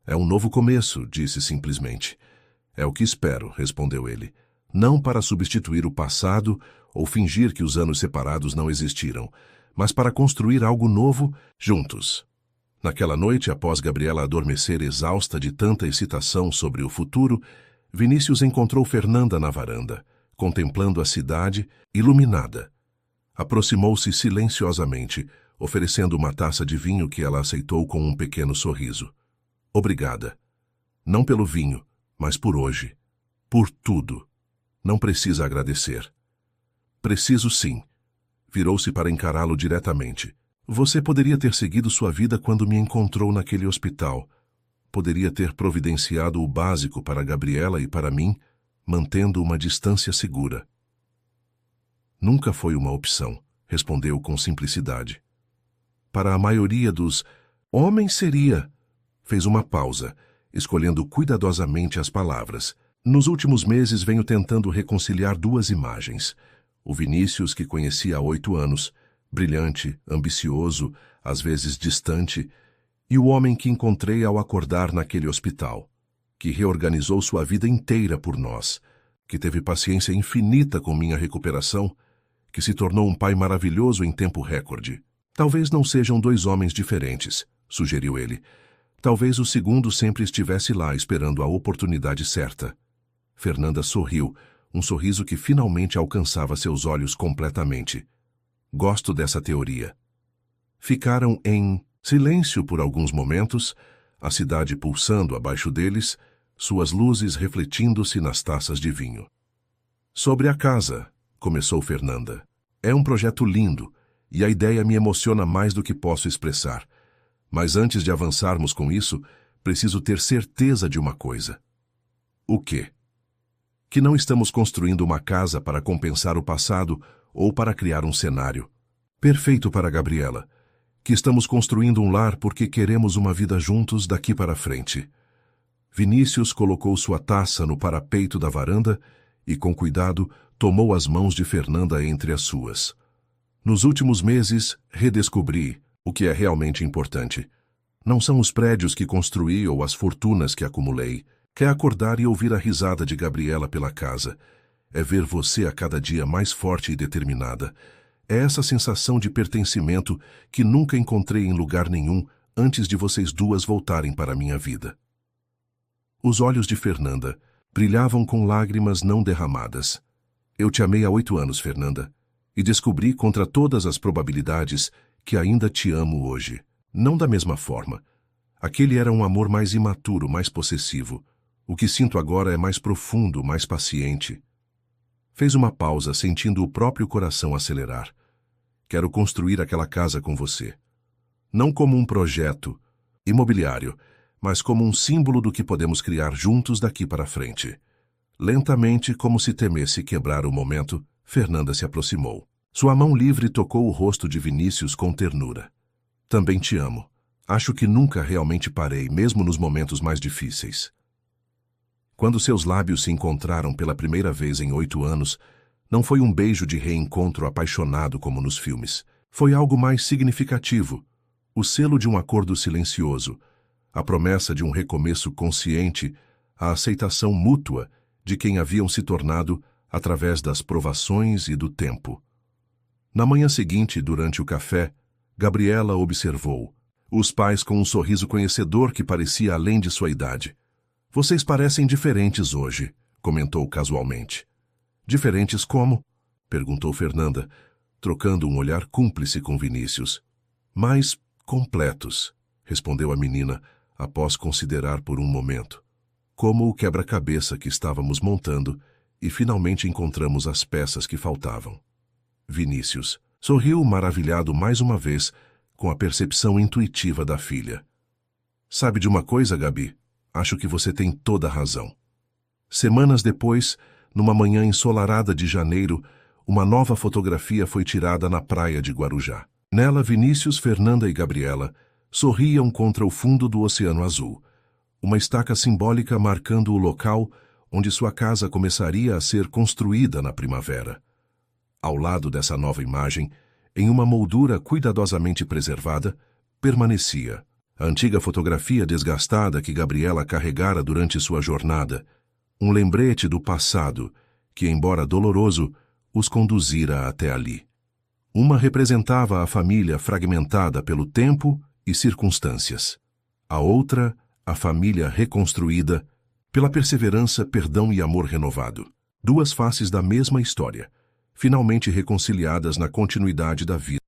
É um novo começo, disse simplesmente. É o que espero, respondeu ele. Não para substituir o passado ou fingir que os anos separados não existiram, mas para construir algo novo juntos. Naquela noite, após Gabriela adormecer exausta de tanta excitação sobre o futuro, Vinícius encontrou Fernanda na varanda, contemplando a cidade iluminada. Aproximou-se silenciosamente, oferecendo uma taça de vinho que ela aceitou com um pequeno sorriso. Obrigada. Não pelo vinho, mas por hoje. Por tudo. Não precisa agradecer. Preciso sim. Virou-se para encará-lo diretamente. Você poderia ter seguido sua vida quando me encontrou naquele hospital. Poderia ter providenciado o básico para Gabriela e para mim, mantendo uma distância segura. Nunca foi uma opção, respondeu com simplicidade. Para a maioria dos homens seria. Fez uma pausa, escolhendo cuidadosamente as palavras. Nos últimos meses venho tentando reconciliar duas imagens. O Vinícius que conhecia há 8 anos, brilhante, ambicioso, às vezes distante, e o homem que encontrei ao acordar naquele hospital, que reorganizou sua vida inteira por nós, que teve paciência infinita com minha recuperação, que se tornou um pai maravilhoso em tempo recorde. Talvez não sejam 2 homens diferentes, sugeriu ele. Talvez o segundo sempre estivesse lá esperando a oportunidade certa. Fernanda sorriu, um sorriso que finalmente alcançava seus olhos completamente. Gosto dessa teoria. Ficaram em silêncio por alguns momentos, a cidade pulsando abaixo deles, suas luzes refletindo-se nas taças de vinho. Sobre a casa, começou Fernanda. É um projeto lindo, e a ideia me emociona mais do que posso expressar. Mas antes de avançarmos com isso, preciso ter certeza de uma coisa. O quê? Que não estamos construindo uma casa para compensar o passado ou para criar um cenário perfeito para Gabriela. Que estamos construindo um lar porque queremos uma vida juntos daqui para frente. Vinícius colocou sua taça no parapeito da varanda e, com cuidado, tomou as mãos de Fernanda entre as suas. Nos últimos meses, redescobri o que é realmente importante. Não são os prédios que construí ou as fortunas que acumulei. É acordar e ouvir a risada de Gabriela pela casa. É ver você a cada dia mais forte e determinada. É essa sensação de pertencimento que nunca encontrei em lugar nenhum antes de vocês duas voltarem para a minha vida. Os olhos de Fernanda brilhavam com lágrimas não derramadas. Eu te amei há 8 anos, Fernanda, e descobri contra todas as probabilidades que ainda te amo hoje. Não da mesma forma. Aquele era um amor mais imaturo, mais possessivo. O que sinto agora é mais profundo, mais paciente. Fez uma pausa, sentindo o próprio coração acelerar. Quero construir aquela casa com você. Não como um projeto imobiliário, mas como um símbolo do que podemos criar juntos daqui para frente. Lentamente, como se temesse quebrar o momento, Fernanda se aproximou. Sua mão livre tocou o rosto de Vinícius com ternura. Também te amo. Acho que nunca realmente parei, mesmo nos momentos mais difíceis. Quando seus lábios se encontraram pela primeira vez em 8 anos, não foi um beijo de reencontro apaixonado como nos filmes. Foi algo mais significativo, o selo de um acordo silencioso, a promessa de um recomeço consciente, a aceitação mútua de quem haviam se tornado através das provações e do tempo. Na manhã seguinte, durante o café, Gabriela observou. Os pais com um sorriso conhecedor que parecia além de sua idade. Vocês parecem diferentes hoje, comentou casualmente. Diferentes como? Perguntou Fernanda, trocando um olhar cúmplice com Vinícius. Mais completos, respondeu a menina, após considerar por um momento. Como o quebra-cabeça que estávamos montando e finalmente encontramos as peças que faltavam. Vinícius sorriu maravilhado mais uma vez com a percepção intuitiva da filha. Sabe de uma coisa, Gabi? Acho que você tem toda a razão. Semanas depois, numa manhã ensolarada de janeiro, uma nova fotografia foi tirada na praia de Guarujá. Nela, Vinícius, Fernanda e Gabriela sorriam contra o fundo do Oceano Azul, uma estaca simbólica marcando o local onde sua casa começaria a ser construída na primavera. Ao lado dessa nova imagem, em uma moldura cuidadosamente preservada, permanecia a antiga fotografia desgastada que Gabriela carregara durante sua jornada, um lembrete do passado que, embora doloroso, os conduzira até ali. Uma representava a família fragmentada pelo tempo e circunstâncias. A outra, a família reconstruída pela perseverança, perdão e amor renovado. Duas faces da mesma história, finalmente reconciliadas na continuidade da vida.